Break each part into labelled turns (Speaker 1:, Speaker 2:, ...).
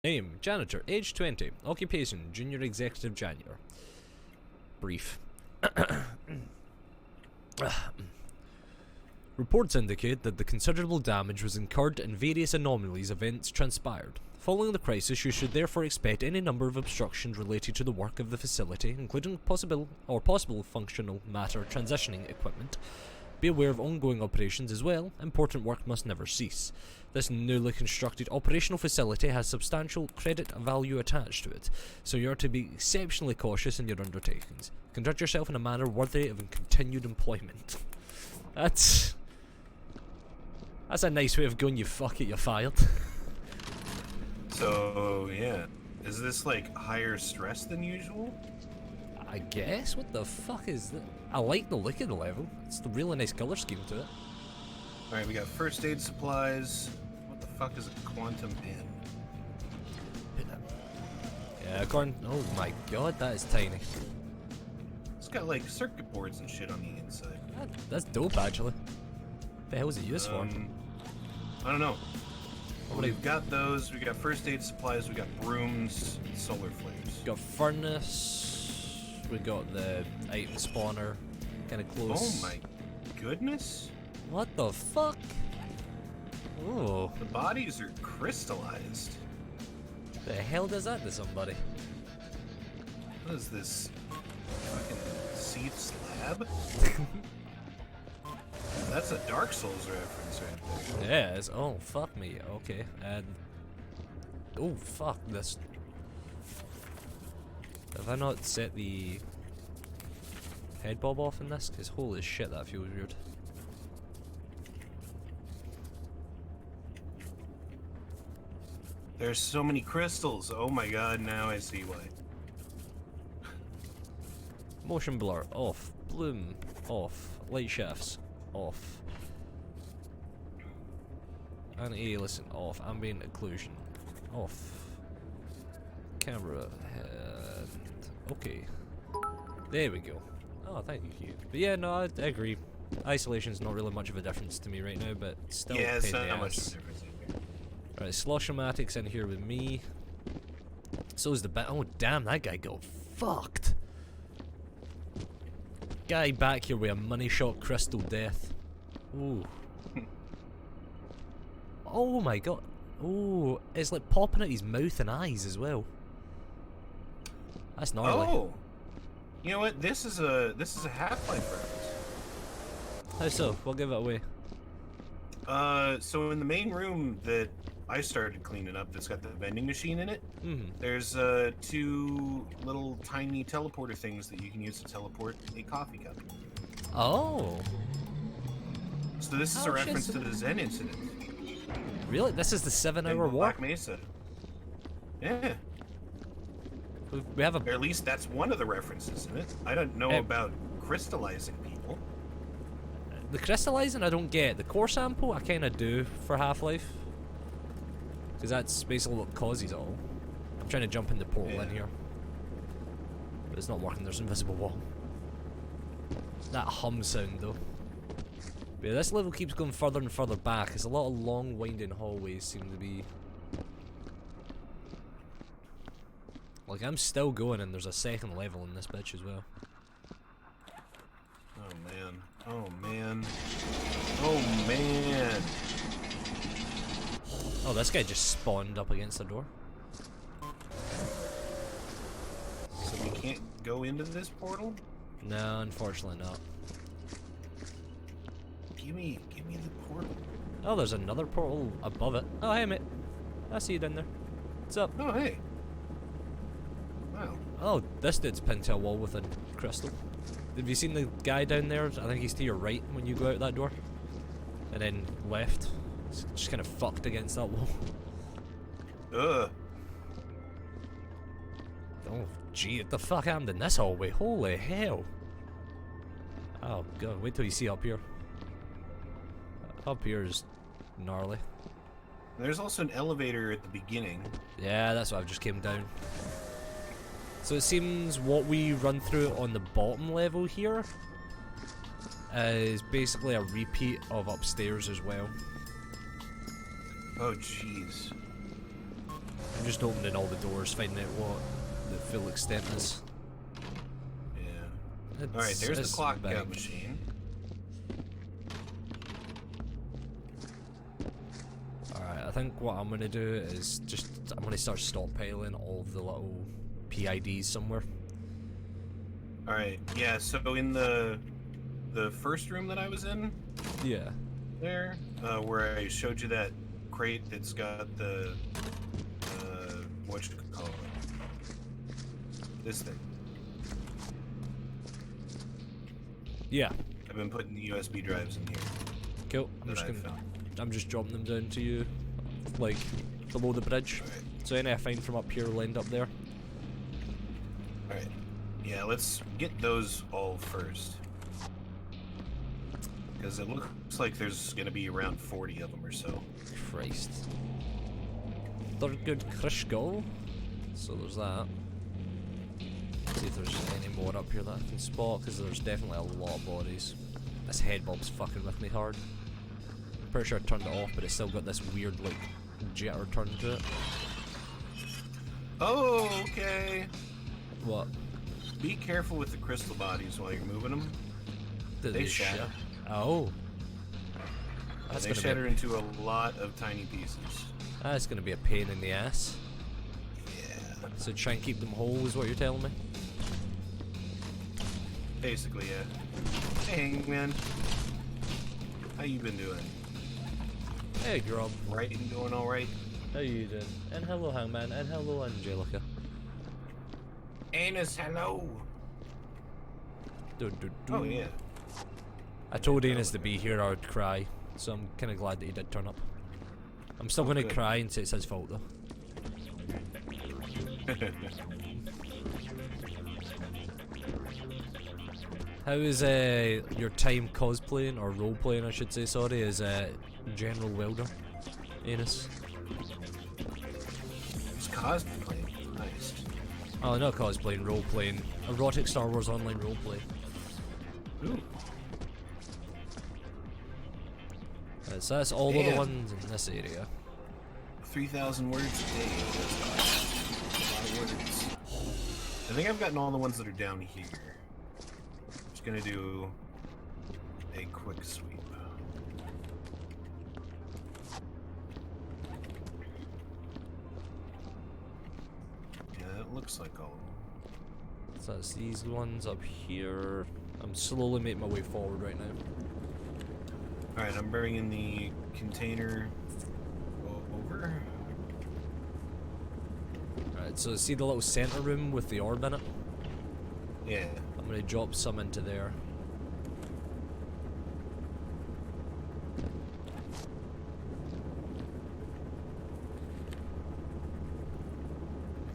Speaker 1: Name, janitor, age 20, occupation, junior executive janitor. Brief. Reports indicate that the considerable damage was incurred and various anomalies events transpired. Following the crisis, you should therefore expect any number of obstructions related to the work of the facility, including possible functional matter transitioning equipment. Be aware of ongoing operations as well. Important work must never cease. This newly constructed operational facility has substantial credit value attached to it, so you are to be exceptionally cautious in your undertakings. Conduct yourself in a manner worthy of continued employment. That's a nice way of going, you fuck it, you're fired.
Speaker 2: So, yeah. Is this like higher stress than usual?
Speaker 1: I guess? What the fuck is that? I like the look of the level. It's a really nice colour scheme to it.
Speaker 2: Alright, we got first aid supplies. What the fuck is a quantum pin?
Speaker 1: Yeah, oh my god, that is tiny.
Speaker 2: It's got like circuit boards and shit on the inside.
Speaker 1: That's dope, actually. What the hell is it used for?
Speaker 2: I don't know. Well, we've got those, we got first aid supplies, we got brooms, and solar flares.
Speaker 1: We got furnace, we got the item spawner, kind of close.
Speaker 2: Oh my goodness.
Speaker 1: What the fuck? Oh.
Speaker 2: The bodies are crystallized.
Speaker 1: The hell does that to somebody?
Speaker 2: What is this? Fucking seed slab? That's a Dark Souls reference right there.
Speaker 1: Yeah, it's, oh fuck me, okay, and... Oh fuck, this... Have I not set the... head bob off in this? Because holy shit, that feels weird.
Speaker 2: There's so many crystals. Oh my god, now I see why.
Speaker 1: Motion blur, off. Bloom, off. Light shafts, off. Anti-aliasing, off. Ambient occlusion, off. Camera, and... okay. There we go. Oh, thank you, Hugh. But yeah, no, I agree. Isolation's not really much of a difference to me right now, but still
Speaker 2: yeah, it's
Speaker 1: pain in the
Speaker 2: not much of a
Speaker 1: ass.
Speaker 2: difference.
Speaker 1: Right, Sloshomatics in here with me. So is the oh damn, that guy got fucked. Guy back here with a money shot crystal death. Ooh. Oh my god. Ooh, it's like popping out his mouth and eyes as well. That's gnarly.
Speaker 2: Oh, you know what? This is a Half-Life reference.
Speaker 1: How so? We'll give it away.
Speaker 2: So in the main room that I started cleaning up, that's got the vending machine in it. There's two little tiny teleporter things that you can use to teleport a coffee cup.
Speaker 1: Oh.
Speaker 2: So this is a reference to the Zen incident.
Speaker 1: Really? This is the 7-hour war?
Speaker 2: Black Mesa. Yeah.
Speaker 1: We have a...
Speaker 2: Or at least that's one of the references in it. I don't know about crystallizing people.
Speaker 1: The crystallizing I don't get. The core sample I kind of do for Half-Life. Because that's basically what causes it all. I'm trying to jump in the portal in here. But it's not working, there's an invisible wall. That hum sound though. But yeah, this level keeps going further and further back. It's a lot of long winding hallways seem to be... Like I'm still going and there's a second level in this bitch as well.
Speaker 2: Oh man. Oh man. Oh man.
Speaker 1: Oh, this guy just spawned up against the door.
Speaker 2: So we can't go into this portal?
Speaker 1: No, unfortunately not.
Speaker 2: Give me the portal.
Speaker 1: Oh, there's another portal above it. Oh, hey mate. I see you down there. What's up?
Speaker 2: Oh hey. Wow.
Speaker 1: Oh, this dude's pinned to a wall with a crystal. Have you seen the guy down there? I think he's to your right when you go out that door. And then left. It's just kind of fucked against that wall.
Speaker 2: Ugh.
Speaker 1: Oh, gee, what the fuck happened in this hallway? Holy hell. Oh god, wait till you see up here. Up here is gnarly.
Speaker 2: There's also an elevator at the beginning.
Speaker 1: Yeah, that's what I've just came down. So it seems what we run through on the bottom level here is basically a repeat of upstairs as well.
Speaker 2: Oh jeez.
Speaker 1: I'm just opening all the doors, finding out what the full extent is.
Speaker 2: Yeah. Alright, there's the clock out machine.
Speaker 1: Alright, I think what I'm gonna do is I'm gonna start stockpiling all of the little PIDs somewhere.
Speaker 2: Alright, yeah, so in the first room that I was in,
Speaker 1: yeah,
Speaker 2: there, where I showed you that crate that's got the, what you call it? This thing.
Speaker 1: yeah.
Speaker 2: I've been putting the USB drives in here.
Speaker 1: Cool. I'm just dropping them down to you, like below the bridge.
Speaker 2: Right.
Speaker 1: So any I find from up here will end up there.
Speaker 2: Alright. Yeah, let's get those all first. Because it looks like there's gonna be around 40 of them or so.
Speaker 1: Christ. They're good Krishko. So there's that. See if there's any more up here that I can spot, because there's definitely a lot of bodies. This head bulb's fucking with me hard. I'm pretty sure I turned it off, but it's still got this weird, like, jitter turn to it.
Speaker 2: Oh, okay.
Speaker 1: What?
Speaker 2: Be careful with the crystal bodies while you're moving them. They shatter.
Speaker 1: Oh.
Speaker 2: They shatter into a lot of tiny pieces.
Speaker 1: That's gonna be a pain in the ass.
Speaker 2: Yeah.
Speaker 1: So try and keep them whole is what you're telling me?
Speaker 2: Basically, yeah. Hey, Hangman. How you been doing?
Speaker 1: Hey, Grub.
Speaker 2: Right and doing alright?
Speaker 1: How you doing? And hello, Hangman, and hello, Angelica.
Speaker 2: Anus, hello! Oh, yeah.
Speaker 1: I told Anus to be here or I'd cry, so I'm kinda glad that he did turn up. I'm still gonna cry and say it's his fault, though. How is your time cosplaying, or role-playing I should say, sorry, as General Welder, Anus?
Speaker 2: It's cosplaying. Nice.
Speaker 1: Oh, not cosplaying, role-playing. Erotic Star Wars Online roleplay.
Speaker 2: Ooh.
Speaker 1: So that's all of the ones in this area.
Speaker 2: 3,000 words a day. That's a lot of words. I think I've gotten all the ones that are down here. Just gonna do a quick sweep. Yeah, that looks like all of them.
Speaker 1: So that's these ones up here. I'm slowly making my way forward right now.
Speaker 2: Alright, I'm bringing the container over.
Speaker 1: Alright, so see the little center room with the orb in it?
Speaker 2: Yeah.
Speaker 1: I'm gonna drop some into there.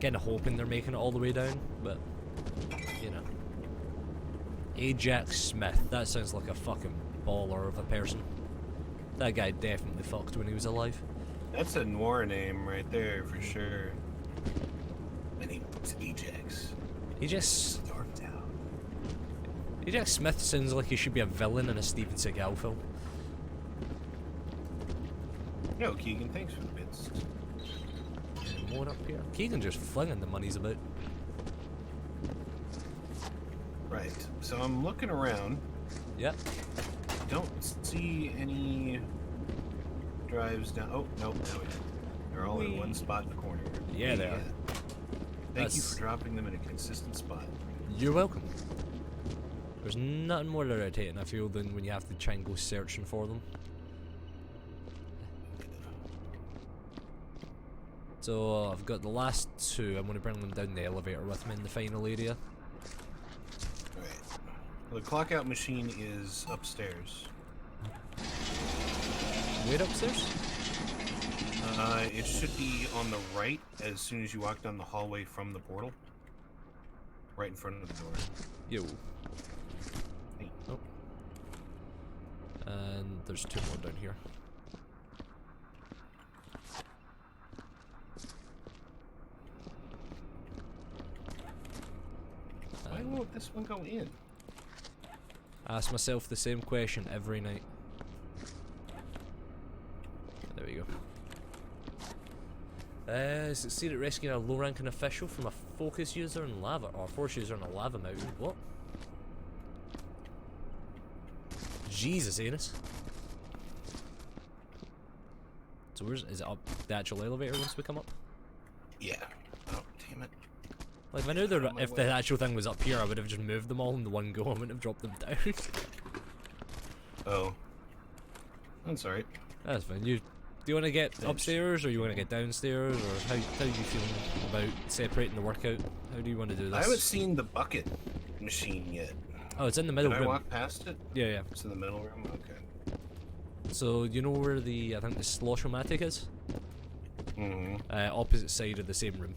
Speaker 1: Kinda hoping they're making it all the way down, but you know. Ajax Smith, that sounds like a fucking baller of a person. That guy definitely fucked when he was alive.
Speaker 2: That's a noir name right there for sure. My name is Ajax.
Speaker 1: Ajax
Speaker 2: Stormtown.
Speaker 1: Ajax Smith sounds like he should be a villain in a Steven Seagal film.
Speaker 2: Yo, Keegan, thanks for the bits.
Speaker 1: Any more up here? Keegan just flinging the monies about.
Speaker 2: Right, so I'm looking around.
Speaker 1: Yep.
Speaker 2: Don't see any drives down. Oh, nope, no, they're all in one spot in the corner.
Speaker 1: Yeah, they are.
Speaker 2: Thank you for dropping them in a consistent spot.
Speaker 1: You're welcome. There's nothing more irritating, I feel, than when you have to try and go searching for them. So I've got the last two. I'm going to bring them down the elevator with me in the final area.
Speaker 2: The clock out machine is upstairs.
Speaker 1: Wait, upstairs?
Speaker 2: It should be on the right as soon as you walk down the hallway from the portal. Right in front of the door.
Speaker 1: Yo.
Speaker 2: Hey.
Speaker 1: Oh. And there's two more down here.
Speaker 2: Why won't this one go in?
Speaker 1: I ask myself the same question every night. There we go. Succeeded at rescuing a low-ranking official from a focus user in lava, or force user in a lava mountain. What? Jesus, Anus. So is it up the actual elevator once we come up?
Speaker 2: Yeah. Oh, damn it.
Speaker 1: Like, if I knew if the actual thing was up here, I would have just moved them all in the one go. I wouldn't have dropped them down.
Speaker 2: Oh. That's alright.
Speaker 1: That's fine. Do you want to get upstairs, or you want to get downstairs, or how are you feeling about separating the workout? How do you want to do this?
Speaker 2: I haven't seen the bucket machine yet.
Speaker 1: Oh, it's in the middle room.
Speaker 2: Did I walk past it?
Speaker 1: Yeah, yeah.
Speaker 2: It's in the middle room? Okay.
Speaker 1: So, you know where I think the slosh-o-matic is?
Speaker 2: Mm-hmm.
Speaker 1: Opposite side of the same room.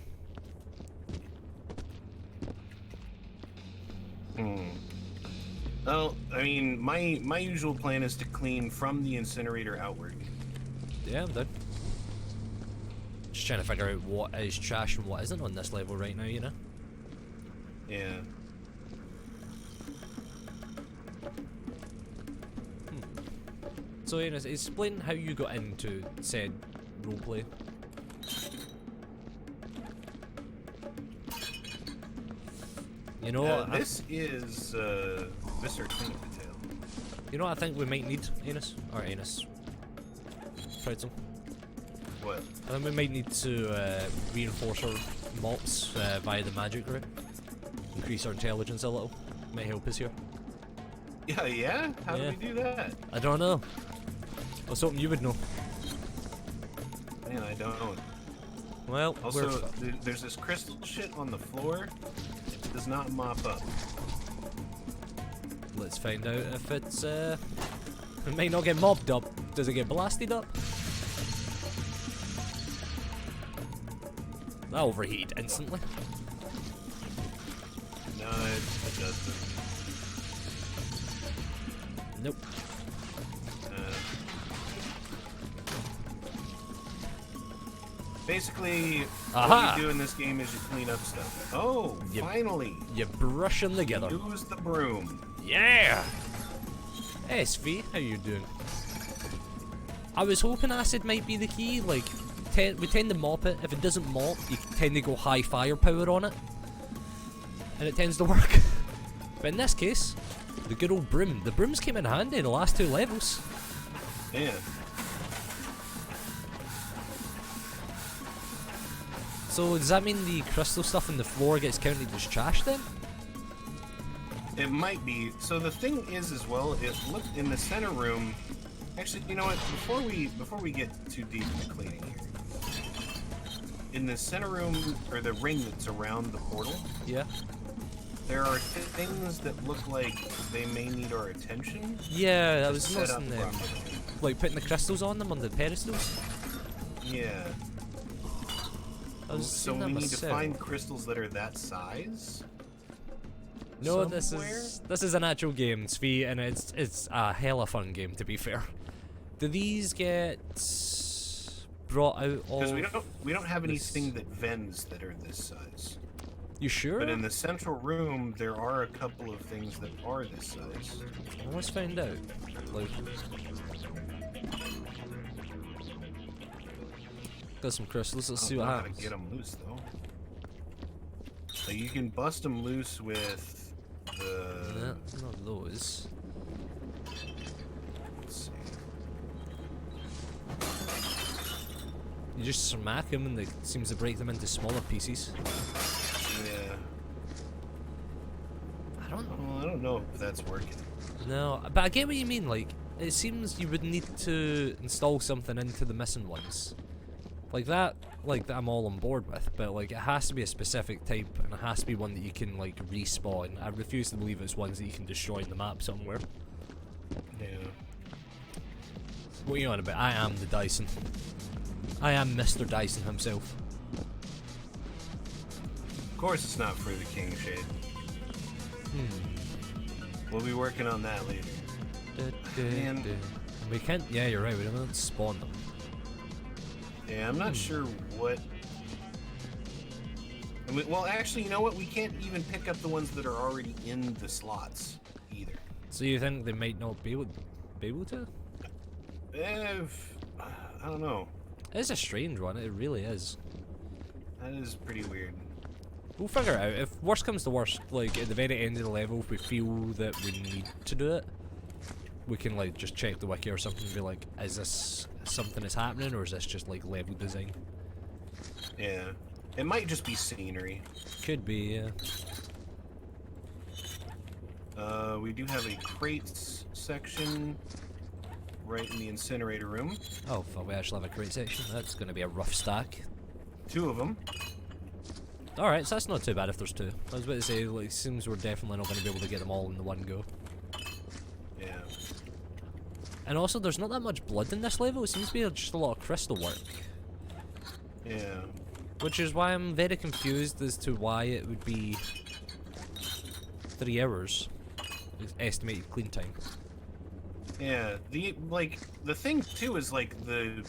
Speaker 2: Hmm. Well, I mean, my usual plan is to clean from the incinerator outward.
Speaker 1: Yeah, I'm done. Just trying to figure out what is trash and what isn't on this level right now, you know?
Speaker 2: Yeah.
Speaker 1: So, Ian, explain how you got into said roleplay. You know what?
Speaker 2: This is Mr. Delval.
Speaker 1: You know what I think we might need, Anus? Or Anus. Pretzel.
Speaker 2: What?
Speaker 1: I think we might need to reinforce our mops via the magic route. Increase our intelligence a little. Might help us here.
Speaker 2: Yeah? How do we do that?
Speaker 1: I don't know. I was hoping you would know.
Speaker 2: Man, I don't.
Speaker 1: Well,
Speaker 2: also, there's this crystal shit on the floor. It does not mop up.
Speaker 1: Let's find out if it's it might not get mopped up. Does it get blasted up? That overheat instantly.
Speaker 2: No, it doesn't.
Speaker 1: Nope.
Speaker 2: Basically,
Speaker 1: Aha!
Speaker 2: what you do in this game is you clean up stuff. Oh, finally!
Speaker 1: You brush them together.
Speaker 2: Use the broom.
Speaker 1: Yeah! Hey, Svi, how you doing? I was hoping acid might be the key, like, we tend to mop it. If it doesn't mop, you tend to go high firepower on it. And it tends to work. But in this case, the good old broom. The brooms came in handy in the last 2 levels.
Speaker 2: Yeah.
Speaker 1: So does that mean the crystal stuff on the floor gets counted as trash then?
Speaker 2: It might be. So the thing is, as well, look in the center room. Actually, you know what? Before we get too deep in the cleaning here, in the center room or the ring that's around the portal,
Speaker 1: yeah,
Speaker 2: there are things that look like they may need our attention.
Speaker 1: Yeah, I was
Speaker 2: noticing
Speaker 1: noticing them, like putting the crystals on them on the pedestals.
Speaker 2: Yeah. So we need to find crystals that are that size.
Speaker 1: No, this is an actual game, Svi, and it's a hella fun game, to be fair. Do these get brought out of?
Speaker 2: Because we don't have anything that vends that are this size.
Speaker 1: You sure?
Speaker 2: But in the central room, there are a couple of things that are this size.
Speaker 1: Well, let's find out. Like, got some crystals. Let's see what happens.
Speaker 2: Get them loose though. So you can bust them loose with the.
Speaker 1: No, not those.
Speaker 2: Let's see.
Speaker 1: You just smack them and it seems to break them into smaller pieces.
Speaker 2: Yeah.
Speaker 1: I
Speaker 2: don't know if that's working.
Speaker 1: No, but I get what you mean. Like, it seems you would need to install something into the missing ones. Like that I'm all on board with, but like it has to be a specific type and it has to be one that you can like respawn. I refuse to believe it's ones that you can destroy in the map somewhere.
Speaker 2: Yeah.
Speaker 1: What are you on about? I am the Dyson. I am Mr. Dyson himself.
Speaker 2: Of course it's not for the King Shade. We'll be working on that later. And
Speaker 1: we can't, yeah, you're right, we don't spawn them.
Speaker 2: Yeah, I'm not sure what... I mean, well, actually, you know what? We can't even pick up the ones that are already in the slots, either.
Speaker 1: So you think they might not be able to?
Speaker 2: I don't know.
Speaker 1: It's a strange one, it really is.
Speaker 2: That is pretty weird.
Speaker 1: We'll figure it out. If worst comes to worst, like at the very end of the level, if we feel that we need to do it, we can like just check the wiki or something and be like, is this something that's happening or is this just like level design?
Speaker 2: Yeah. It might just be scenery.
Speaker 1: Could be, yeah.
Speaker 2: We do have a crates section right in the incinerator room.
Speaker 1: Oh, fuck, we actually have a crate section. That's gonna be a rough stack.
Speaker 2: 2 of them.
Speaker 1: Alright, so that's not too bad if there's 2. I was about to say, like, seems we're definitely not gonna be able to get them all in the one go.
Speaker 2: Yeah.
Speaker 1: And also, there's not that much blood in this level. It seems to be just a lot of crystal work.
Speaker 2: Yeah.
Speaker 1: Which is why I'm very confused as to why it would be 3 hours. Estimated clean time.
Speaker 2: Yeah. The thing too is like the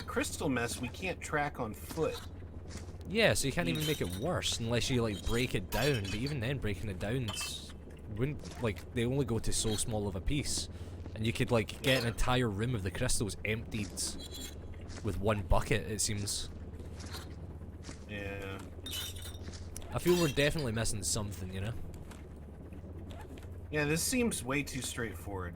Speaker 2: crystal mess we can't track on foot.
Speaker 1: Yeah, so you can't even make it worse unless you like break it down. But even then, breaking it down wouldn't, like, they only go to so small of a piece, and you could like get an entire room of the crystals emptied with one bucket. It seems.
Speaker 2: Yeah.
Speaker 1: I feel we're definitely missing something, you know.
Speaker 2: Yeah, this seems way too straightforward.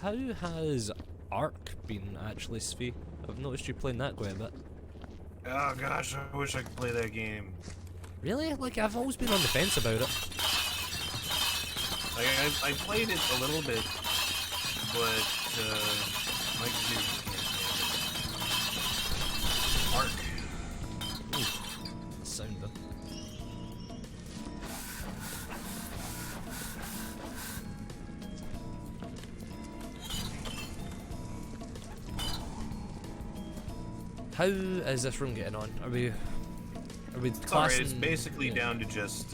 Speaker 1: How has Ark been actually, Svi? I've noticed you playing that quite a bit.
Speaker 2: Oh gosh, I wish I could play that game.
Speaker 1: Really? Like, I've always been on the fence about it.
Speaker 2: Like, I played it a little bit, but my computer can't handle it. Ark.
Speaker 1: Ooh, the sound though. How is this room getting on? Are we
Speaker 2: It's alright, it's basically down to just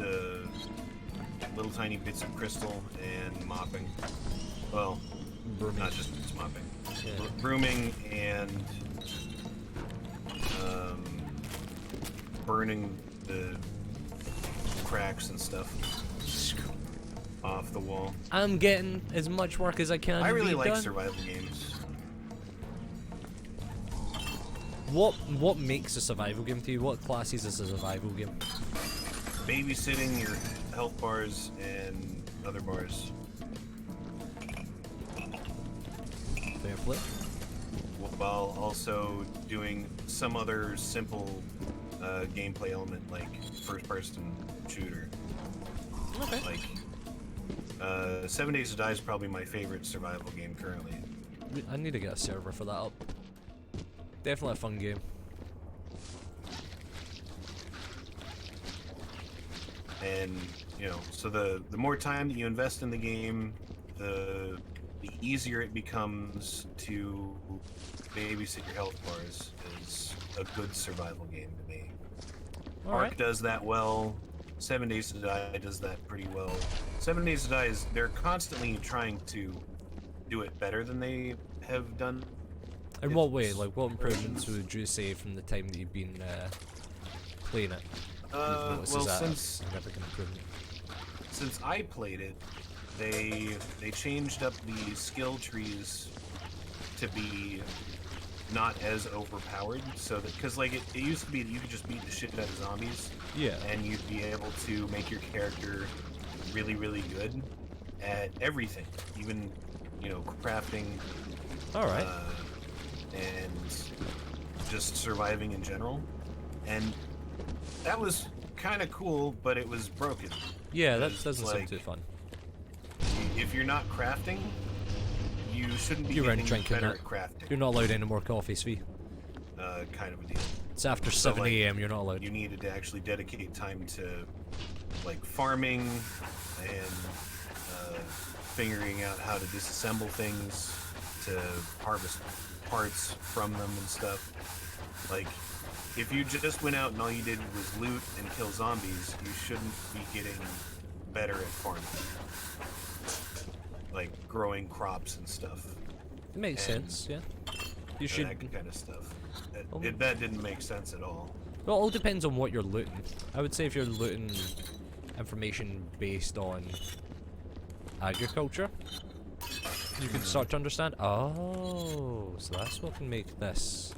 Speaker 2: little tiny bits of crystal and mopping. Well,
Speaker 1: brooming.
Speaker 2: not just mopping.
Speaker 1: Yeah.
Speaker 2: Brooming and burning the cracks and stuff off the wall.
Speaker 1: I'm getting as much work as I can.
Speaker 2: I really
Speaker 1: be
Speaker 2: like
Speaker 1: done.
Speaker 2: survival games.
Speaker 1: What makes a survival game to you? What classes is a survival game?
Speaker 2: Babysitting your health bars and other bars.
Speaker 1: Fair play.
Speaker 2: While also doing some other simple gameplay element like first-person shooter.
Speaker 1: Okay.
Speaker 2: Like 7 Days to Die is probably my favorite survival game currently.
Speaker 1: I need to get a server for that up. Definitely a fun game.
Speaker 2: And you know, so the more time that you invest in the game, the easier it becomes to babysit your health bars. Is a good survival game to me. Ark does that well. 7 Days to Die does that pretty well. 7 Days to Die is, they're constantly trying to do it better than they have done.
Speaker 1: In what way? Like, what improvements would you say from the time that you've been playing it?
Speaker 2: Well, since
Speaker 1: significant improvement.
Speaker 2: Since I played it, they changed up the skill trees to be not as overpowered, so that, because like it used to be that you could just beat the shit out of zombies,
Speaker 1: yeah,
Speaker 2: and you'd be able to make your character really, really good at everything, even, you know, crafting.
Speaker 1: All right.
Speaker 2: And just surviving in general, and that was kind of cool, but it was broken.
Speaker 1: Yeah, that doesn't
Speaker 2: like,
Speaker 1: sound too fun.
Speaker 2: If you're not crafting, you shouldn't be
Speaker 1: You're
Speaker 2: getting
Speaker 1: drinking
Speaker 2: better
Speaker 1: it.
Speaker 2: at crafting.
Speaker 1: You're not allowed any more coffee, Svi.
Speaker 2: Kind of a deal.
Speaker 1: It's after
Speaker 2: So,
Speaker 1: 7
Speaker 2: like,
Speaker 1: AM, you're not allowed.
Speaker 2: You needed to actually dedicate time to like farming and figuring out how to disassemble things, to harvest parts from them and stuff. Like, if you just went out and all you did was loot and kill zombies, you shouldn't be getting better at farming. Like, growing crops and stuff.
Speaker 1: It makes sense, yeah. You should.
Speaker 2: That kind of stuff. That didn't make sense at all.
Speaker 1: Well, it all depends on what you're looting. I would say if you're looting information based on agriculture, you can start to understand. Oh, so that's what can make this.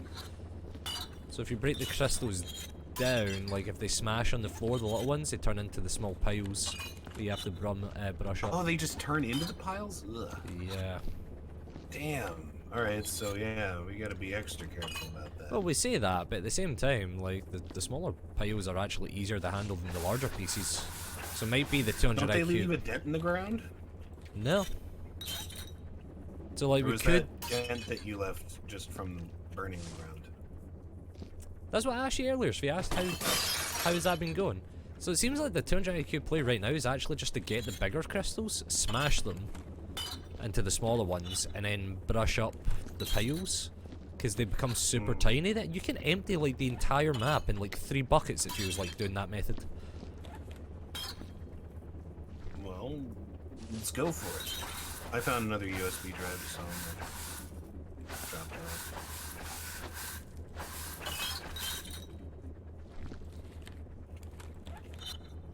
Speaker 1: So if you break the crystals down, like if they smash on the floor, the little ones, they turn into the small piles that you have to brush up.
Speaker 2: Oh, they just turn into the piles? Ugh.
Speaker 1: Yeah.
Speaker 2: Damn. Alright, so yeah, we gotta be extra careful about that.
Speaker 1: Well, we say that, but at the same time, like, the smaller piles are actually easier to handle than the larger pieces. So it might be the 200
Speaker 2: Don't they
Speaker 1: IQ.
Speaker 2: leave a dent in the ground?
Speaker 1: No. So, like,
Speaker 2: Or
Speaker 1: we
Speaker 2: was
Speaker 1: could...
Speaker 2: that dent that you left just from burning the ground?
Speaker 1: That's what I asked you earlier, so we asked how has that been going? So it seems like the 200 IQ play right now is actually just to get the bigger crystals, smash them into the smaller ones, and then brush up the piles, because they become super tiny. That you can empty like the entire map in like 3 buckets if you was like doing that method.
Speaker 2: Well, let's go for it. I found another USB drive, so I'm gonna drop it off.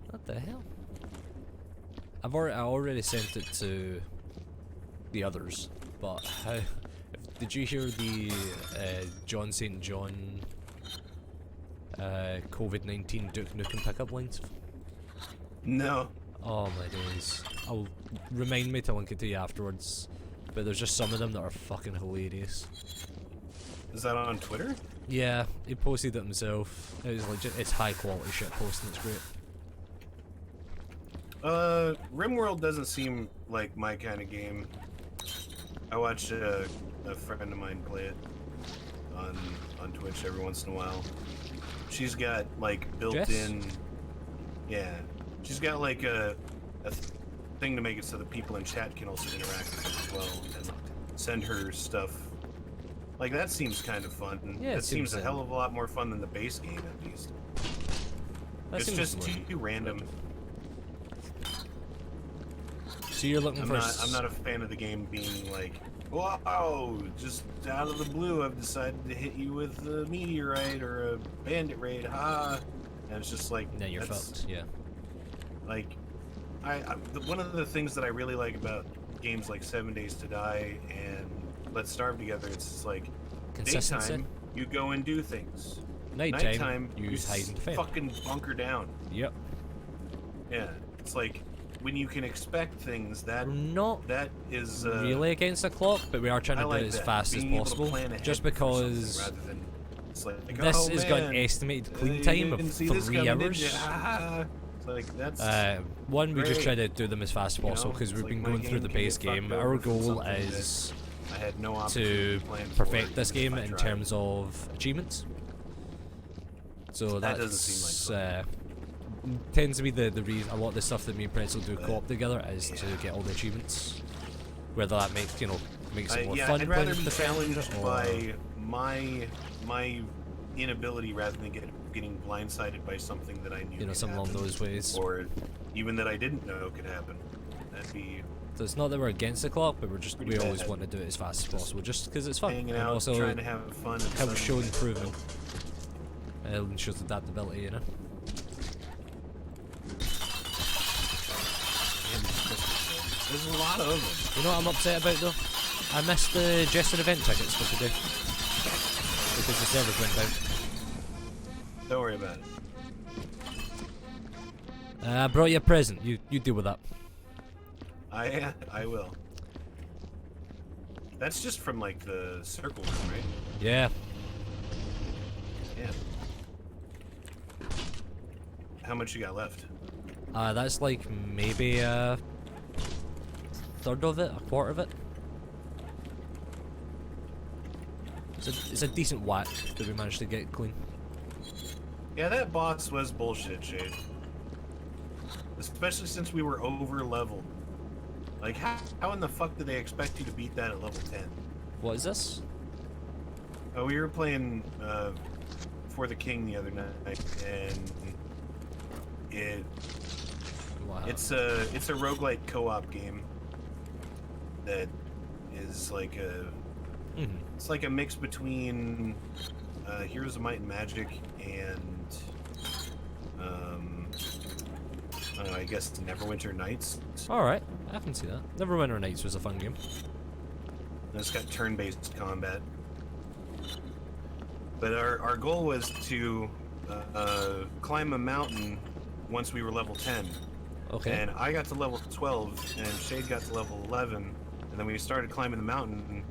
Speaker 1: What the hell? I already sent it to the others, but how? Did you hear the John St. John COVID-19 Duke Nukem pickup lines?
Speaker 2: No.
Speaker 1: Oh my days. Remind me to link it to you afterwards. But there's just some of them that are fucking hilarious.
Speaker 2: Is that on Twitter?
Speaker 1: Yeah, he posted it himself. It was legit. It's high quality shit posting. It's great.
Speaker 2: RimWorld doesn't seem like my kind of game. I watch a friend of mine play it on Twitch every once in a while. She's got like built-in, yeah. She's got like a thing to make it so that people in chat can also interact with it as well and send her stuff. Like that seems kind of fun.
Speaker 1: Yeah,
Speaker 2: it seems a hell of a lot more fun than the base game at least. It's just too random.
Speaker 1: So you're looking for?
Speaker 2: I'm not a fan of the game being like, whoa, just out of the blue, I've decided to hit you with a meteorite or a bandit raid, ha! And it's just like,
Speaker 1: yeah, you're fucked. Yeah.
Speaker 2: Like, one of the things that I really like about games like 7 Days to Die and Let's Starve Together, it's just like,
Speaker 1: Consistency.
Speaker 2: daytime, you go and do things.
Speaker 1: Nighttime, you hide and defend.
Speaker 2: Fucking bunker down.
Speaker 1: Yep.
Speaker 2: Yeah, it's like, when you can expect things, that is
Speaker 1: really against the clock, but we are trying to do it as fast as possible. Just because
Speaker 2: rather than it's like,
Speaker 1: this has got an estimated clean time of 3 hours.
Speaker 2: It's like that's
Speaker 1: one, we just try to do them as fast as possible because we've been going through the base game. Our goal is to perfect this game in terms of achievements. So that doesn't seem like tends to be the reason a lot of the stuff that me and Pretzel do co-op together is to get all the achievements. Whether that makes it more fun.
Speaker 2: I'd rather be challenged by my inability rather than getting blindsided by something that I knew.
Speaker 1: Something along those ways.
Speaker 2: Or even that I didn't know could happen. That'd be.
Speaker 1: So it's not that we're against the clock, but we always want to do it as fast as possible, just because it's fun.
Speaker 2: Hanging
Speaker 1: and
Speaker 2: out,
Speaker 1: also
Speaker 2: trying to have fun.
Speaker 1: Helps show improvement. And shows adaptability, you know.
Speaker 2: There's a lot of them.
Speaker 1: You know what I'm upset about though? I missed the Jester event tickets for today because the servers went down.
Speaker 2: Don't worry about it.
Speaker 1: I brought you a present. You deal with that.
Speaker 2: I will. That's just from like the circle room, right?
Speaker 1: Yeah.
Speaker 2: Yeah. How much you got left?
Speaker 1: That's like maybe a third of it, a quarter of it. It's a decent whack that we managed to get clean.
Speaker 2: Yeah, that boss was bullshit, Shade. Especially since we were over leveled. Like, how in the fuck did they expect you to beat that at level 10?
Speaker 1: What is this?
Speaker 2: Oh, we were playing For the King the other night, and it's a roguelike co-op game that is like a it's like a mix between Heroes of Might and Magic and I guess Neverwinter Nights.
Speaker 1: Alright, I can see that. Neverwinter Nights was a fun game.
Speaker 2: And it's got turn-based combat. But our goal was to climb a mountain once we were level 10.
Speaker 1: Okay.
Speaker 2: And I got to level 12, and Shade got to level 11, and then we started climbing the mountain.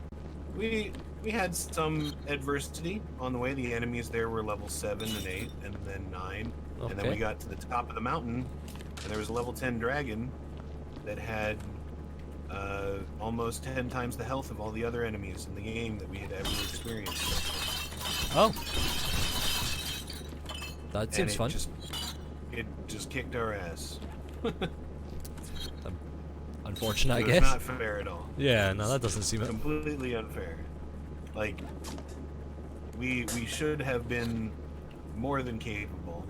Speaker 2: We had some adversity on the way. The enemies there were level 7 and 8, and then 9.
Speaker 1: Okay.
Speaker 2: And then we got to the top of the mountain, and there was a level 10 dragon that had almost 10 times the health of all the other enemies in the game that we had ever experienced.
Speaker 1: Oh. That seems fun.
Speaker 2: It just kicked our ass.
Speaker 1: Unfortunate, I
Speaker 2: It
Speaker 1: guess.
Speaker 2: was not fair at all.
Speaker 1: Yeah, no, that doesn't seem it.
Speaker 2: Completely unfair. Like, we should have been more than capable.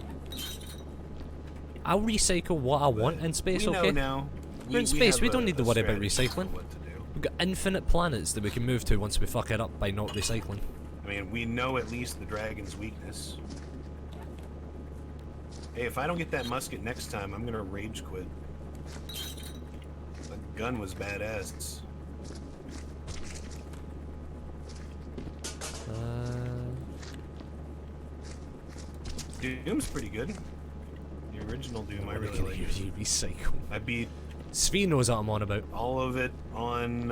Speaker 1: I'll recycle what I want in space,
Speaker 2: we know
Speaker 1: okay?
Speaker 2: now.
Speaker 1: We're in space,
Speaker 2: have
Speaker 1: we don't need to worry about
Speaker 2: strategy
Speaker 1: recycling.
Speaker 2: for what to do.
Speaker 1: We've got infinite planets that we can move to once we fuck it up by not recycling.
Speaker 2: I mean, we know at least the dragon's weakness. Hey, if I don't get that musket next time, I'm gonna rage quit. The gun was badass. Doom's pretty good. The original Doom, I really like.
Speaker 1: You recycle.
Speaker 2: I beat
Speaker 1: Sphere knows what I'm on about.
Speaker 2: all of it on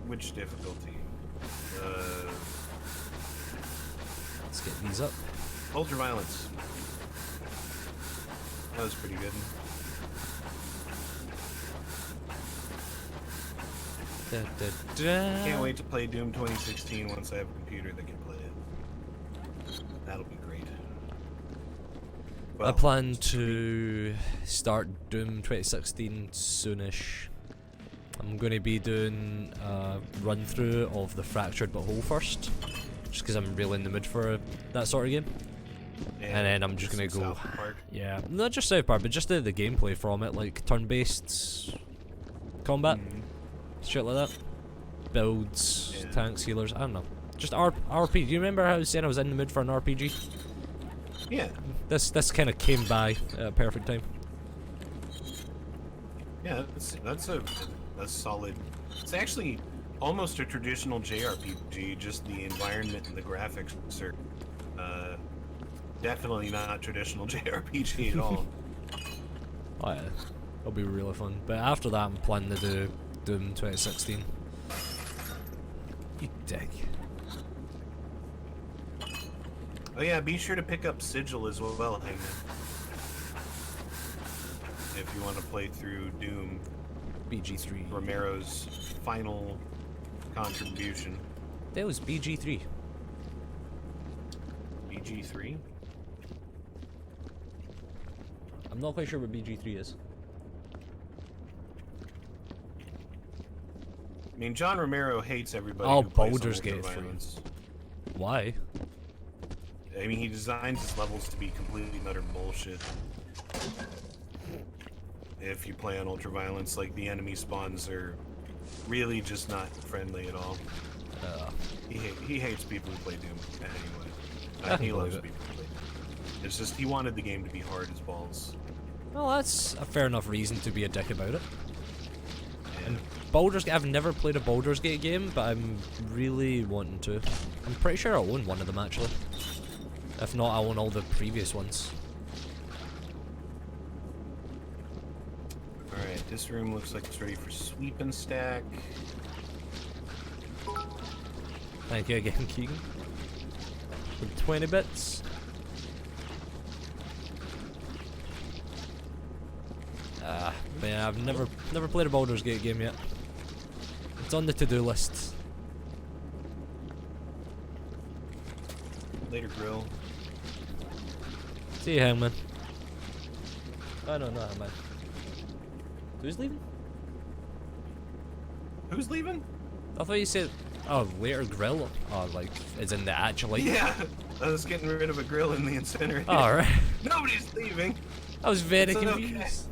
Speaker 2: which difficulty?
Speaker 1: Let's get these up.
Speaker 2: Ultraviolence. That was pretty good.
Speaker 1: Da, da, da.
Speaker 2: Can't wait to play Doom 2016 once I have a computer that can play it. That'll be great.
Speaker 1: I
Speaker 2: Well,
Speaker 1: plan to start Doom 2016 soonish. I'm going to be doing a run through of the Fractured But Whole first, just because I'm really in the mood for that sort of game. And then I'm just going to go,
Speaker 2: South Park.
Speaker 1: yeah, not just South Park, but just the gameplay from it, like turn-based combat, shit like that. Builds,
Speaker 2: Yeah.
Speaker 1: tanks, healers, I don't know. Just RPG. Do you remember how I was saying I was in the mood for an RPG?
Speaker 2: Yeah.
Speaker 1: This kind of came by at a perfect time.
Speaker 2: Yeah, that's a solid. It's actually almost a traditional JRPG. Just the environment and the graphics are definitely not traditional JRPG at all.
Speaker 1: Oh yeah, it'll be really fun. But after that, I'm planning to do Doom 2016. You dick.
Speaker 2: Oh yeah, be sure to pick up Sigil as well, Hangman. If you want to play through Doom,
Speaker 1: BG3.
Speaker 2: Romero's final contribution.
Speaker 1: That was BG3.
Speaker 2: BG3?
Speaker 1: I'm not quite sure what BG3 is.
Speaker 2: I mean, John Romero hates everybody.
Speaker 1: Oh,
Speaker 2: who plays
Speaker 1: Baldur's
Speaker 2: on
Speaker 1: Gate 3.
Speaker 2: Ultraviolence.
Speaker 1: Why?
Speaker 2: I mean, he designs his levels to be completely and utter bullshit. If you play on Ultraviolence, like, the enemy spawns are really just not friendly at all. He hates people who play Doom anyway. He loves people who play Doom. It's just, he wanted the game to be hard as balls.
Speaker 1: Well, that's a fair enough reason to be a dick about it.
Speaker 2: And
Speaker 1: Baldur's Gate, I've never played a Baldur's Gate game, but I'm really wanting to. I'm pretty sure I own one of them, actually. If not, I own all the previous ones.
Speaker 2: Alright, this room looks like it's ready for sweep and stack.
Speaker 1: Thank you again, Keegan. For 20 bits. But yeah, I've never played a Baldur's Gate game yet. It's on the to-do list.
Speaker 2: Later grill.
Speaker 1: See you, Hangman. Oh no, not Hangman. Who's leaving?
Speaker 2: Who's leaving?
Speaker 1: I thought you said, oh, later grill. Oh, like, it's in the actual.
Speaker 2: Yeah, I was getting rid of a grill in the incinerator.
Speaker 1: Alright.
Speaker 2: Nobody's leaving.
Speaker 1: I was very
Speaker 2: It's okay.
Speaker 1: confused.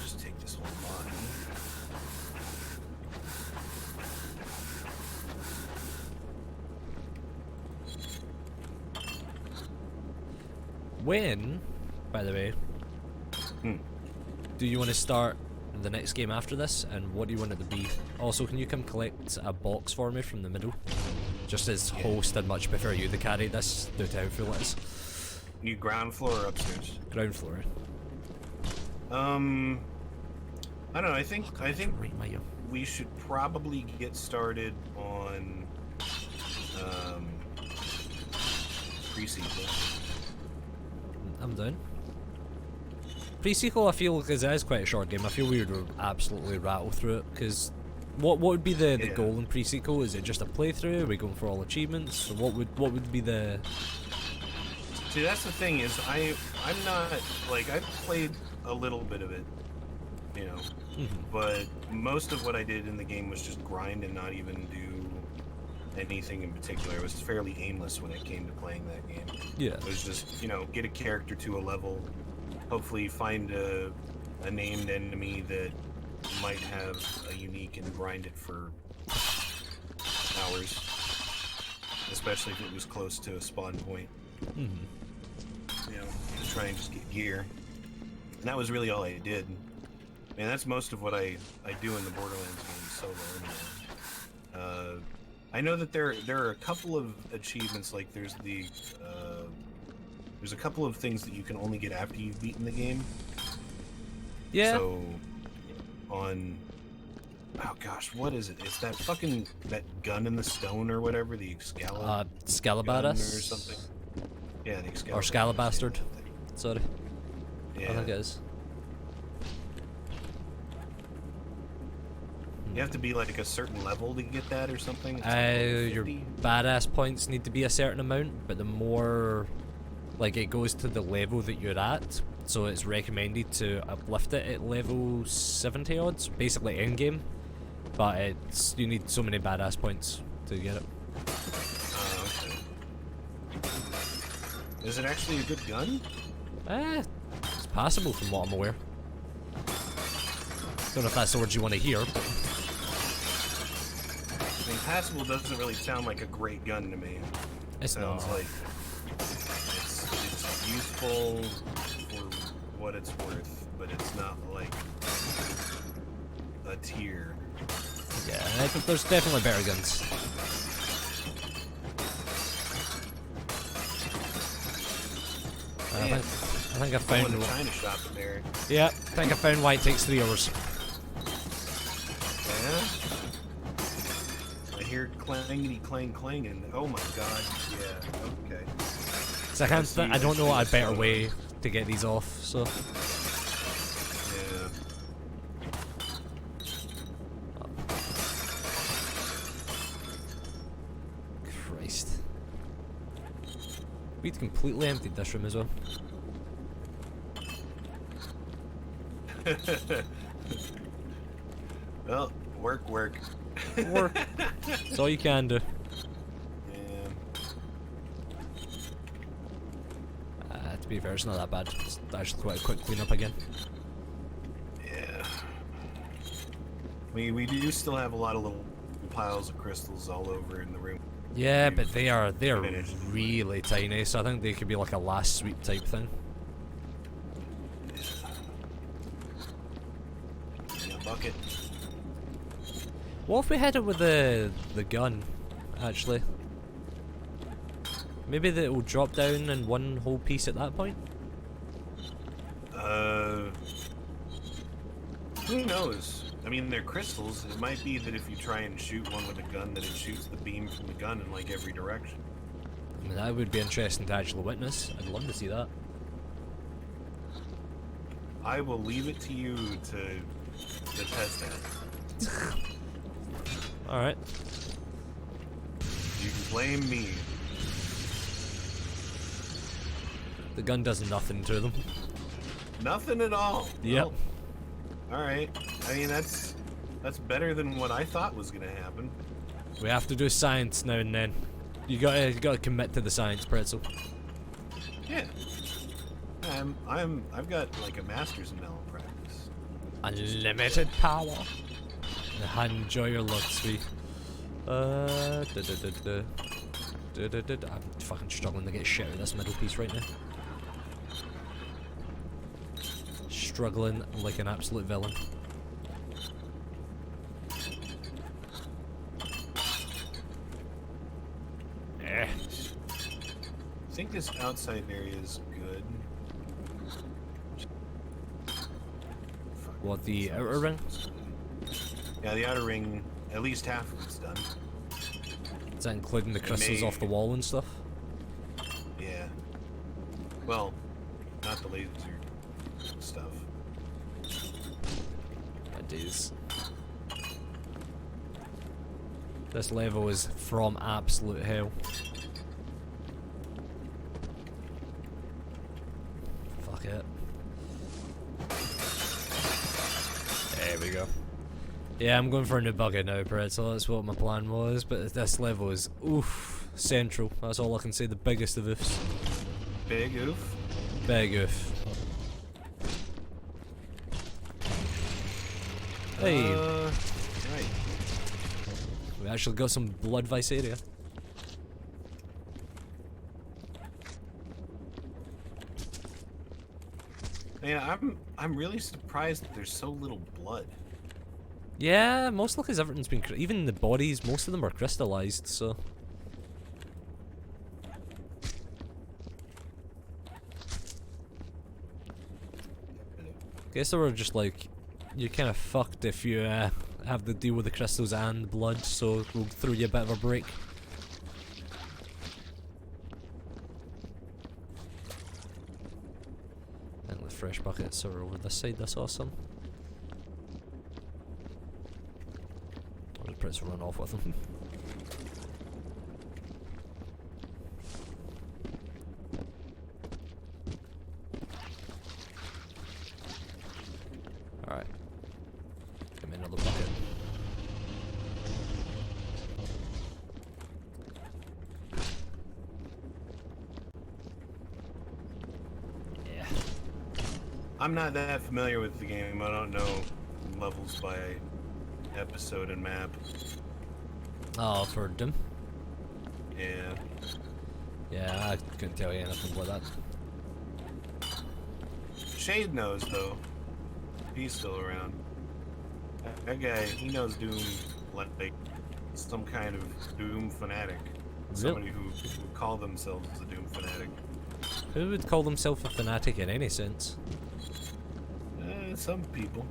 Speaker 2: Just take this whole body.
Speaker 1: When, by the way, do you want to start the next game after this, and what do you want it to be? Also, can you come collect a box for me from the middle? Just as host, I'd much prefer you to carry this due to how full it is.
Speaker 2: You ground floor or upstairs?
Speaker 1: Ground floor.
Speaker 2: I don't know. I think we should probably get started on pre-sequel.
Speaker 1: I'm down. Pre-sequel, I feel, because it is quite a short game, I feel we would absolutely rattle through it, because what would be the goal in pre-sequel? Is it just a playthrough? Are we going for all achievements? So what would be the...
Speaker 2: See, that's the thing, is I'm not, like, I've played a little bit of it, you know, but most of what I did in the game was just grind and not even do anything in particular. It was fairly aimless when it came to playing that game.
Speaker 1: Yeah.
Speaker 2: It was just, you know, get a character to a level, hopefully find a named enemy that might have a unique and grind it for hours, especially if it was close to a spawn point. You know, to try and just get gear. And that was really all I did. And that's most of what I do in the Borderlands games solo anyway. I know that there are a couple of achievements, like there's a couple of things that you can only get after you've beaten the game.
Speaker 1: Yeah.
Speaker 2: So, oh gosh, what is it? It's that fucking, that gun in the stone or whatever, the
Speaker 1: Scalabatus?
Speaker 2: or something. Yeah, the Excalibur.
Speaker 1: Or Scalabastard. Sorry.
Speaker 2: Yeah.
Speaker 1: I think it is.
Speaker 2: You have to be like a certain level to get that or something?
Speaker 1: Your badass points need to be a certain amount, but the more, like, it goes to the level that you're at, so it's recommended to uplift it at level 70 odds, basically end game, but you need so many badass points to get it.
Speaker 2: Okay. Is it actually a good gun?
Speaker 1: It's passable from what I'm aware. Don't know if that's the words you want to hear, but...
Speaker 2: I mean, passable doesn't really sound like a great gun to me.
Speaker 1: It sounds
Speaker 2: like it's useful for what it's worth, but it's not like a tier.
Speaker 1: Yeah, there's definitely better guns. I think I found
Speaker 2: the China shop in there.
Speaker 1: Yeah, I think I found why it takes 3 hours.
Speaker 2: Yeah? I hear clangity clang clanging. Oh my god, yeah, okay.
Speaker 1: So I don't know a better way to get these off, so...
Speaker 2: Yeah.
Speaker 1: Christ. We'd completely emptied this room as well.
Speaker 2: Well, work.
Speaker 1: Work. That's all you can do.
Speaker 2: Yeah.
Speaker 1: To be fair, it's not that bad. It's actually quite a quick cleanup again.
Speaker 2: Yeah. We do still have a lot of little piles of crystals all over in the room.
Speaker 1: Yeah, but they are really tiny, so I think they could be like a last sweep type thing.
Speaker 2: Yeah, bucket.
Speaker 1: What if we had it with the gun, actually? Maybe that will drop down in one whole piece at that point?
Speaker 2: Who knows? I mean, they're crystals. It might be that if you try and shoot one with a gun, that it shoots the beam from the gun in, like, every direction.
Speaker 1: I mean, that would be interesting to actually witness. I'd love to see that.
Speaker 2: I will leave it to you to test that.
Speaker 1: Alright.
Speaker 2: You can blame me.
Speaker 1: The gun does nothing to them.
Speaker 2: Nothing at all.
Speaker 1: Yep.
Speaker 2: Well, alright. I mean, that's better than what I thought was gonna happen.
Speaker 1: We have to do science now and then. You gotta commit to the science, Pretzel.
Speaker 2: Yeah. I've got like a master's in malpractice.
Speaker 1: Unlimited power. Enjoy your luck, sweet. I'm fucking struggling to get shit out of this middle piece right now. struggling like an absolute villain. Eh.
Speaker 2: I think this outside area is good.
Speaker 1: What, the outer ring?
Speaker 2: Yeah, the outer ring, at least half of it's done.
Speaker 1: Is that including the crystals off the wall and stuff?
Speaker 2: Yeah. Well, not the laser stuff.
Speaker 1: It is. This level is from absolute hell. Fuck it. There we go. Yeah, I'm going for a new bucket now, Pretzel. That's what my plan was, but this level is oof central. That's all I can say. The biggest of oofs.
Speaker 2: Big oof?
Speaker 1: Big oof. Hey.
Speaker 2: Right.
Speaker 1: We actually got some blood Viscera.
Speaker 2: Man, I'm really surprised that there's so little blood.
Speaker 1: Yeah, mostly because everything's been even the bodies, most of them are crystallized, so. Guess they were just like, you're kind of fucked if you have to deal with the crystals and blood, so we'll throw you a bit of a break. And the fresh buckets are over this side, that's awesome. I'll just press run off with them. Alright. Give me another bucket. Yeah.
Speaker 2: I'm not that familiar with the game. I don't know levels by episode and map.
Speaker 1: Oh, for Doom?
Speaker 2: Yeah.
Speaker 1: Yeah, I couldn't tell you anything about that.
Speaker 2: Shade knows, though. He's still around. That guy, he knows Doom like some kind of Doom fanatic. Somebody who would call themselves a Doom fanatic.
Speaker 1: Who would call themselves a fanatic in any sense?
Speaker 2: Some people.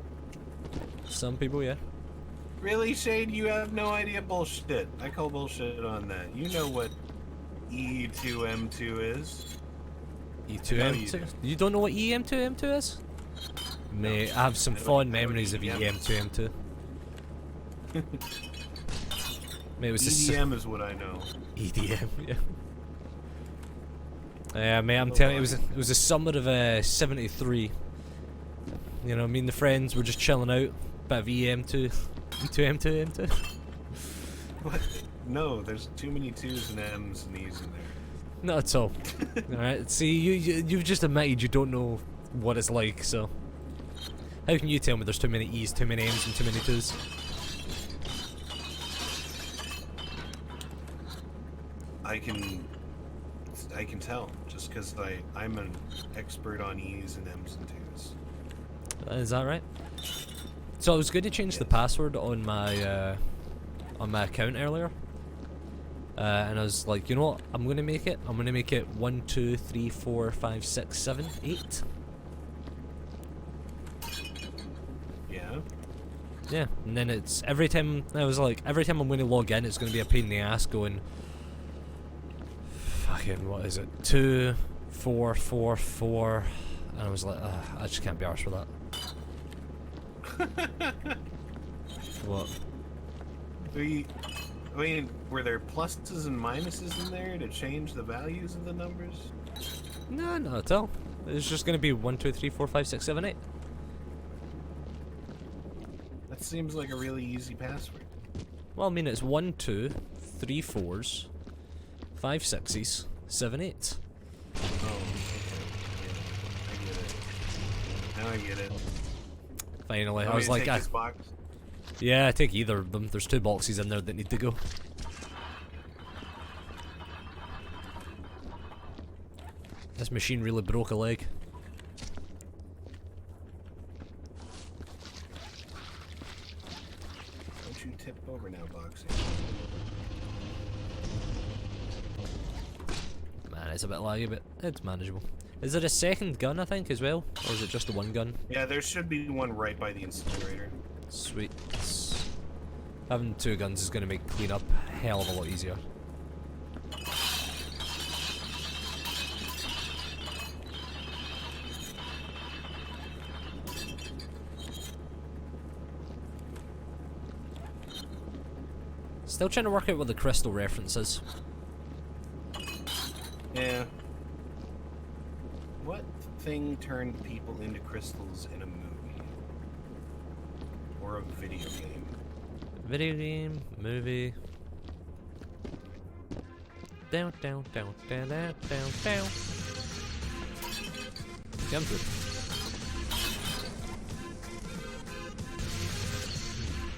Speaker 1: Some people, yeah.
Speaker 2: Really, Shade? You have no idea? Bullshit. I call bullshit on that. You know what E2M2 is?
Speaker 1: E2M2? You don't know what EM2M2 is? Mate, I have some fond memories of EM2M2. Mate, it was
Speaker 2: EDM is what I know.
Speaker 1: EDM, yeah. Yeah, mate, I'm telling you, it was a summer of '73. You know, me and the friends were just chilling out. Bit of EM2, E2M2, M2.
Speaker 2: What? No, there's too many 2's and M's and E's in there.
Speaker 1: Not at all. Alright, see, you've just admitted you don't know what it's like, so. How can you tell me there's too many E's, too many M's, and too many 2's?
Speaker 2: I can tell, just because I'm an expert on E's and M's and 2's.
Speaker 1: Is that right? So I was going to change the password on my account earlier, and I was like, you know what? I'm gonna make it 1 2 3 4 5 6 7 8.
Speaker 2: Yeah.
Speaker 1: Yeah, and then it's every time I'm going to log in, it's going to be a pain in the ass going. Fucking what is it? 2 4 4 4, and I was like, I just can't be arsed with that. What?
Speaker 2: I mean, were there pluses and minuses in there to change the values of the numbers?
Speaker 1: No, not at all. It's just going to be 1 2 3 4 5 6 7 8.
Speaker 2: That seems like a really easy password.
Speaker 1: Well, I mean, it's 1 2 3 4s, 5 6s, 7 8s.
Speaker 2: Oh, okay. Yeah, I get it. Now I get it.
Speaker 1: Finally, I was like,
Speaker 2: this box?
Speaker 1: yeah, I take either of them. There's 2 boxes in there that need to go. This machine really broke a leg.
Speaker 2: over now, Boxy.
Speaker 1: Man, it's a bit laggy, but it's manageable. Is there a second gun, I think, as well? Or is it just the one gun?
Speaker 2: Yeah, there should be one right by the incinerator.
Speaker 1: Sweet. Having two guns is going to make cleanup a hell of a lot easier. Still trying to work out what the crystal reference is.
Speaker 2: Yeah. What thing turned people into crystals in a movie? Or a video game?
Speaker 1: Video game, movie. Down, down, down, down, down, down, down. Come through.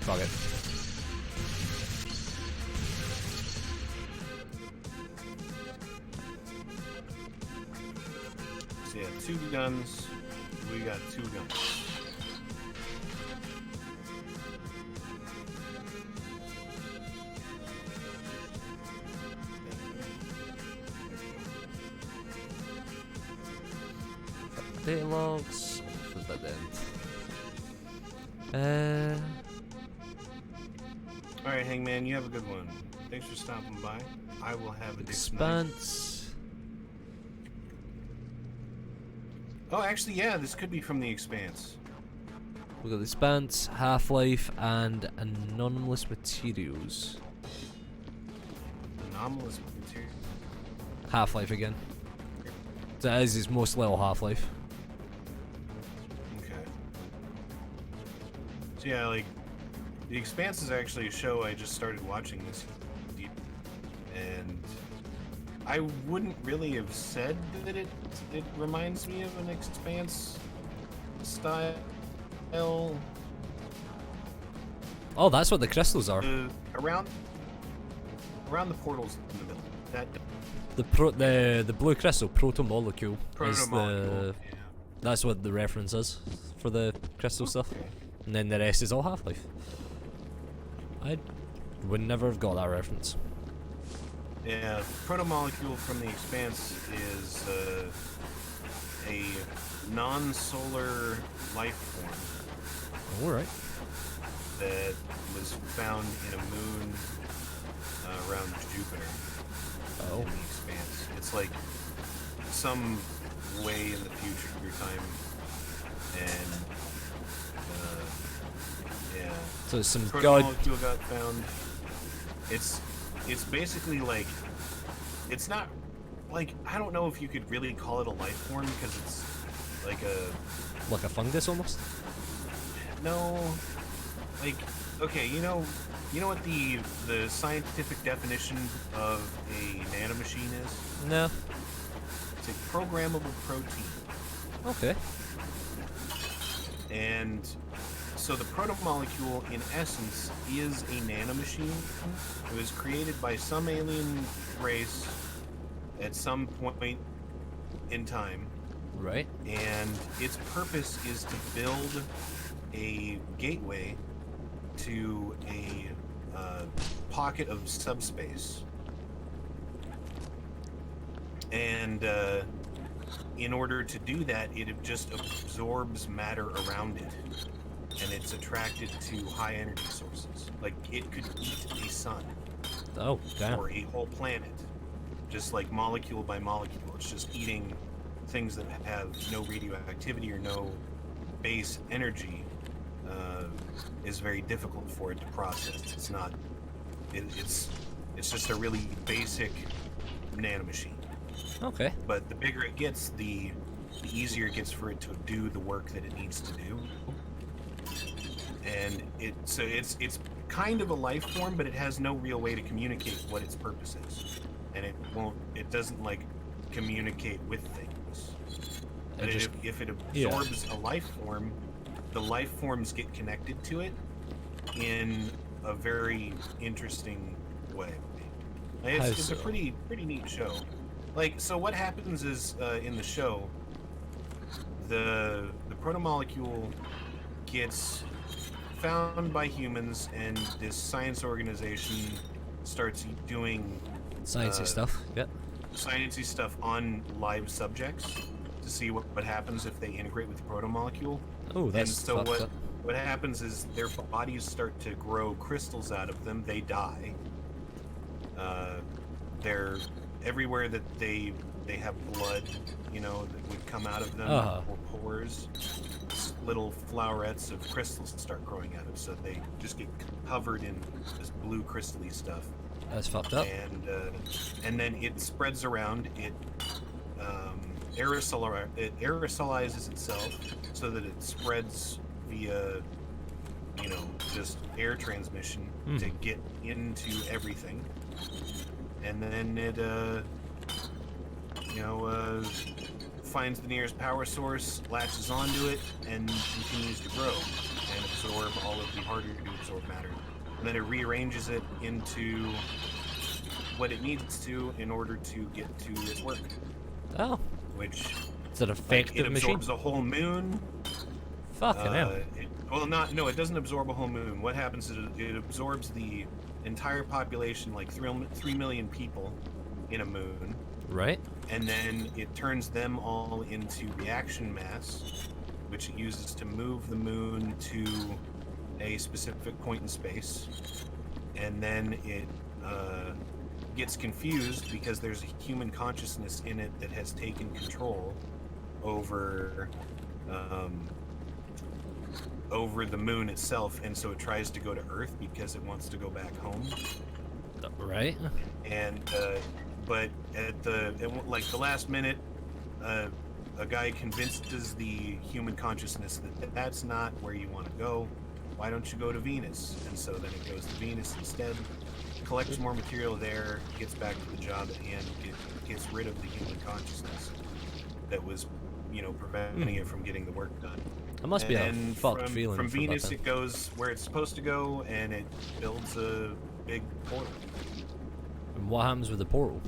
Speaker 1: Fuck it.
Speaker 2: So yeah, 2 guns. We got 2 guns.
Speaker 1: Data logs. Put that in.
Speaker 2: Alright, Hangman, you have a good one. Thanks for stopping by. I will have a
Speaker 1: Expanse.
Speaker 2: Oh, actually, yeah, this could be from the Expanse.
Speaker 1: We've got the Expanse, Half-Life, and Anomalous Materials.
Speaker 2: Anomalous material.
Speaker 1: Half-Life again. That is mostly all Half-Life.
Speaker 2: Okay. So yeah, like, The Expanse is actually a show I just started watching this year, and I wouldn't really have said that it reminds me of an Expanse style.
Speaker 1: Oh, that's what the crystals are.
Speaker 2: Around the portals in the middle. That
Speaker 1: The blue crystal, proto-molecule. Is
Speaker 2: proto-molecule. Yeah.
Speaker 1: that's what the reference is for the crystal stuff.
Speaker 2: Okay.
Speaker 1: And then the rest is all Half-Life. I would never have got that reference.
Speaker 2: Yeah, proto-molecule from the Expanse is a non-solar life form.
Speaker 1: Alright.
Speaker 2: That was found in a moon around Jupiter.
Speaker 1: Oh.
Speaker 2: In the Expanse. It's like some way in the future time, and yeah.
Speaker 1: So it's some
Speaker 2: Proto-molecule got found. It's basically like, it's not like, I don't know if you could really call it a life form because it's like
Speaker 1: like a fungus almost.
Speaker 2: No, like, okay, you know what the scientific definition of a nanomachine is?
Speaker 1: No.
Speaker 2: It's a programmable protein.
Speaker 1: Okay.
Speaker 2: And so the protomolecule, in essence, is a nanomachine. It was created by some alien race at some point in time.
Speaker 1: Right.
Speaker 2: And its purpose is to build a gateway to a pocket of subspace. And in order to do that, it just absorbs matter around it. And it's attracted to high energy sources. Like, it could eat a sun.
Speaker 1: Oh, damn.
Speaker 2: Or a whole planet. Just like molecule by molecule. It's just eating things that have no radioactivity or no base energy. Is very difficult for it to process. It's not. It's just a really basic nanomachine.
Speaker 1: Okay.
Speaker 2: But the bigger it gets, the easier it gets for it to do the work that it needs to do. And it's kind of a life form, but it has no real way to communicate what its purpose is, and it doesn't like communicate with things. But if it absorbs a life form, the life forms get connected to it in a very interesting way. It's a pretty neat show. Like, so what happens is in the show, the protomolecule gets found by humans, and this science organization starts doing
Speaker 1: Sciencey stuff. Yep.
Speaker 2: sciencey stuff on live subjects to see what happens if they integrate with the protomolecule.
Speaker 1: Oh, that's
Speaker 2: and so
Speaker 1: fucked up.
Speaker 2: what happens is their bodies start to grow crystals out of them. They die. They're everywhere that they have blood, you know, that would come out of them, or pores. Little flowerets of crystals start growing out of, so they just get covered in this blue crystally stuff.
Speaker 1: That's fucked up.
Speaker 2: And then it spreads around. It aerosolizes itself so that it spreads via, you know, just air transmission to get into everything. And then it, finds the nearest power source, latches onto it, and continues to grow and absorb all of the harder to absorb matter. And then it rearranges it into what it needs to in order to get to its work.
Speaker 1: Oh.
Speaker 2: Which
Speaker 1: It's an effective
Speaker 2: it
Speaker 1: machine.
Speaker 2: absorbs a whole moon.
Speaker 1: Fucking hell.
Speaker 2: It doesn't absorb a whole moon. What happens is it absorbs the entire population, like 3 million people in a moon.
Speaker 1: Right.
Speaker 2: And then it turns them all into reaction mass, which it uses to move the moon to a specific point in space. And then it gets confused because there's a human consciousness in it that has taken control over the moon itself, and so it tries to go to Earth because it wants to go back home.
Speaker 1: Right.
Speaker 2: And but at the last minute, a guy convinces the human consciousness that that's not where you want to go. Why don't you go to Venus? And so then it goes to Venus instead, collects more material there, gets back to the job at hand, gets rid of the human consciousness that was, you know, preventing it from getting the work done.
Speaker 1: It must be a fucked feeling.
Speaker 2: From Venus, it goes where it's supposed to go, and it builds a big portal.
Speaker 1: And what happens with the portal?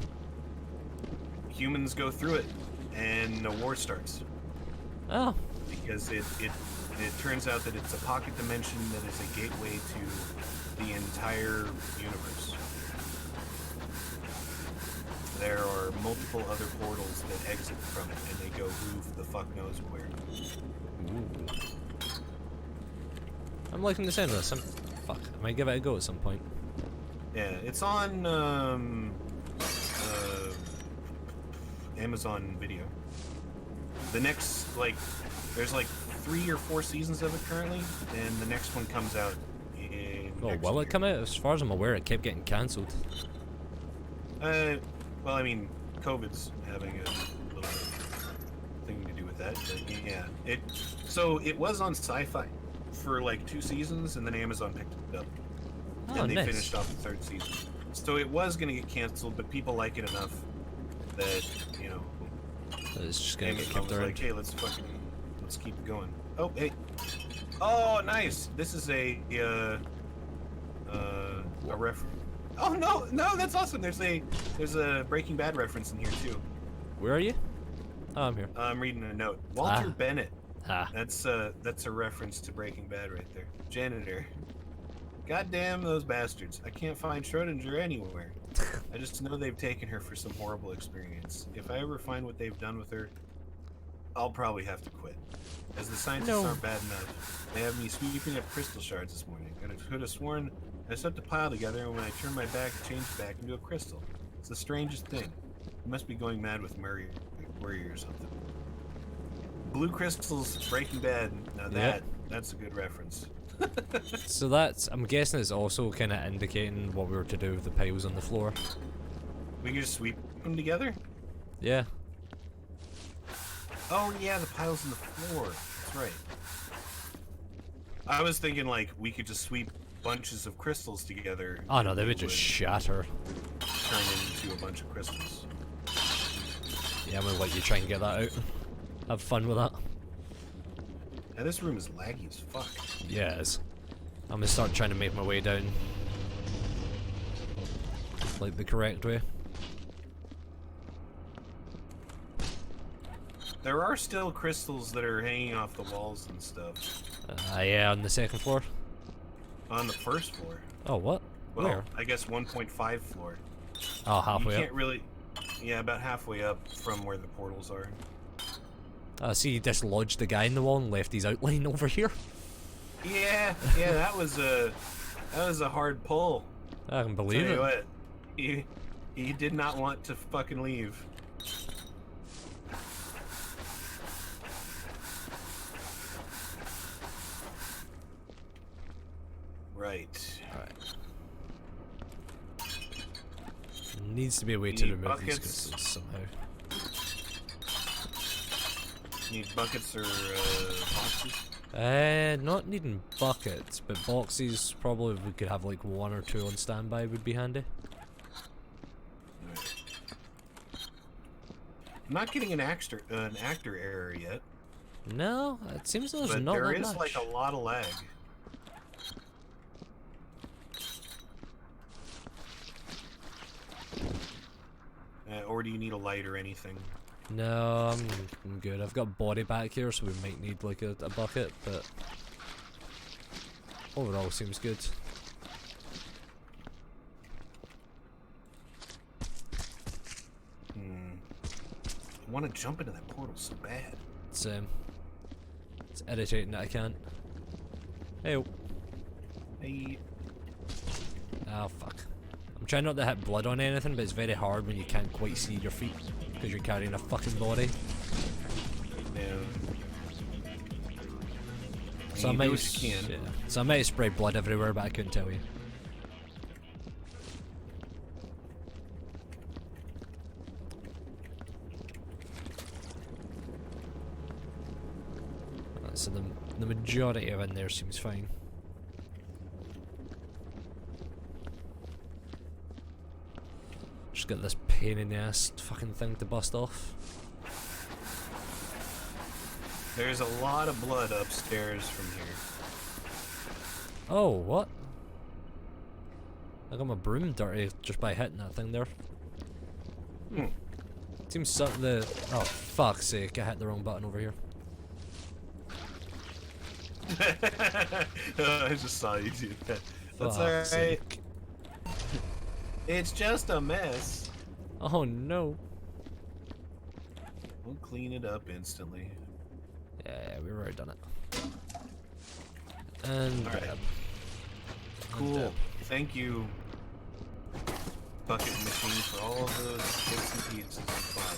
Speaker 2: Humans go through it, and a war starts.
Speaker 1: Oh.
Speaker 2: Because it turns out that it's a pocket dimension that is a gateway to the entire universe. There are multiple other portals that exit from it, and they go who the fuck knows where.
Speaker 1: Ooh. I'm liking the sound of this. Fuck. I might give it a go at some point.
Speaker 2: Yeah, it's on Amazon Video. The next, there's 3 or 4 seasons of it currently, and the next one comes out in
Speaker 1: Oh, will it come out? As far as I'm aware, it kept getting cancelled.
Speaker 2: Well, I mean, COVID's having a little thing to do with that, but yeah. It was on Sci-Fi for 2 seasons, and then Amazon picked it up.
Speaker 1: Oh,
Speaker 2: and they
Speaker 1: nice.
Speaker 2: finished off the 3rd season. So it was going to get canceled, but people like it enough that, you know,
Speaker 1: It's just gonna get
Speaker 2: Amazon
Speaker 1: kept
Speaker 2: was
Speaker 1: around.
Speaker 2: like, hey, let's keep it going. Oh, hey. Oh, nice. This is a reference. Oh no, that's awesome. There's a Breaking Bad reference in here too.
Speaker 1: Where are you? Oh, I'm here.
Speaker 2: I'm reading a note. Walter Bennett.
Speaker 1: Ah.
Speaker 2: That's a reference to Breaking Bad right there. Janitor. Goddamn those bastards. I can't find Schrodinger anywhere. I just know they've taken her for some horrible experience. If I ever find what they've done with her, I'll probably have to quit. As the scientists aren't bad enough. They have me sweeping up crystal shards this morning. I could have sworn I swept a pile together, and when I turned my back, it changed back into a crystal. It's the strangest thing. I must be going mad with Murray or something. Blue crystals, Breaking Bad. Now that's a good reference.
Speaker 1: So I'm guessing it's also kind of indicating what we were to do with the piles on the floor.
Speaker 2: We can just sweep them together?
Speaker 1: Yeah.
Speaker 2: Oh yeah, the piles on the floor. That's right. I was thinking we could just sweep bunches of crystals together.
Speaker 1: Oh no, they would just shatter.
Speaker 2: Turn into a bunch of crystals.
Speaker 1: Yeah, I'm gonna let you try and get that out. Have fun with that.
Speaker 2: Now this room is laggy as fuck.
Speaker 1: Yeah, it is. I'm gonna start trying to make my way down. The correct way.
Speaker 2: There are still crystals that are hanging off the walls and stuff.
Speaker 1: Yeah, on the 2nd floor.
Speaker 2: On the first floor.
Speaker 1: Oh, what?
Speaker 2: Well,
Speaker 1: Where?
Speaker 2: I guess 1.5 floor.
Speaker 1: Oh, halfway
Speaker 2: You
Speaker 1: up.
Speaker 2: can't really... Yeah, about halfway up from where the portals are.
Speaker 1: I see you dislodged the guy in the wall and left his outline over here.
Speaker 2: Yeah, that was a hard pull.
Speaker 1: I can believe
Speaker 2: Tell you
Speaker 1: it.
Speaker 2: what, he did not want to fucking leave. Right.
Speaker 1: Alright. Needs to be a way
Speaker 2: You
Speaker 1: to
Speaker 2: need
Speaker 1: remove these
Speaker 2: buckets?
Speaker 1: crystals somehow.
Speaker 2: Need buckets or boxes?
Speaker 1: Not needing buckets, but boxes probably we could have like 1 or 2 on standby would be handy.
Speaker 2: Right. I'm not getting an actor error yet.
Speaker 1: No, it seems there's
Speaker 2: But
Speaker 1: not
Speaker 2: there
Speaker 1: that
Speaker 2: is
Speaker 1: much.
Speaker 2: like a lot of lag. Or do you need a light or anything?
Speaker 1: No, I'm good. I've got body back here, so we might need like a bucket, but overall seems good.
Speaker 2: I want to jump into that portal so bad.
Speaker 1: It's irritating that I can't. Hey.
Speaker 2: Hey.
Speaker 1: Oh fuck. I'm trying not to hit blood on anything, but it's very hard when you can't quite see your feet because you're carrying a fucking body.
Speaker 2: Yeah.
Speaker 1: So I
Speaker 2: You do
Speaker 1: might,
Speaker 2: what you can.
Speaker 1: yeah. So I might spray blood everywhere, but I couldn't tell you. So the majority of in there seems fine. Just got this pain in the ass fucking thing to bust off.
Speaker 2: There's a lot of blood upstairs from here.
Speaker 1: Oh, what? I got my broom dirty just by hitting that thing there. Seems the oh fuck's sake! I hit the wrong button over here.
Speaker 2: I just saw you do that. That's
Speaker 1: Fuck's
Speaker 2: alright.
Speaker 1: sake.
Speaker 2: It's just a mess.
Speaker 1: Oh no.
Speaker 2: We'll clean it up instantly.
Speaker 1: Yeah, we've already done it. And
Speaker 2: Alright.
Speaker 1: grab.
Speaker 2: Cool. Thank you, bucket machine, for all of those bits and pieces of body.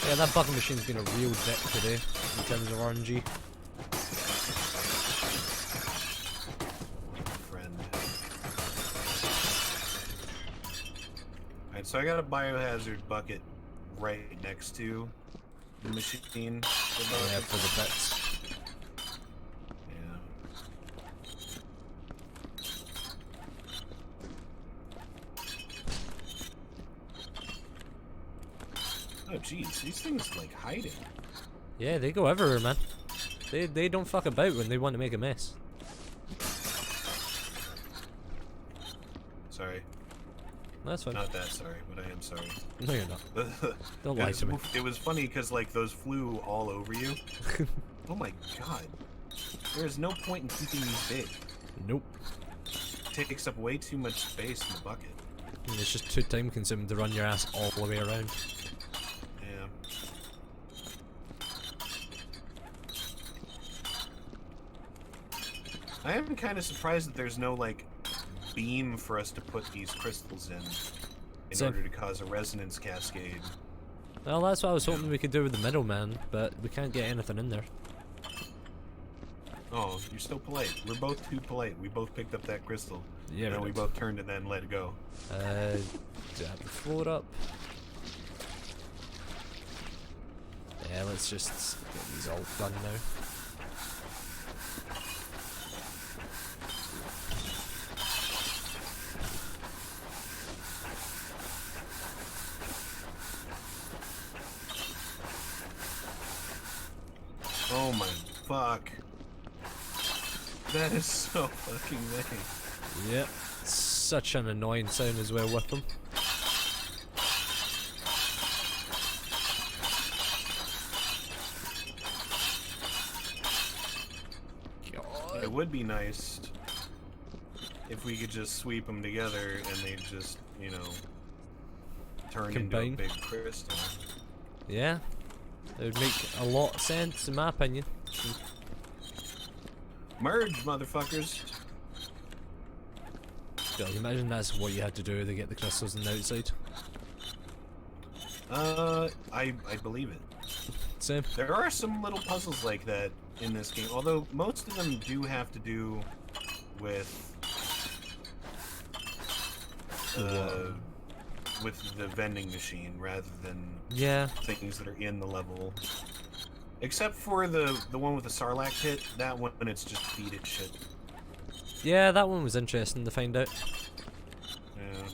Speaker 1: Yeah, that bucket machine's been a real dick today in terms of RNG.
Speaker 2: Friend. Alright, so I got a biohazard bucket right next to the machine.
Speaker 1: Yeah, for the bits.
Speaker 2: Yeah. Oh jeez, these things like hiding.
Speaker 1: Yeah, they go everywhere, man. They don't fuck about when they want to make a mess.
Speaker 2: Sorry.
Speaker 1: That's fine.
Speaker 2: Not that sorry, but I am sorry.
Speaker 1: No, you're not. Don't lie to me.
Speaker 2: It was funny because like those flew all over you. Oh my god. There is no point in keeping these big.
Speaker 1: Nope.
Speaker 2: It takes up way too much space in the bucket.
Speaker 1: And it's just too time consuming to run your ass all the way around.
Speaker 2: Yeah. I am kind of surprised that there's no like beam for us to put these crystals in
Speaker 1: Same.
Speaker 2: order to cause a resonance cascade.
Speaker 1: Well, that's what I was hoping we could do with the middleman, but we can't get anything in there.
Speaker 2: Oh, you're so polite. We're both too polite. We both picked up that crystal.
Speaker 1: Yeah,
Speaker 2: And then
Speaker 1: we
Speaker 2: we
Speaker 1: did.
Speaker 2: both turned and then let it go.
Speaker 1: Do I have the floor up? Yeah, let's just get these all done now.
Speaker 2: Oh my fuck. That is so fucking nice.
Speaker 1: Yep. Such an annoying sound as well with them.
Speaker 2: It would be nice if we could just sweep them together and they just, you know, turn
Speaker 1: Combine.
Speaker 2: into a big crystal.
Speaker 1: Yeah, it would make a lot of sense in my opinion.
Speaker 2: Merge, motherfuckers!
Speaker 1: God, imagine that's what you had to do to get the crystals on the outside.
Speaker 2: I believe it.
Speaker 1: Same.
Speaker 2: There are some little puzzles like that in this game, although most of them do have to do with the vending machine rather than things that are in the level. Except for the one with the Sarlacc pit, that one it's just feed it shit.
Speaker 1: Yeah, that one was interesting to find out.
Speaker 2: Yeah.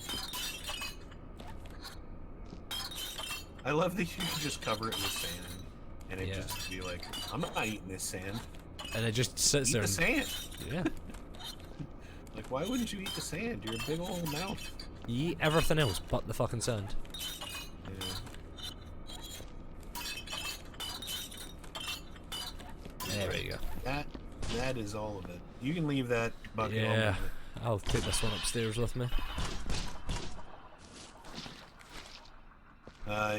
Speaker 2: I love that you can just cover it with sand, and it just be like, I'm not eating this sand.
Speaker 1: And it just sits there.
Speaker 2: Eat the sand.
Speaker 1: Yeah.
Speaker 2: Like, why wouldn't you eat the sand? You're a big old mouth.
Speaker 1: You eat everything else but the fucking sand.
Speaker 2: Yeah.
Speaker 1: There we go.
Speaker 2: That is all of it. You can leave that bucket.
Speaker 1: Yeah, I'll take this one upstairs with me.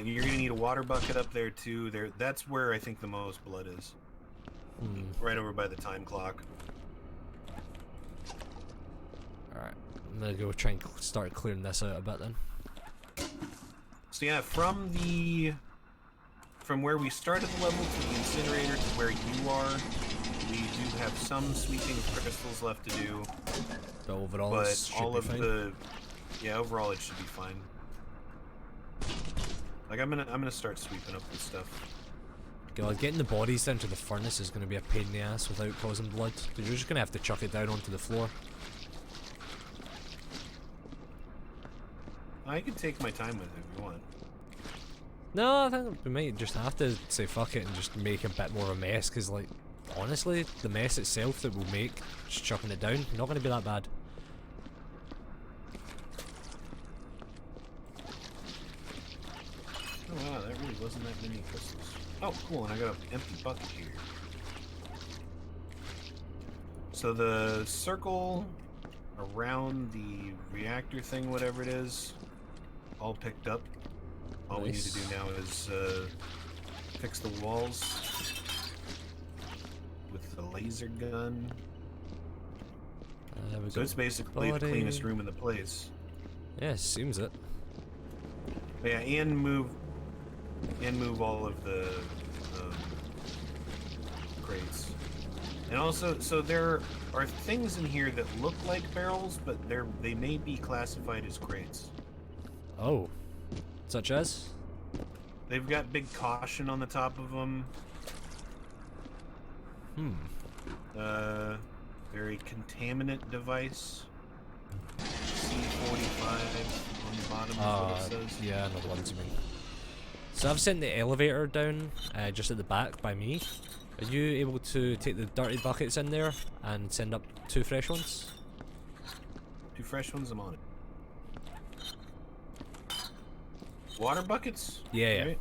Speaker 2: You're gonna need a water bucket up there too. That's where I think the most blood is. Right over by the time clock.
Speaker 1: Alright, I'm gonna go try and start clearing this out a bit then.
Speaker 2: So yeah, from where we started the level to the incinerator to where you are, we do have some sweeping of crystals left to do.
Speaker 1: But overall,
Speaker 2: but all of fine. Overall it should be fine. Like I'm gonna start sweeping up this stuff.
Speaker 1: God, getting the bodies into the furnace is gonna be a pain in the ass without causing blood. Because you're just gonna have to chuck it down onto the floor.
Speaker 2: I could take my time with it if you want.
Speaker 1: No, I think we might just have to say fuck it and just make a bit more of a mess. Because, like, honestly, the mess itself that we'll make, just chucking it down, not gonna be that bad.
Speaker 2: Oh wow, that really wasn't that many crystals. Oh, cool, and I got an empty bucket here. So the circle around the reactor thing, whatever it is, all picked up. All we need to do now is fix the walls with the laser gun. So it's basically the cleanest room in the place.
Speaker 1: Yeah, seems it.
Speaker 2: But yeah, and move all of the crates. And also, so there are things in here that look like barrels, but they may be classified as crates.
Speaker 1: Oh, such as?
Speaker 2: They've got big caution on the top of them. Very contaminant device. C45 on the bottom is what it says.
Speaker 1: Yeah, I know the ones you mean. So I've sent the elevator down just at the back by me. Are you able to take the dirty buckets in there and send up 2 fresh ones?
Speaker 2: 2 fresh ones, I'm on it. Water buckets?
Speaker 1: Yeah,
Speaker 2: right?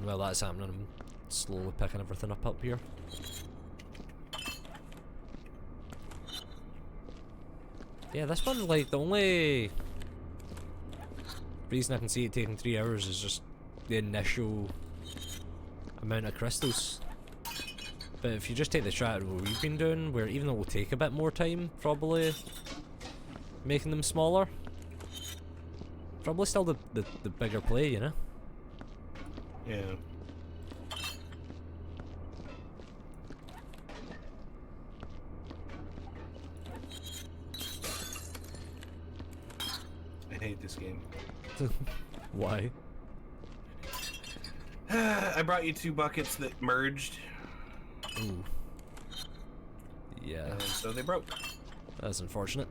Speaker 1: Well, that's happening. I'm slowly picking everything up here. Yeah, this one, like, the only reason I can see it taking 3 hours is just the initial amount of crystals. But if you just take the strategy we've been doing, where even though it will take a bit more time, probably making them smaller, probably still the bigger play, you know?
Speaker 2: Yeah. I hate this game.
Speaker 1: Why?
Speaker 2: I brought you 2 buckets that merged.
Speaker 1: Ooh. Yeah.
Speaker 2: And so they broke.
Speaker 1: That's unfortunate.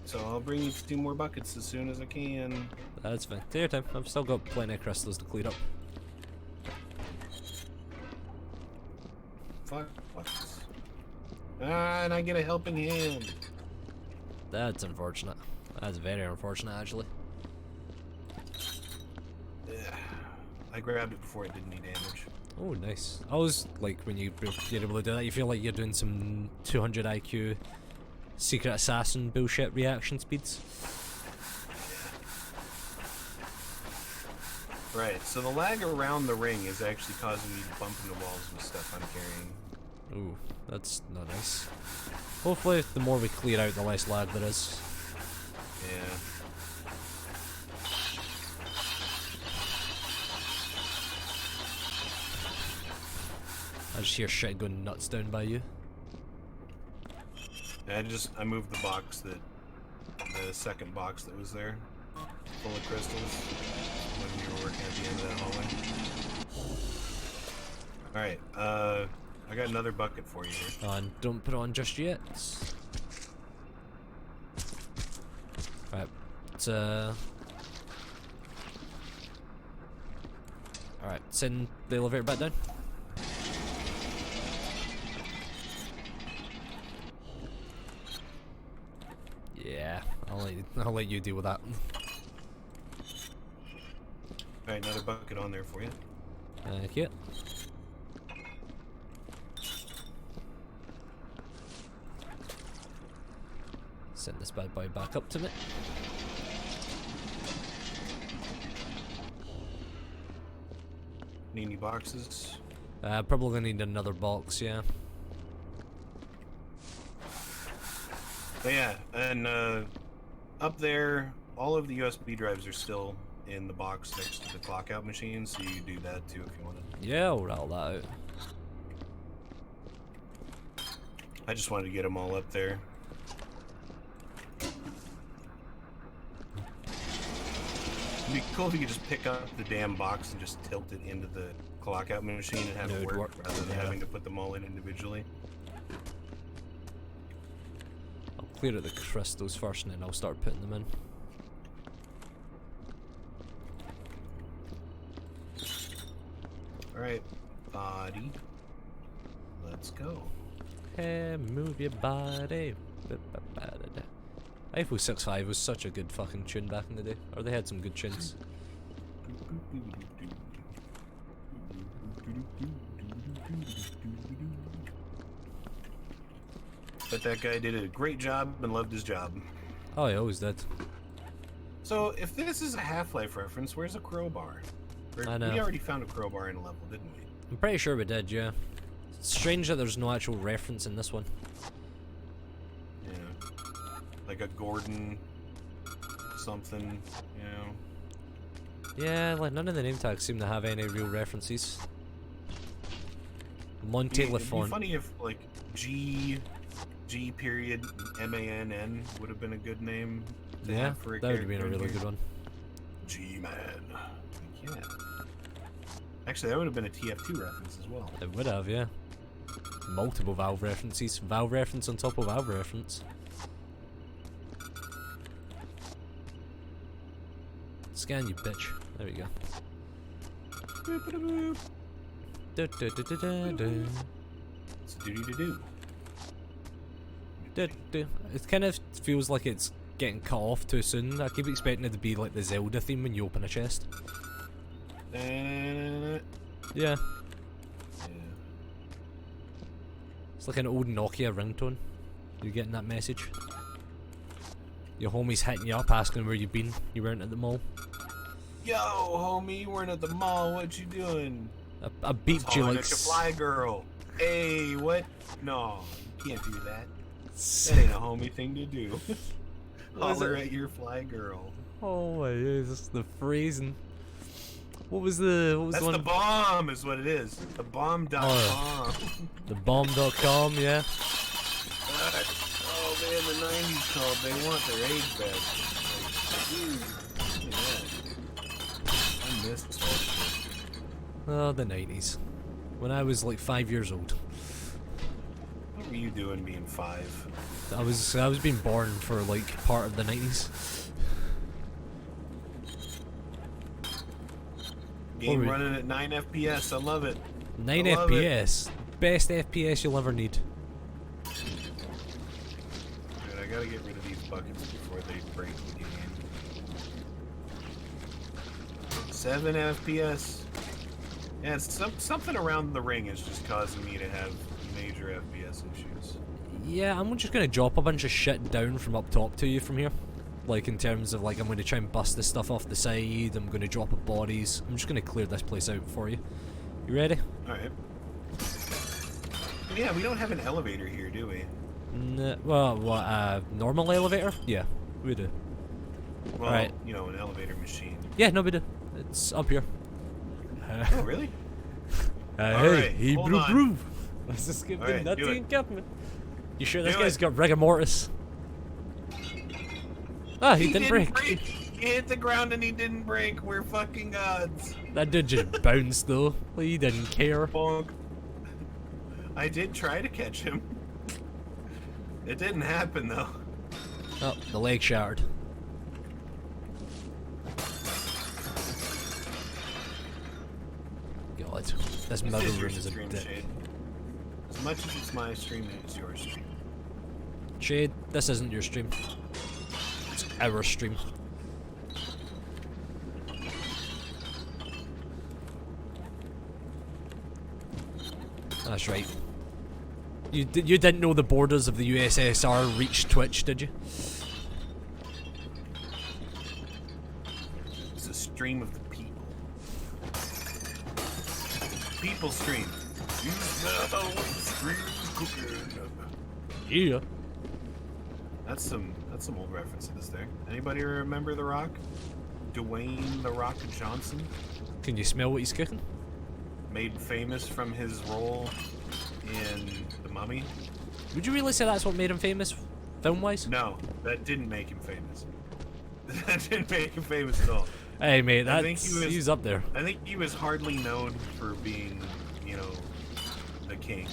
Speaker 2: So I'll bring you 2 more buckets as soon as I can.
Speaker 1: That's fine. Take your time. I've still got plenty of crystals to clear up.
Speaker 2: Fuck buckets. Ah, and I get a helping hand.
Speaker 1: That's unfortunate. That's very unfortunate, actually.
Speaker 2: Yeah. I grabbed it before it did any damage.
Speaker 1: Oh, nice. I was like, when you're able to do that, you feel like you're doing some 200 IQ secret assassin bullshit reaction speeds.
Speaker 2: Right, so the lag around the ring is actually causing me to bump into walls with stuff I'm carrying.
Speaker 1: Ooh, that's not nice. Hopefully, the more we clear out, the less lag there is.
Speaker 2: Yeah.
Speaker 1: I just hear shit going nuts down by you.
Speaker 2: I moved the box the second box that was there, full of crystals, when you were working at the end of that hallway. Alright, I got another bucket for you here.
Speaker 1: And don't put it on just yet. Right, it's alright, send the elevator back down. Yeah, I'll let you deal with that.
Speaker 2: Alright, another bucket on there for you.
Speaker 1: Thank you. Send this bad boy back up to me.
Speaker 2: Need any boxes?
Speaker 1: Probably gonna need another box, yeah.
Speaker 2: But yeah, and up there, all of the USB drives are still in the box next to the clock out machine, so you can do that too if you wanted.
Speaker 1: Yeah, I'll rattle that out.
Speaker 2: I just wanted to get them all up there. It'd be cool if you could just pick up the damn box and just tilt it into the clock out machine and have it work rather than having to put them all in individually.
Speaker 1: I'll clear out the crystals first and then I'll start putting them in.
Speaker 2: Alright, body. Let's go.
Speaker 1: Hey, move your body. Eiffel 65 was such a good fucking tune back in the day. Or they had some good tunes.
Speaker 2: But that guy did a great job and loved his job.
Speaker 1: Oh, he always did.
Speaker 2: So, if this is a Half-Life reference, where's a crowbar?
Speaker 1: I know.
Speaker 2: We already found a crowbar in a level, didn't we?
Speaker 1: I'm pretty sure we did, yeah. It's strange that there's no actual reference in this one.
Speaker 2: Yeah. Like a Gordon something, you know?
Speaker 1: Yeah, like none of the name tags seem to have any real references. Monte
Speaker 2: It'd be
Speaker 1: Lafont.
Speaker 2: funny if, like, G period MANN would have been a good name to
Speaker 1: Yeah,
Speaker 2: have for a
Speaker 1: that would have been a
Speaker 2: character
Speaker 1: really
Speaker 2: in
Speaker 1: good
Speaker 2: here.
Speaker 1: one.
Speaker 2: G-Man. Yeah. Actually, that would have been a TF2 reference as well.
Speaker 1: It would have, yeah. Multiple Valve references. Valve reference on top of Valve reference. Scan, you bitch. There we go.
Speaker 2: Boop-a-da-boop.
Speaker 1: Du, du, du, du, du, du.
Speaker 2: It's a duty to do.
Speaker 1: Du, du. It kind of feels like it's getting cut off too soon. I keep expecting it to be like the Zelda theme when you open a chest.
Speaker 2: Yeah.
Speaker 1: Yeah. It's like an old Nokia ringtone. You're getting that message. Your homie's hitting you up asking where you've been. You weren't at the mall.
Speaker 2: Yo, homie, you weren't at the mall. What you doing?
Speaker 1: I beeped you
Speaker 2: Oh, I
Speaker 1: like.
Speaker 2: got your fly girl. Hey, what? No, you can't do that. That ain't a homie thing to do. Holler at your fly girl.
Speaker 1: Oh my Jesus, the phrasing. What was the
Speaker 2: That's
Speaker 1: one?
Speaker 2: the bomb, is what it is. The bomb.com.
Speaker 1: The bomb.com, yeah.
Speaker 2: Oh man, the 90s called. They want their age back. Like, yeah. I missed that shit.
Speaker 1: Oh, the 90s. When I was like 5 years old.
Speaker 2: What were you doing being 5?
Speaker 1: I was being born for like part of the 90s.
Speaker 2: Game running at 9 FPS. I love it.
Speaker 1: 9
Speaker 2: I love
Speaker 1: FPS. Best FPS you'll ever need.
Speaker 2: Dude, I gotta get rid of these buckets before they break the game. 7 FPS. Yeah, it's something around the ring is just causing me to have major FPS issues.
Speaker 1: Yeah, I'm just gonna drop a bunch of shit down from up top to you from here. Like, in terms of, like, I'm gonna try and bust this stuff off the side, I'm gonna drop bodies. I'm just gonna clear this place out for you. You ready?
Speaker 2: Alright. Yeah, we don't have an elevator here, do we?
Speaker 1: Well, what, normal elevator? Yeah, we do.
Speaker 2: Well,
Speaker 1: Alright.
Speaker 2: you know, an elevator machine.
Speaker 1: Yeah, no, we do. It's up here.
Speaker 2: Oh, really?
Speaker 1: Hey,
Speaker 2: Alright,
Speaker 1: Hebrew
Speaker 2: hold on.
Speaker 1: brew. Let's just get
Speaker 2: Alright,
Speaker 1: nutty
Speaker 2: do it.
Speaker 1: encampment. You sure this
Speaker 2: Do
Speaker 1: guy's
Speaker 2: it.
Speaker 1: got rigor mortis? Ah, he didn't break.
Speaker 2: He hit the ground and he didn't break. We're fucking gods.
Speaker 1: That dude just bounced though. He didn't care.
Speaker 2: Bonk. I did try to catch him. It didn't happen though.
Speaker 1: Oh, the leg shattered. God, this middle
Speaker 2: This is your
Speaker 1: room is a
Speaker 2: stream,
Speaker 1: dick.
Speaker 2: Shade. As much as it's my stream, it's your stream.
Speaker 1: Shade, this isn't your stream. It's our stream. That's right. You didn't know the borders of the USSR reached Twitch, did you?
Speaker 2: It's a stream of the people. People stream. You smell what the stream's cooking.
Speaker 1: Yeah.
Speaker 2: That's some old references there. Anybody remember The Rock? Dwayne The Rock Johnson?
Speaker 1: Can you smell what he's cooking?
Speaker 2: Made famous from his role in The Mummy?
Speaker 1: Would you really say that's what made him famous, film-wise?
Speaker 2: No, that didn't make him famous. That didn't make him famous at all.
Speaker 1: Hey mate,
Speaker 2: I think
Speaker 1: he's up there.
Speaker 2: I think he was hardly known for being, you know, the king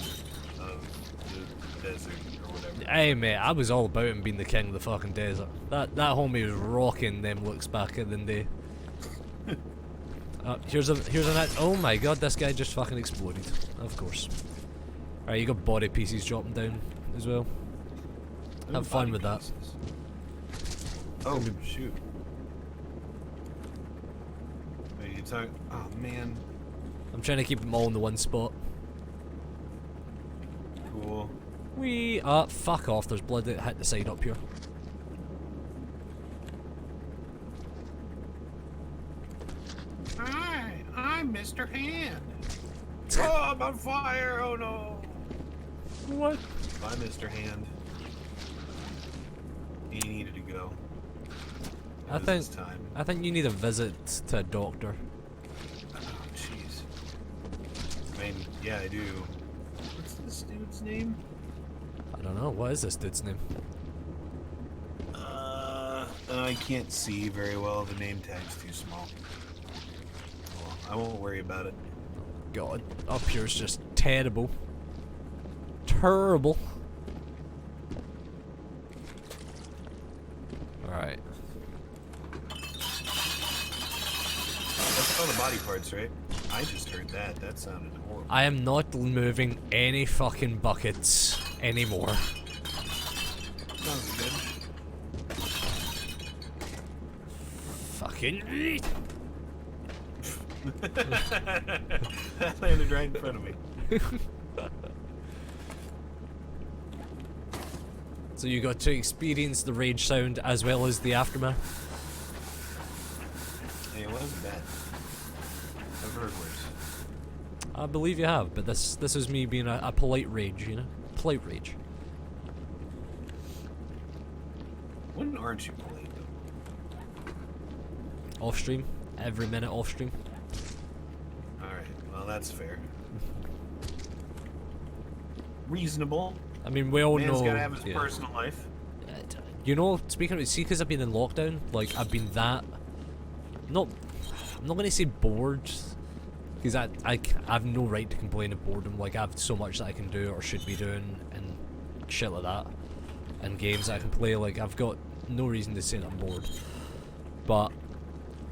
Speaker 2: of the desert or whatever.
Speaker 1: Hey mate, I was all about him being the king of the fucking desert. That homie was rocking them looks back in the day. Here's an oh my god, this guy just fucking exploded. Of course. Alright, you got body pieces dropping down as well. Have fun with that.
Speaker 2: Oh shoot. Wait, you talk? Oh man.
Speaker 1: I'm trying to keep them all in the one spot.
Speaker 2: Cool.
Speaker 1: Fuck off, there's blood that hit the side up here.
Speaker 2: Hi, I'm Mr. Hand. Oh, I'm on fire! Oh no!
Speaker 1: What?
Speaker 2: Bye, Mr. Hand. He needed to go. It was his time.
Speaker 1: I think you need a visit to a doctor.
Speaker 2: Oh, jeez. I mean, yeah, I do. What's this dude's name?
Speaker 1: I don't know, what is this dude's name?
Speaker 2: I can't see very well. The name tag's too small. Well, I won't worry about it.
Speaker 1: God, up here's just terrible. Terrible. Alright.
Speaker 2: That's all the body parts, right? I just heard that. That sounded horrible.
Speaker 1: I am not moving any fucking buckets anymore.
Speaker 2: Sounds good.
Speaker 1: Fucking.
Speaker 2: That landed right in front of me.
Speaker 1: So you got to experience the rage sound as well as the aftermath.
Speaker 2: Hey, it wasn't bad. I've heard worse.
Speaker 1: I believe you have, but this is me being a polite rage, you know? Polite rage.
Speaker 2: When aren't you polite, though?
Speaker 1: Off stream. Every minute off stream.
Speaker 2: Alright, well, that's fair. Reasonable.
Speaker 1: I mean, we all
Speaker 2: Man's
Speaker 1: know.
Speaker 2: gotta have his
Speaker 1: Yeah.
Speaker 2: personal life.
Speaker 1: You know, speaking of, see, because I've been in lockdown, like, I've been that. I'm not gonna say bored, because I've no right to complain of boredom. Like, I have so much that I can do or should be doing and shit like that, and games that I can play. Like, I've got no reason to say that I'm bored, but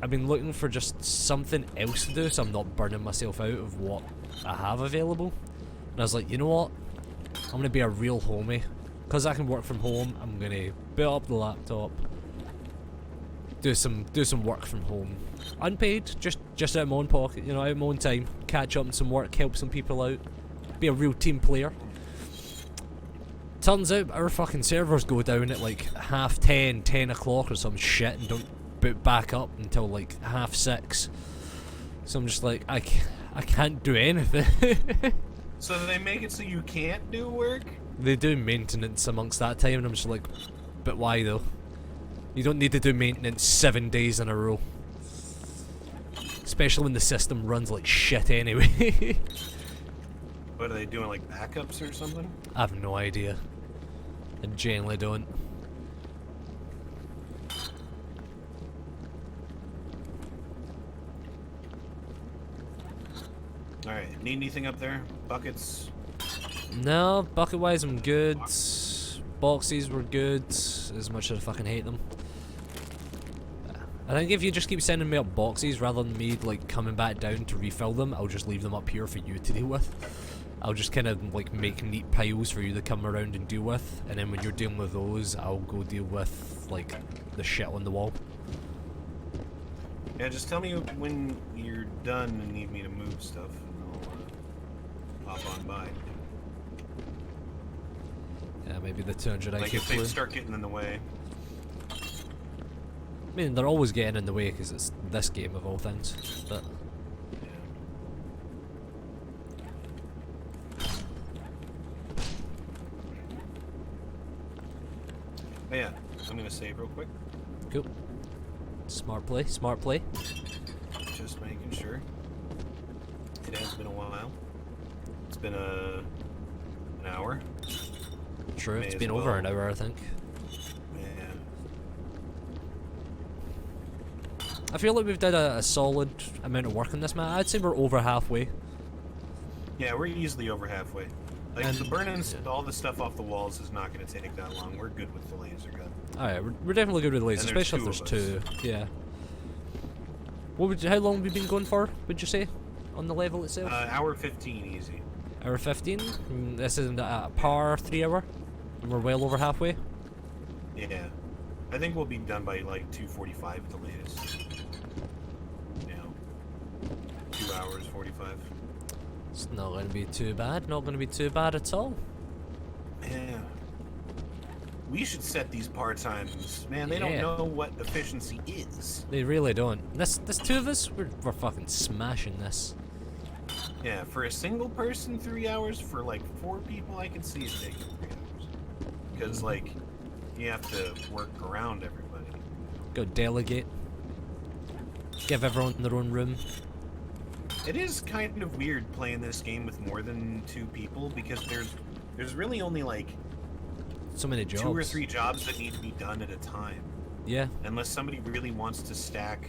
Speaker 1: I've been looking for just something else to do, so I'm not burning myself out of what I have available. And I was like, you know what? I'm gonna be a real homie, because I can work from home. I'm gonna build up the laptop, do some work from home, unpaid, just out of my own pocket, you know, out of my own time. Catch up on some work, help some people out, be a real team player. Turns out our fucking servers go down at like 10:30, 10 o'clock or some shit, and don't boot back up until like 6:30. So I'm just like, I can't do anything.
Speaker 2: So they make it so you can't do work?
Speaker 1: They do maintenance amongst that time, and I'm just like, but why though? You don't need to do maintenance 7 days in a row. Especially when the system runs like shit anyway.
Speaker 2: What are they doing, like backups or something?
Speaker 1: I have no idea. I genuinely don't.
Speaker 2: Alright, need anything up there? Buckets?
Speaker 1: No, bucket wise I'm good. Boxes were good, as much as I fucking hate them. I think if you just keep sending me up boxes rather than me like coming back down to refill them, I'll just leave them up here for you to deal with. I'll just kind of like make neat piles for you to come around and deal with, and then when you're dealing with those, I'll go deal with like the shit on the wall.
Speaker 2: Yeah, just tell me when you're done and need me to move stuff, and I'll hop on by.
Speaker 1: Yeah, maybe the 200
Speaker 2: like
Speaker 1: IQ
Speaker 2: if they
Speaker 1: flu.
Speaker 2: start getting in the way.
Speaker 1: I mean, they're always getting in the way because it's this game of all things, but...
Speaker 2: But yeah, I'm gonna save real quick.
Speaker 1: Cool. Smart play, smart play.
Speaker 2: Just making sure. It has been a while. It's been an hour.
Speaker 1: True,
Speaker 2: May
Speaker 1: it's
Speaker 2: as
Speaker 1: been over
Speaker 2: well.
Speaker 1: an hour, I think.
Speaker 2: Yeah.
Speaker 1: I feel like we've done a solid amount of work on this, man. I'd say we're over halfway.
Speaker 2: Yeah, we're easily over halfway. Like,
Speaker 1: And-
Speaker 2: the burning all the stuff off the walls is not going to take that long. We're good with the laser gun.
Speaker 1: Alright, we're definitely good with the lasers,
Speaker 2: And there's
Speaker 1: especially if
Speaker 2: two
Speaker 1: there's
Speaker 2: of
Speaker 1: two. Yeah. What would how long have we been going for, would you say? On the level itself?
Speaker 2: Hour 15 easy.
Speaker 1: Hour 15? This isn't a par 3 hour? And we're well over halfway?
Speaker 2: Yeah. I think we'll be done by like 2:45 at the latest. You know, 2 hours 45.
Speaker 1: It's not going to be too bad, not going to be too bad at all.
Speaker 2: Yeah. We should set these par times. Man, they
Speaker 1: Yeah.
Speaker 2: don't know what efficiency is.
Speaker 1: They really don't. This two of us, we're fucking smashing this.
Speaker 2: Yeah, for a single person, 3 hours. For like 4 people, I can see it taking 3 hours. Because like, you have to work around everybody.
Speaker 1: Go delegate. Give everyone their own room.
Speaker 2: It is kind of weird playing this game with more than 2 people because there's really only like
Speaker 1: So many jobs.
Speaker 2: 2 or 3 jobs that need to be done at a time.
Speaker 1: Yeah.
Speaker 2: Unless somebody really wants to stack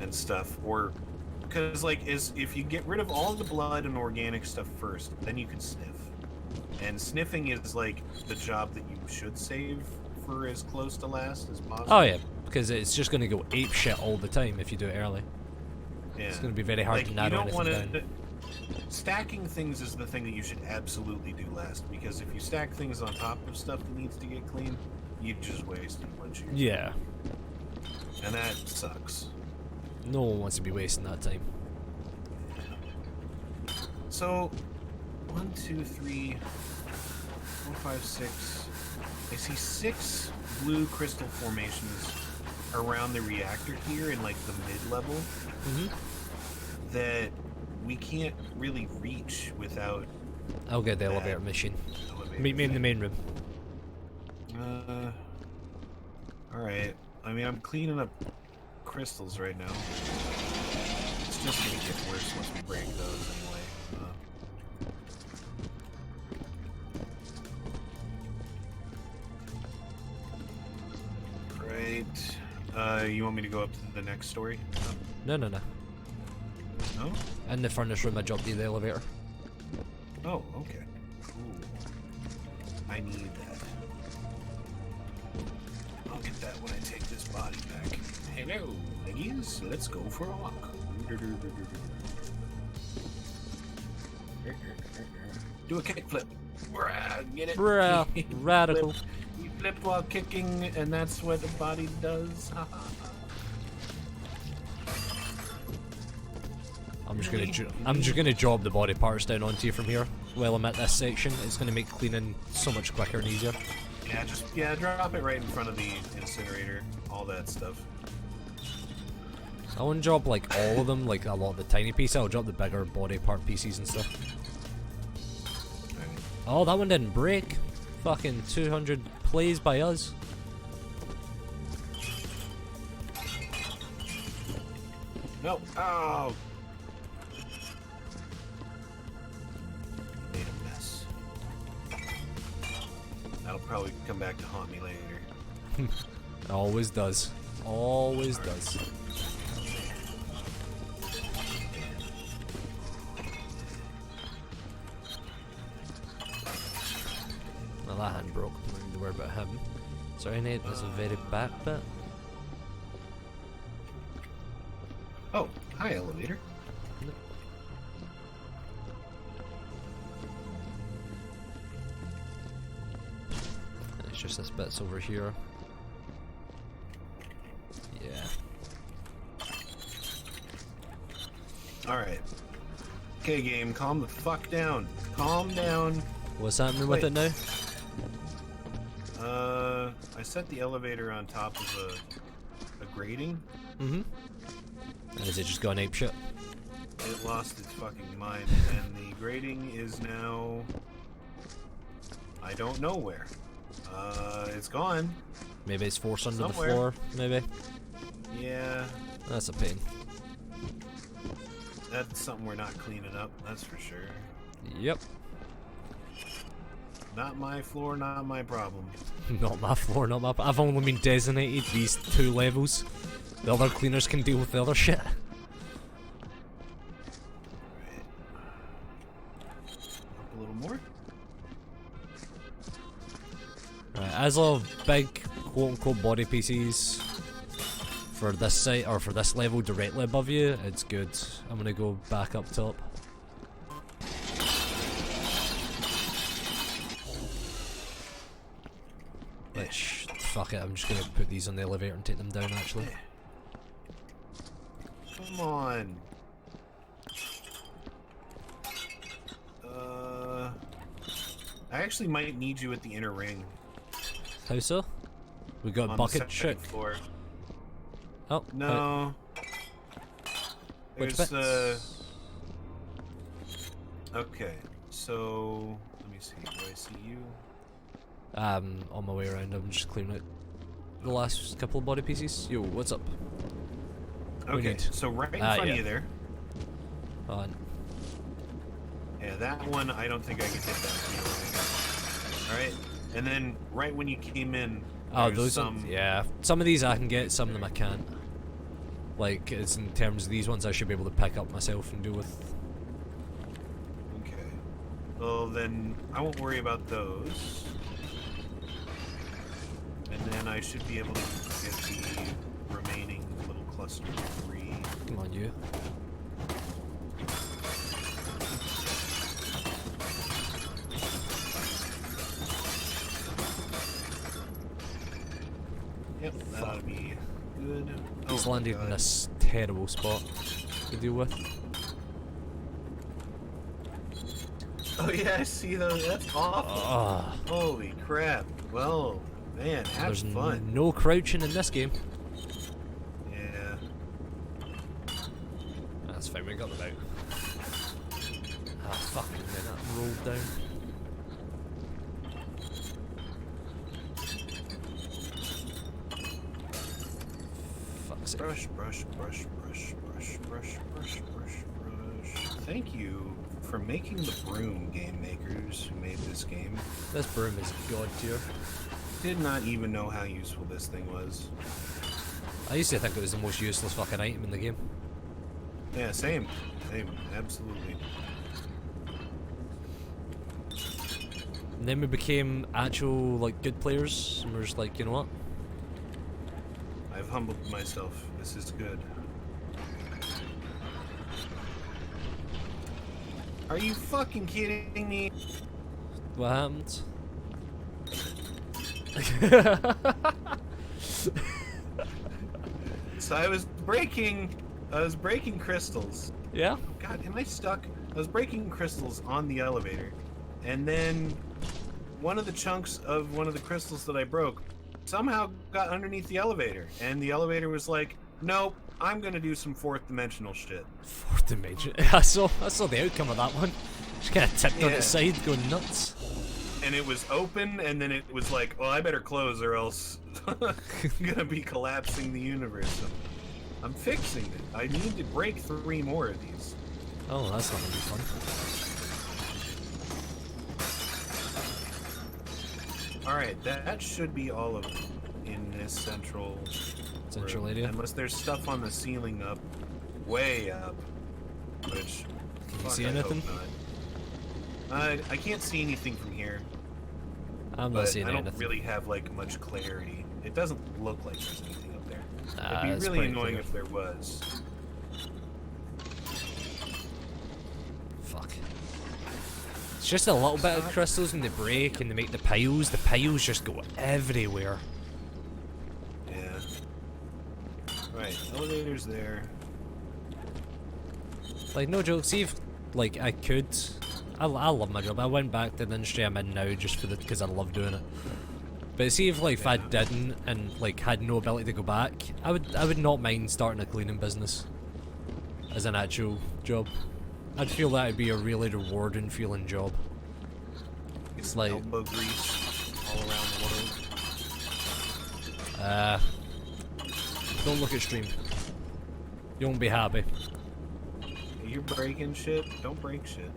Speaker 2: and stuff, or because like if you get rid of all the blood and organic stuff first, then you can sniff. And sniffing is like the job that you should save for as close to last as possible.
Speaker 1: Oh yeah, because it's just going to go ape shit all the time if you do it early.
Speaker 2: Yeah.
Speaker 1: It's going to be very hard
Speaker 2: Like,
Speaker 1: to
Speaker 2: you
Speaker 1: narrow
Speaker 2: don't
Speaker 1: anything
Speaker 2: want to.
Speaker 1: down.
Speaker 2: Stacking things is the thing that you should absolutely do last, because if you stack things on top of stuff that needs to get clean, you just waste a bunch of your
Speaker 1: Yeah.
Speaker 2: and that sucks.
Speaker 1: No one wants to be wasting that time.
Speaker 2: So, 1, 2, 3, 4, 5, 6. I see 6 blue crystal formations around the reactor here in like the mid-level that we can't really reach without.
Speaker 1: I'll get the
Speaker 2: that
Speaker 1: elevator machine.
Speaker 2: elevator
Speaker 1: Meet me in the
Speaker 2: thing.
Speaker 1: main room.
Speaker 2: Alright. I mean, I'm cleaning up crystals right now. It's just gonna get worse once we break those anyway. Right. You want me to go up to the next story?
Speaker 1: No, no, no.
Speaker 2: No?
Speaker 1: In the furnace room, I dropped you the elevator.
Speaker 2: Oh, okay. Cool. I need that. I'll get that when I take this body back. Hello, ladies. Let's go for a walk. Do a kickflip. Bruh, get it?
Speaker 1: Bruh, radical.
Speaker 2: You flip while kicking, and that's what the body does.
Speaker 1: I'm just gonna drop the body parts down onto you from here while I'm at this section. It's gonna make cleaning so much quicker and easier.
Speaker 2: Yeah, drop it right in front of the incinerator. All that stuff.
Speaker 1: I won't drop like all of them, like a lot of the tiny pieces. I'll drop the bigger body part pieces and stuff.
Speaker 2: Right.
Speaker 1: Oh, that one didn't break. Fucking 200 plays by us.
Speaker 2: No. Oh. Made a mess. That'll probably come back to haunt me later.
Speaker 1: It always does. Always does. Well, that hand broke. I'm not going to worry about him. Sorry, Nate, there's a very back bit.
Speaker 2: Oh, hi, elevator.
Speaker 1: It's just this bit's over here. Yeah.
Speaker 2: Alright. Okay, game, calm the fuck down. Calm down.
Speaker 1: What's happening with it now?
Speaker 2: I set the elevator on top of a grating.
Speaker 1: Mm-hmm. And is it just gone apeshit?
Speaker 2: It lost its fucking mind, and the grating is now... I don't know where. It's gone.
Speaker 1: Maybe it's forced under
Speaker 2: Somewhere.
Speaker 1: the floor, maybe?
Speaker 2: Yeah,
Speaker 1: That's a pain.
Speaker 2: that's something we're not cleaning up, that's for sure.
Speaker 1: Yep.
Speaker 2: Not my floor, not my problem.
Speaker 1: Not my floor, not my... I've only been designated these 2 levels. The other cleaners can deal with the other shit.
Speaker 2: Up a little more.
Speaker 1: Right, as of big quote-unquote body pieces for this site, or for this level directly above you, it's good. I'm gonna go back up top. Which, fuck it, I'm just gonna put these on the elevator and take them down actually.
Speaker 2: Come on. I actually might need you at the inner ring.
Speaker 1: How so? We got
Speaker 2: On
Speaker 1: bucket
Speaker 2: the
Speaker 1: trick.
Speaker 2: second floor.
Speaker 1: Oh,
Speaker 2: No.
Speaker 1: Which
Speaker 2: There's
Speaker 1: bits?
Speaker 2: Okay, so let me see. Do I see you?
Speaker 1: On my way around, I'm just clearing out the last couple of body pieces. Yo, what's up?
Speaker 2: Okay,
Speaker 1: need-
Speaker 2: so right in front
Speaker 1: yeah.
Speaker 2: of you there.
Speaker 1: On.
Speaker 2: Yeah, that one I don't think I can hit that. All right, and then right when you came in,
Speaker 1: Oh,
Speaker 2: there's
Speaker 1: those
Speaker 2: some.
Speaker 1: yeah. Some of these I can get, some of them I can't. Like, it's in terms of these ones I should be able to pick up myself and deal with.
Speaker 2: Okay. Well, then I won't worry about those. And then I should be able to get the remaining little cluster free.
Speaker 1: Come on, you.
Speaker 2: Yep, that ought to be good.
Speaker 1: He's
Speaker 2: Oh my
Speaker 1: landed in
Speaker 2: God.
Speaker 1: this terrible spot to deal with.
Speaker 2: Oh yeah, I see those. That's awful.
Speaker 1: Ah,
Speaker 2: Holy crap. Well, man, have
Speaker 1: there's
Speaker 2: fun.
Speaker 1: no crouching in this game.
Speaker 2: Yeah.
Speaker 1: That's fine, we got them out. Ah, fucking then that rolled down. Fuck's sake.
Speaker 2: Brush, brush, brush, brush, brush, brush, brush, brush, brush. Thank you for making the broom, game makers who made this game.
Speaker 1: This broom is god tier.
Speaker 2: Did not even know how useful this thing was.
Speaker 1: I used to think it was the most useless fucking item in the game.
Speaker 2: Yeah, same. Same, absolutely.
Speaker 1: And then we became actual, like, good players, and we're just like, you know what?
Speaker 2: I've humbled myself. This is good. Are you fucking kidding me?
Speaker 1: What happened?
Speaker 2: So I was breaking crystals.
Speaker 1: Yeah?
Speaker 2: God, am I stuck? I was breaking crystals on the elevator, and then one of the chunks of one of the crystals that I broke somehow got underneath the elevator, and the elevator was like, nope, I'm gonna do some fourth dimensional shit.
Speaker 1: Fourth dimension. I saw the outcome of that one. Just kind of tipped on its side, going nuts.
Speaker 2: And it was open, and then it was like, well, I better close or else I'm gonna be collapsing the universe. So I'm fixing it. I need to break 3 more of these.
Speaker 1: Oh, that's not gonna be fun.
Speaker 2: Alright, that should be all of them in this central room.
Speaker 1: area.
Speaker 2: Unless there's stuff on the ceiling up, way up, which,
Speaker 1: Can you see anything?
Speaker 2: I can't see anything from here.
Speaker 1: I'm not seeing anything.
Speaker 2: I don't really have, like, much clarity. It doesn't look like there's anything up there. It'd be
Speaker 1: it's
Speaker 2: really
Speaker 1: pretty
Speaker 2: annoying
Speaker 1: clear.
Speaker 2: if there was.
Speaker 1: Fuck. It's just a little bit of crystals when they break and they make the piles. The piles just go everywhere.
Speaker 2: Yeah. Right, elevator's there.
Speaker 1: Like, no joke, see if, like, I could... I love my job. I went back to the industry I'm in now just for because I love doing it. But see if, like, if I didn't and, like, had no ability to go back, I would not mind starting a cleaning business as an actual job. I'd feel that would be a really rewarding feeling job. It's like...
Speaker 2: elbow grease all around the world.
Speaker 1: Don't look at stream. You won't be happy.
Speaker 2: You're breaking shit? Don't break shit.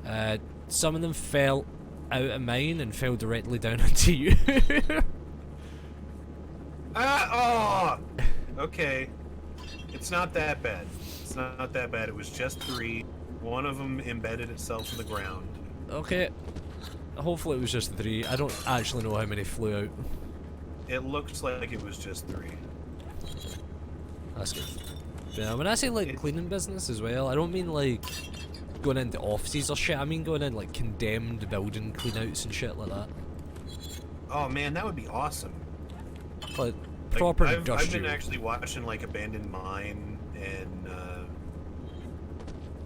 Speaker 1: Some of them fell out of mine and fell directly down onto you.
Speaker 2: Oh! Okay. It's not that bad. It's not that bad. It was just 3. One of them embedded itself in the ground.
Speaker 1: Okay. Hopefully it was just 3. I don't actually know how many flew out.
Speaker 2: It looks like it was just 3.
Speaker 1: That's good. Yeah, when I say like cleaning business as well, I don't mean like going into offices or shit. I mean going in like condemned building cleanouts and shit like that.
Speaker 2: Oh man, that would be awesome.
Speaker 1: Like proper
Speaker 2: I've
Speaker 1: industrial.
Speaker 2: been actually watching like abandoned mine and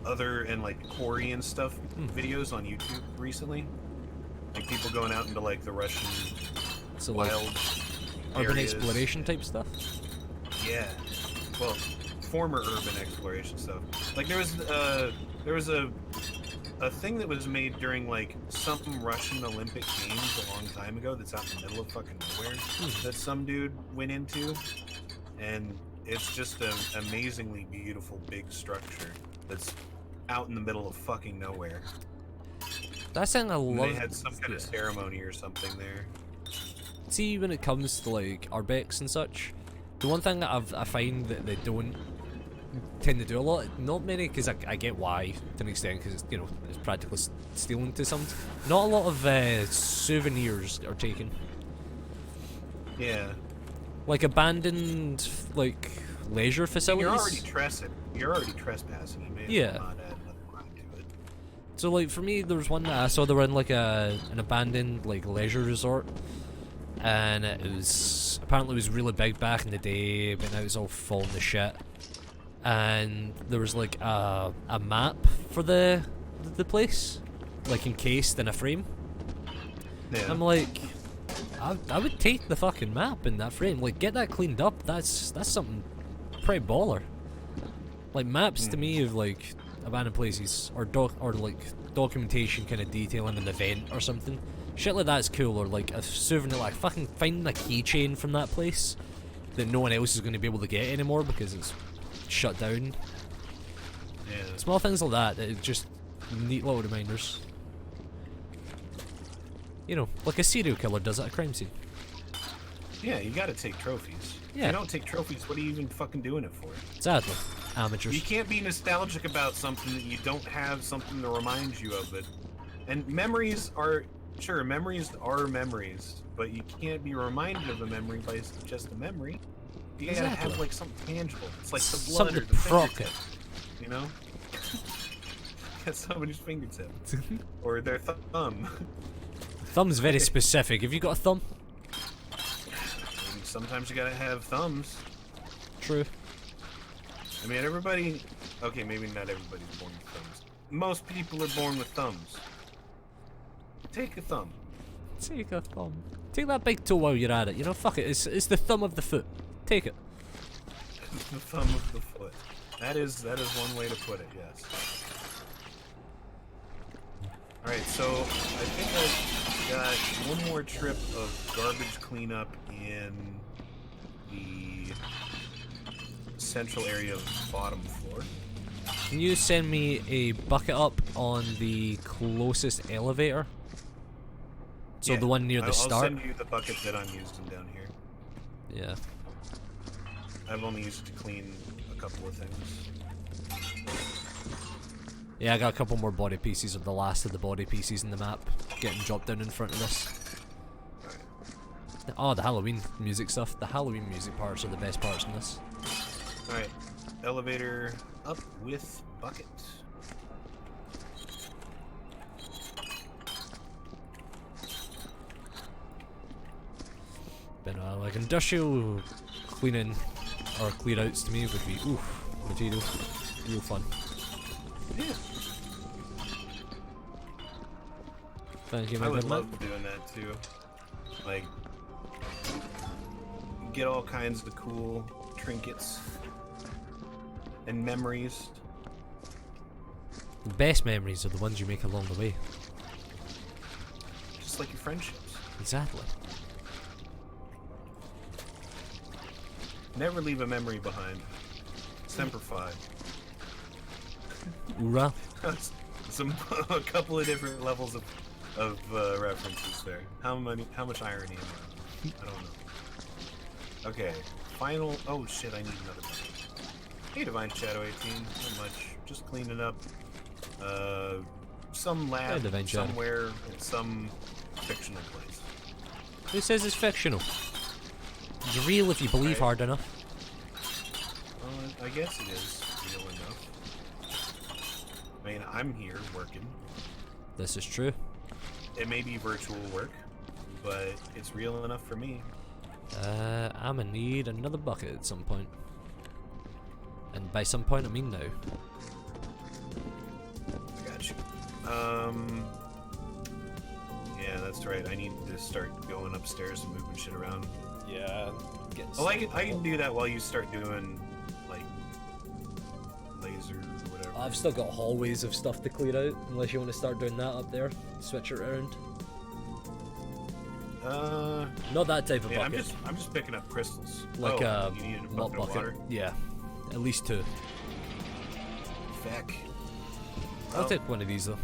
Speaker 2: other and like quarry and stuff videos on YouTube recently. Like people going out into like the Russian wild
Speaker 1: urban
Speaker 2: areas.
Speaker 1: exploration type stuff.
Speaker 2: Yeah. Well, former urban exploration stuff. Like there was a thing that was made during like some Russian Olympic Games a long time ago that's out in the middle of fucking nowhere that some dude went into, and it's just an amazingly beautiful big structure that's out in the middle of fucking nowhere.
Speaker 1: That's something I love.
Speaker 2: They had some kind of ceremony or something there.
Speaker 1: See, when it comes to like urbex and such, the one thing that I find that they don't tend to do a lot, not many, because I get why to an extent, because you know it's practically stealing to some. Not a lot of souvenirs are taken.
Speaker 2: Yeah.
Speaker 1: Like abandoned like leisure facilities.
Speaker 2: You're already trespassing. You may as well not add another crime to it.
Speaker 1: So like for me, there was one that I saw. They were in like an abandoned like leisure resort, and it was apparently it was really big back in the day, but now it's all fallen to shit. And there was like a map for the place, like encased in a frame.
Speaker 2: Yeah.
Speaker 1: I'm like, I would take the fucking map in that frame. Like, get that cleaned up. That's something pretty baller. Like maps to me of like abandoned places or like documentation, kind of detailing an event or something. Shit like that's cool. Or like a souvenir, like fucking finding a keychain from that place that no one else is going to be able to get anymore because it's shut down.
Speaker 2: Yeah.
Speaker 1: Small things like that are just neat little reminders. You know, like a serial killer does at a crime scene.
Speaker 2: Yeah, you gotta take trophies.
Speaker 1: Yeah.
Speaker 2: If you don't take trophies, what are you even fucking doing it for?
Speaker 1: Sadly, amateurs.
Speaker 2: You can't be nostalgic about something that you don't have something to remind you of it. And memories are memories, but you can't be reminded of a memory by just a memory. You gotta have like something tangible. It's like the blood
Speaker 1: something
Speaker 2: or
Speaker 1: to
Speaker 2: the
Speaker 1: proc
Speaker 2: fingertip, you know? Get somebody's fingertip. Or their thumb.
Speaker 1: Thumb's very specific. Have you got a thumb?
Speaker 2: sometimes you gotta have thumbs.
Speaker 1: True.
Speaker 2: I mean, everybody... Okay, maybe not everybody's born with thumbs. Most people are born with thumbs. Take a thumb.
Speaker 1: Take a thumb. Take that big toe while you're at it. You know, fuck it. It's the thumb of the foot. Take it.
Speaker 2: The thumb of the foot. That is one way to put it, yes. Alright, so I think I've got one more trip of garbage cleanup in the central area of the bottom floor.
Speaker 1: Can you send me a bucket up on the closest elevator? So
Speaker 2: yeah,
Speaker 1: the one near the start?
Speaker 2: I'll send you the bucket that I'm using down here.
Speaker 1: Yeah.
Speaker 2: I've only used it to clean a couple of things.
Speaker 1: Yeah, I got a couple more body pieces of the last of the body pieces in the map getting dropped down in front of us.
Speaker 2: Right.
Speaker 1: Oh, the Halloween music stuff. The Halloween music parts are the best parts in this.
Speaker 2: Alright, elevator up with bucket.
Speaker 1: But like industrial cleaning or clear outs to me would be material, real fun.
Speaker 2: Yeah.
Speaker 1: Thank you,
Speaker 2: I
Speaker 1: my
Speaker 2: would
Speaker 1: good
Speaker 2: love
Speaker 1: man.
Speaker 2: doing that too. Like, get all kinds of cool trinkets and memories.
Speaker 1: The best memories are the ones you make along the way.
Speaker 2: Just like your friendships.
Speaker 1: Exactly.
Speaker 2: Never leave a memory behind. Semper Fi.
Speaker 1: Hoorah.
Speaker 2: A couple of different levels of references there. How much irony am I don't know. Okay, final. Oh shit! I need another one. Hey, Divine Shadow 18. Not much. Just cleaning up. Some lab
Speaker 1: Divine Shadow.
Speaker 2: somewhere in some fictional place.
Speaker 1: Who says it's fictional? It's real if you believe hard enough.
Speaker 2: I guess it is real enough. I mean, I'm here working.
Speaker 1: This is true.
Speaker 2: It may be virtual work, but it's real enough for me.
Speaker 1: I'm gonna need another bucket at some point. And by some point, I mean now.
Speaker 2: I got you. Yeah, that's right. I need to start going upstairs and moving shit around.
Speaker 1: Yeah.
Speaker 2: Well, I can do that while you start doing, like, lasers or whatever.
Speaker 1: I've still got hallways of stuff to clear out, unless you want to start doing that up there. Switch it around. Not that type of
Speaker 2: yeah,
Speaker 1: bucket.
Speaker 2: I'm just picking up crystals.
Speaker 1: Like
Speaker 2: you need a
Speaker 1: mop
Speaker 2: bucket of water?
Speaker 1: Yeah. At least two.
Speaker 2: Feck.
Speaker 1: I'll take one of these though.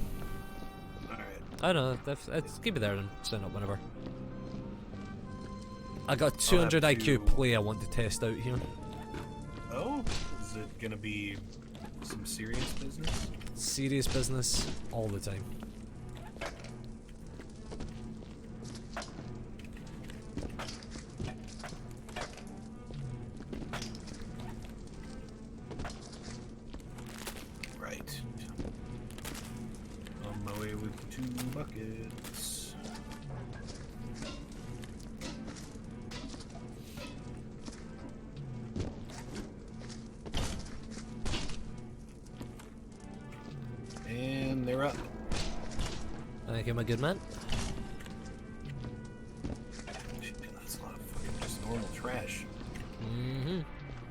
Speaker 2: Alright.
Speaker 1: I don't know, keep it there and send up whenever. I got 200 IQ play I want to test out here.
Speaker 2: Oh? Is it gonna be some serious business?
Speaker 1: Serious business all the time.
Speaker 2: Right. On my way with 2 buckets. And they're up.
Speaker 1: Thank you, my good man.
Speaker 2: Shit, that's a lot of fucking just normal trash.
Speaker 1: Mm-hmm.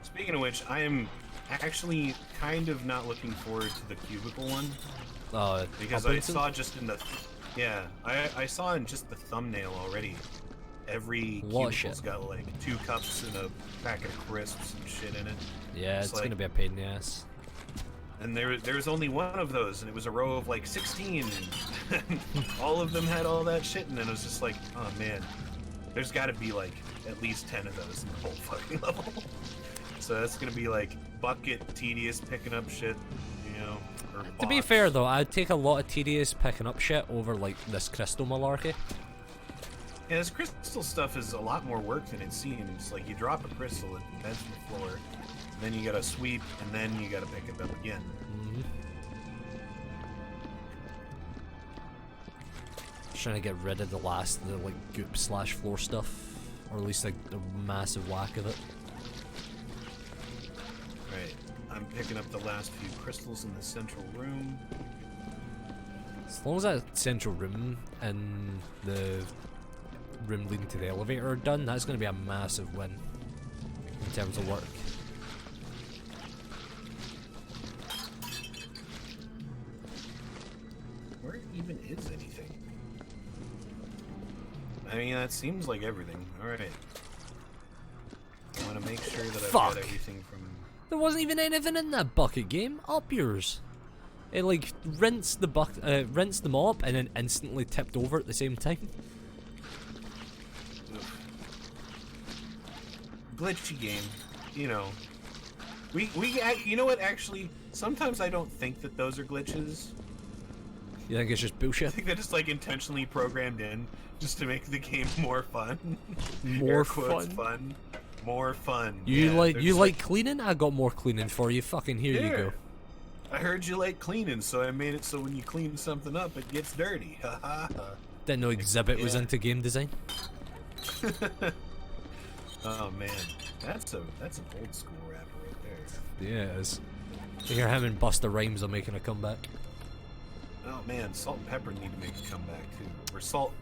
Speaker 2: Speaking of which, I am actually kind of not looking forward to the cubicle one. Because I saw just in the... Yeah, I saw in just the thumbnail already. Every cubicle's got like 2 cups and a packet of crisps and shit in it.
Speaker 1: Yeah, it's gonna be a pain in the ass.
Speaker 2: And there was only one of those, and it was a row of like 16. And all of them had all that shit, and then it was just like, oh man, there's got to be like at least 10 of those in the whole fucking level. So that's gonna be like bucket tedious picking up shit, you know. Or
Speaker 1: to be fair though, I'd take a lot of tedious picking up shit over like this crystal malarkey.
Speaker 2: Yeah, this crystal stuff is a lot more work than it seems. Like you drop a crystal, it bends to the floor. Then you gotta sweep, and then you gotta pick it up again.
Speaker 1: Mm-hmm. Trying to get rid of the last, the like goop / floor stuff Or at least like a massive whack of it.
Speaker 2: Right. I'm picking up the last few crystals in the central room.
Speaker 1: As long as that central room and the room leading to the elevator are done, that's going to be a massive win in terms of work.
Speaker 2: Where even is anything? I mean, that seems like everything. Alright. I want to make sure that I've got everything from...
Speaker 1: There wasn't even anything in that bucket game. Up yours. It like rinsed the mop and then instantly tipped over at the same time.
Speaker 2: Glitchy game, you know. You know what? Actually, sometimes I don't think that those are glitches.
Speaker 1: You think it's just
Speaker 2: I
Speaker 1: bullshit?
Speaker 2: think they're just like intentionally programmed in just to make the game more fun.
Speaker 1: More fun.
Speaker 2: More fun.
Speaker 1: You
Speaker 2: yeah,
Speaker 1: like cleaning? I got more cleaning for you. Fucking here you go.
Speaker 2: I heard you like cleaning, so I made it so when you clean something up, it gets dirty. Ha ha ha.
Speaker 1: Didn't know Exhibit was into game design.
Speaker 2: Oh man, that's an old school rapper right there.
Speaker 1: Yeah, it is. I hear him and Busta Rhymes are making a comeback.
Speaker 2: Oh man, Salt and Pepper need to make a comeback too. Or Salt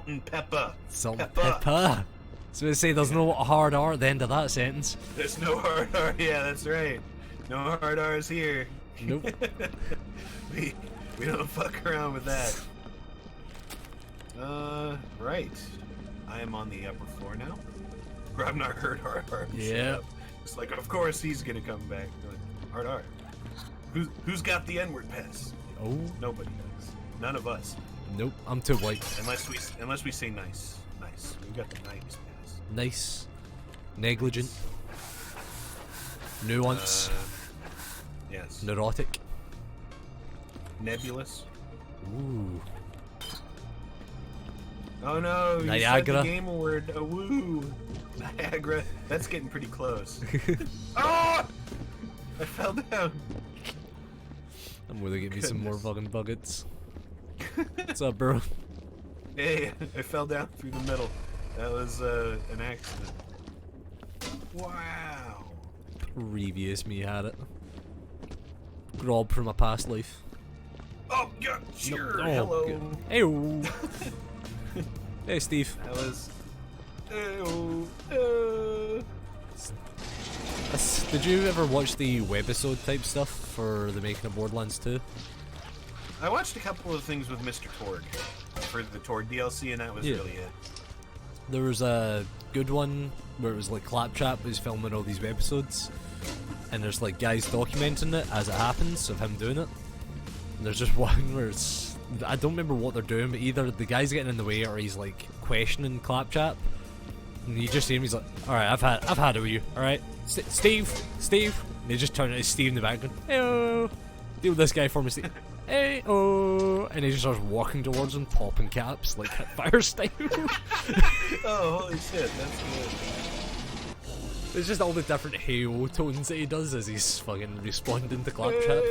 Speaker 2: and Pepper.
Speaker 1: Salt and Pepper. So I say there's no hard R at the end of that sentence.
Speaker 2: There's no hard R. Yeah, that's right. No hard R's here.
Speaker 1: Nope.
Speaker 2: we don't fuck around with that. Right. I am on the upper floor now. I've not heard hard R.
Speaker 1: Yeah.
Speaker 2: It's like, of course he's gonna come back. Hard R. Who's got the N-word pass?
Speaker 1: Oh.
Speaker 2: Nobody does. None of us.
Speaker 1: Nope. I'm too white.
Speaker 2: Unless we say nice. Nice. We got the nice pass.
Speaker 1: Nice. Negligent. Nuance.
Speaker 2: Yes.
Speaker 1: Neurotic.
Speaker 2: Nebulous.
Speaker 1: Ooh.
Speaker 2: Oh no, you
Speaker 1: Niagara.
Speaker 2: said the game word. Oh, woo. Niagara. That's getting pretty close. Oh! I fell down.
Speaker 1: I'm gonna get me some more fucking buckets. What's up, bro?
Speaker 2: Hey, I fell down through the middle. That was an accident. Wow.
Speaker 1: Previous me had it. Grob from a past life.
Speaker 2: Oh, yeah, sure.
Speaker 1: No,
Speaker 2: hello.
Speaker 1: Hey. Hey, Steve.
Speaker 2: That was.
Speaker 1: Did you ever watch the webisode type stuff for the making of Borderlands 2?
Speaker 2: I watched a couple of things with Mr. Torg for the Torg DLC, and that was really it.
Speaker 1: There was a good one where it was like Claptrap was filming all these webisodes, and there's like guys documenting it as it happens of him doing it. And there's just one where it's, I don't remember what they're doing, but either the guy's getting in the way or he's like questioning Claptrap, and you just see him. He's like, "All right, I've had it with you. All right, Steve," and they just turn it to Steve in the background. Hey, deal with this guy for me, Steve. Hey, and he just starts walking towards him, popping caps like fire style.
Speaker 2: Oh, holy shit, that's good.
Speaker 1: It's just all the different hey-oh tones that he does as he's fucking responding to Claptrap.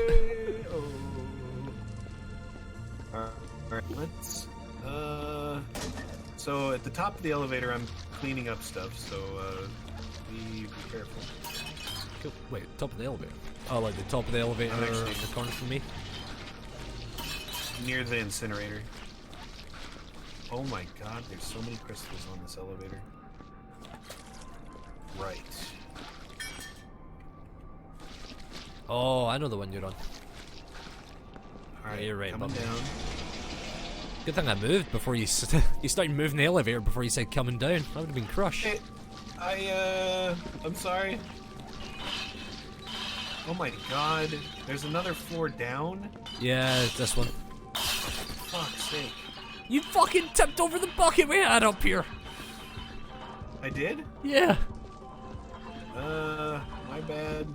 Speaker 2: Alright, let's, so at the top of the elevator I'm cleaning up stuff, so, be careful.
Speaker 1: Cool. Wait, top of the elevator? Oh, like the top of the elevator in the corner from me?
Speaker 2: Near the incinerator. Oh my god, there's so many crystals on this elevator. Right.
Speaker 1: Oh, I know the one you're on.
Speaker 2: Alright,
Speaker 1: Yeah, you're right,
Speaker 2: coming
Speaker 1: bub.
Speaker 2: down.
Speaker 1: Good thing I moved before you you started moving the elevator before you said coming down. That would have been crushed.
Speaker 2: Hey, I'm sorry. Oh my god, there's another floor down?
Speaker 1: Yeah, it's this one.
Speaker 2: Fuck's sake.
Speaker 1: You fucking tipped over the bucket we had up here!
Speaker 2: I did?
Speaker 1: Yeah.
Speaker 2: My bad.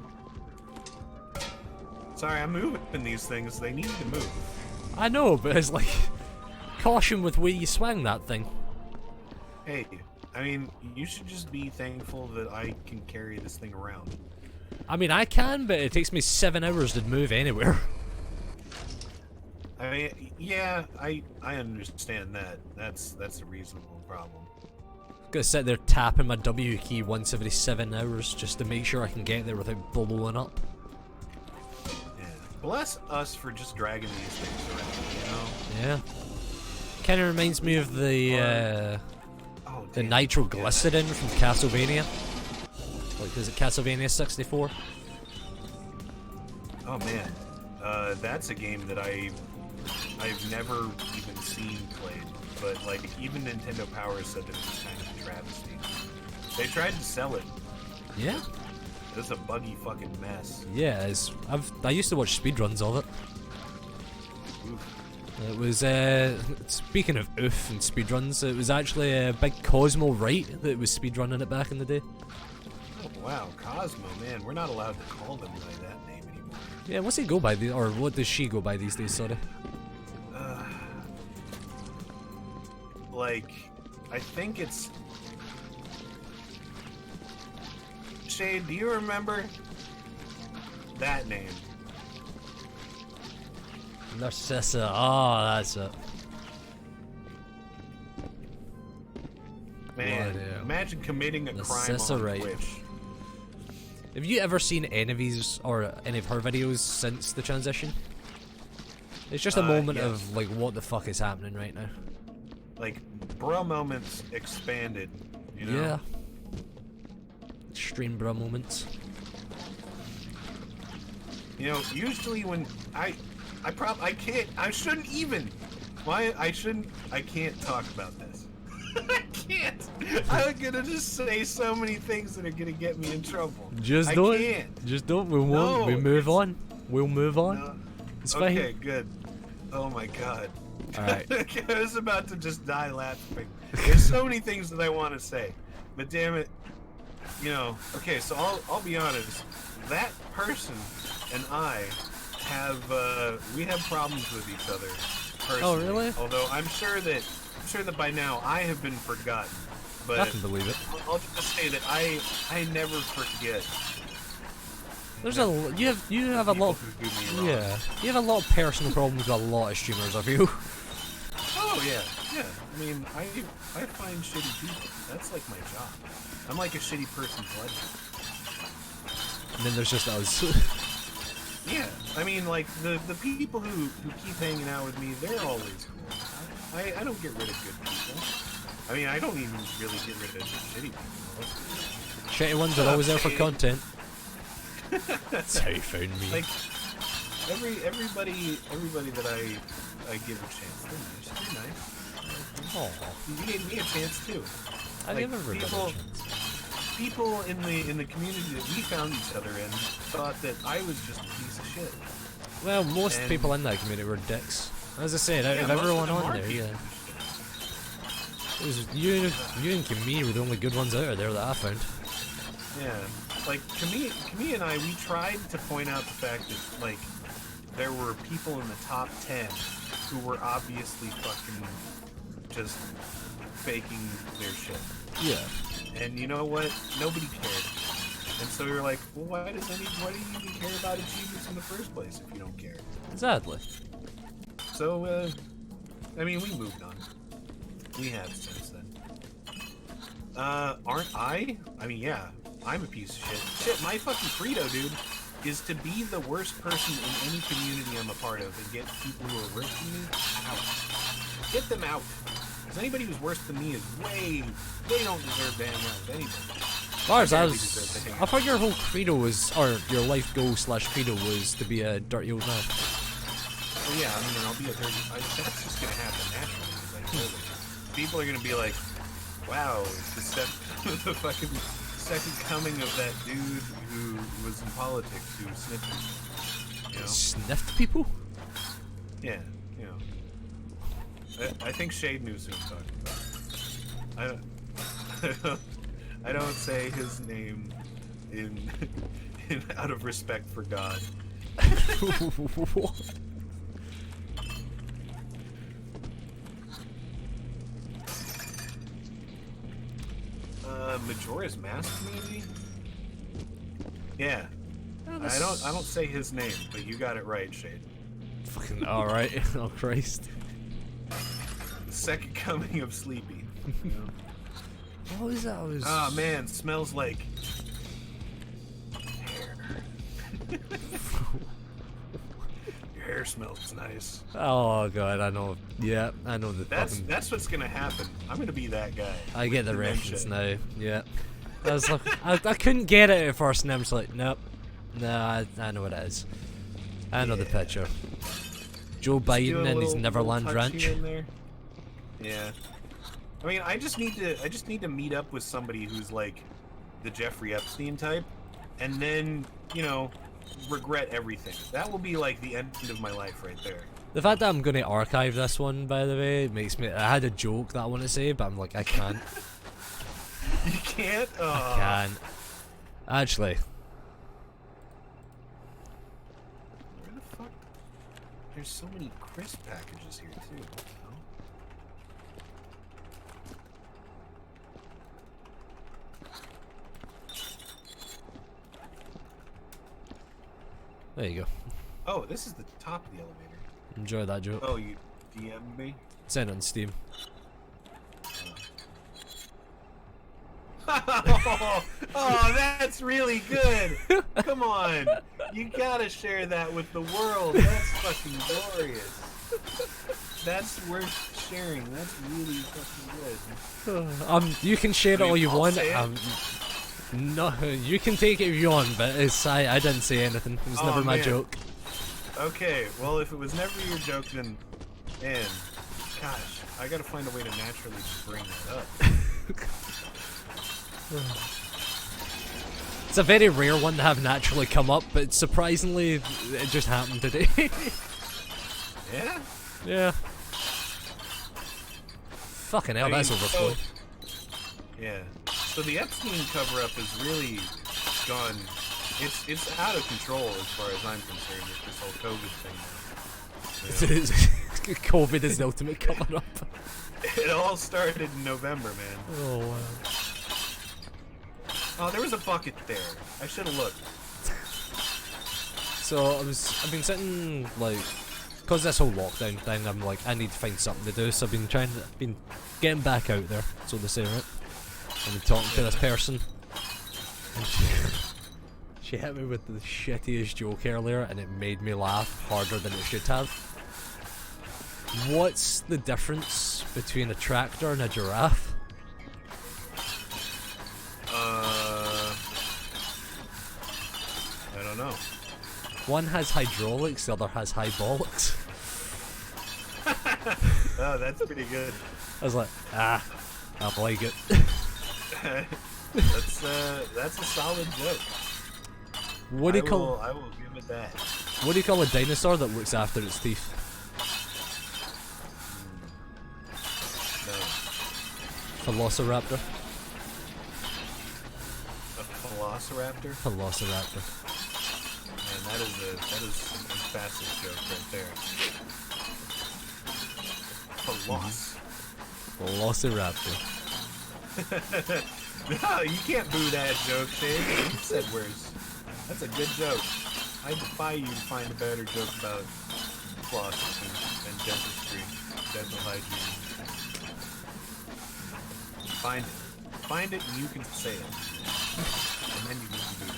Speaker 2: Sorry, I'm moving these things. They need to move.
Speaker 1: I know, but it's like, caution with where you swang that thing.
Speaker 2: Hey, I mean, you should just be thankful that I can carry this thing around.
Speaker 1: I mean, I can, but it takes me 7 hours to move anywhere.
Speaker 2: I mean, yeah, I understand that. That's a reasonable problem.
Speaker 1: Gotta sit there tapping my W key once every 7 hours just to make sure I can get there without blowing up.
Speaker 2: Yeah. Bless us for just dragging these things around, you know?
Speaker 1: Yeah. Kinda reminds me of the nitroglycerin from Castlevania. Like, is it Castlevania 64?
Speaker 2: Oh man. That's a game that I've never even seen played. But like, even Nintendo Power said that it was kind of a travesty. They tried to sell it.
Speaker 1: Yeah.
Speaker 2: It was a buggy fucking mess.
Speaker 1: Yeah, I used to watch speedruns of it.
Speaker 2: Oof.
Speaker 1: It was, speaking of oof and speedruns, it was actually a big Cosmo Wright that was speedrunning it back in the day.
Speaker 2: Oh wow, Cosmo, man, we're not allowed to call them by that name anymore.
Speaker 1: Yeah, what's he go by, or what does she go by these days, sorry?
Speaker 2: Like, I think it's... Shade, do you remember that name?
Speaker 1: Narcissa, oh, that's it.
Speaker 2: Man, imagine committing a crime on Twitch.
Speaker 1: Have you ever seen any of these, or any of her videos since the transition? It's just a moment of, like, what the fuck is happening right now.
Speaker 2: Like, bro moments expanded, you know?
Speaker 1: Yeah. Extreme bro moments.
Speaker 2: You know, usually when I shouldn't even. Why I can't talk about this. I can't. I'm gonna just say so many things that are gonna get me in trouble.
Speaker 1: Just don't. Just don't. We won't. We move on. We'll move on.
Speaker 2: No.
Speaker 1: It's fine.
Speaker 2: Okay, good. Oh my god.
Speaker 1: Alright.
Speaker 2: I was about to just die laughing. There's so many things that I want to say, but damn it, you know. Okay, so I'll be honest. That person and I have we have problems with each other personally.
Speaker 1: Oh really?
Speaker 2: Although I'm sure that by now I have been forgotten. But
Speaker 1: I can believe it.
Speaker 2: I'll just say that I never forget.
Speaker 1: There's you have a lot of, you have a lot of personal problems with a lot of streamers, have you?
Speaker 2: Oh yeah. I mean, I find shitty people. That's like my job. I'm like a shitty person's legend.
Speaker 1: And then there's just us.
Speaker 2: Yeah, I mean, like the people who keep hanging out with me, they're always cool. I don't get rid of good people. I mean, I don't even really get rid of shitty people.
Speaker 1: Shitty ones are always there for content. That's how you found me.
Speaker 2: Like everybody that I give a chance, they're nice.
Speaker 1: Oh,
Speaker 2: you gave me a chance too.
Speaker 1: I
Speaker 2: like,
Speaker 1: give everybody a chance.
Speaker 2: People in the community that we found each other in thought that I was just a piece of shit.
Speaker 1: Well, most people in that community were dicks. As I said, out of everyone on there, yeah. It was you and Camille were the only good ones out of there that I found.
Speaker 2: Yeah, like Camille and I, we tried to point out the fact that like there were people in the top 10 who were obviously fucking just faking their shit.
Speaker 1: Yeah.
Speaker 2: And you know what? Nobody cared. And so we were like, well, why do you even care about achievements in the first place if you don't care?
Speaker 1: Exactly.
Speaker 2: So, I mean, we moved on. We have since then. Aren't I? I mean, yeah, I'm a piece of shit. Shit, my fucking credo, dude, is to be the worst person in any community I'm a part of and get people who are worse than me out. Get them out. Because anybody who's worse than me is they don't deserve to hang out with anybody.
Speaker 1: As far as I thought your whole credo was, or your life goal / credo was to be a dirty old man.
Speaker 2: Well, yeah, I mean, I'll be a dirty... that's just gonna happen naturally, because I know that. People are gonna be like, wow, it's the fucking second coming of that dude who was in politics who sniffed people. You know?
Speaker 1: Sniffed people?
Speaker 2: Yeah, you know. I think Shade knows who I'm talking about. I don't say his name in out of respect for God. Majora's Mask, maybe? Yeah. I don't say his name, but you got it right, Shade.
Speaker 1: Fucking alright. Oh Christ.
Speaker 2: The second coming of Sleepy. You know?
Speaker 1: What was that? I was...
Speaker 2: Ah, man, smells like hair. Your hair smells nice.
Speaker 1: Oh god, I know. Yeah, I know the fucking...
Speaker 2: That's what's gonna happen. I'm gonna be that guy.
Speaker 1: I get the
Speaker 2: Dementia.
Speaker 1: reference now. Yeah. I was like, I couldn't get it at first, and I was like, nope. Nah, I know what it is. I know the picture. Joe Biden and his Neverland Ranch.
Speaker 2: In there. Yeah. I mean, I just need to meet up with somebody who's like the Jeffrey Epstein type, and then, you know, regret everything. That will be like the end of my life right there.
Speaker 1: The fact that I'm going to archive this one, by the way, makes me... I had a joke that I want to say, but I'm like, I can't.
Speaker 2: You can't?
Speaker 1: I can't. Actually.
Speaker 2: Where the fuck? There's so many crisp packages here, too. What the hell?
Speaker 1: There you go.
Speaker 2: Oh, this is the top of the elevator.
Speaker 1: Enjoy that joke.
Speaker 2: Oh, you DM'd me?
Speaker 1: Send it on Steam.
Speaker 2: Oh, that's really good. Come on. You gotta share that with the world. That's fucking glorious. That's worth sharing. That's really fucking good.
Speaker 1: You can share it all you
Speaker 2: I'll
Speaker 1: want.
Speaker 2: say it.
Speaker 1: No, you can take it if you want, but it's I didn't say anything. It was
Speaker 2: Oh,
Speaker 1: never my
Speaker 2: man.
Speaker 1: joke.
Speaker 2: Okay, well, if it was never your joke, then, man, gosh, I gotta find a way to naturally bring that up.
Speaker 1: It's a very rare one to have naturally come up, but surprisingly, it just happened today.
Speaker 2: Yeah?
Speaker 1: Yeah. Fucking hell, that's overflow.
Speaker 2: Yeah. So the Epstein cover-up has really gone... It's out of control as far as I'm concerned with this whole COVID thing. You know?
Speaker 1: COVID is the ultimate cover up.
Speaker 2: It all started in November, man.
Speaker 1: Oh wow.
Speaker 2: Oh, there was a bucket there. I should have looked.
Speaker 1: So I've been sitting like, cause this whole lockdown thing, I'm like, I need to find something to do. So I've been getting back out there, so to say, right? I've been talking to this person. And she hit me with the shittiest joke earlier, and it made me laugh harder than it should have. What's the difference between a tractor and a giraffe?
Speaker 2: I don't know.
Speaker 1: One has hydraulics, the other has hydraulics.
Speaker 2: Oh, that's pretty good.
Speaker 1: I was like, I like it.
Speaker 2: That's a solid joke.
Speaker 1: What do you call?
Speaker 2: I will give it that.
Speaker 1: What do you call a dinosaur that looks after its teeth?
Speaker 2: No.
Speaker 1: Velociraptor.
Speaker 2: A velociraptor?
Speaker 1: Velociraptor.
Speaker 2: Man, that is a fastest joke right there.
Speaker 1: Velociraptor.
Speaker 2: No, you can't boo that joke, Shane. You said worse. That's a good joke. I defy you to find a better joke about floss and dentistry, dental hygiene. Find it. Find it and you can say it. And then you can do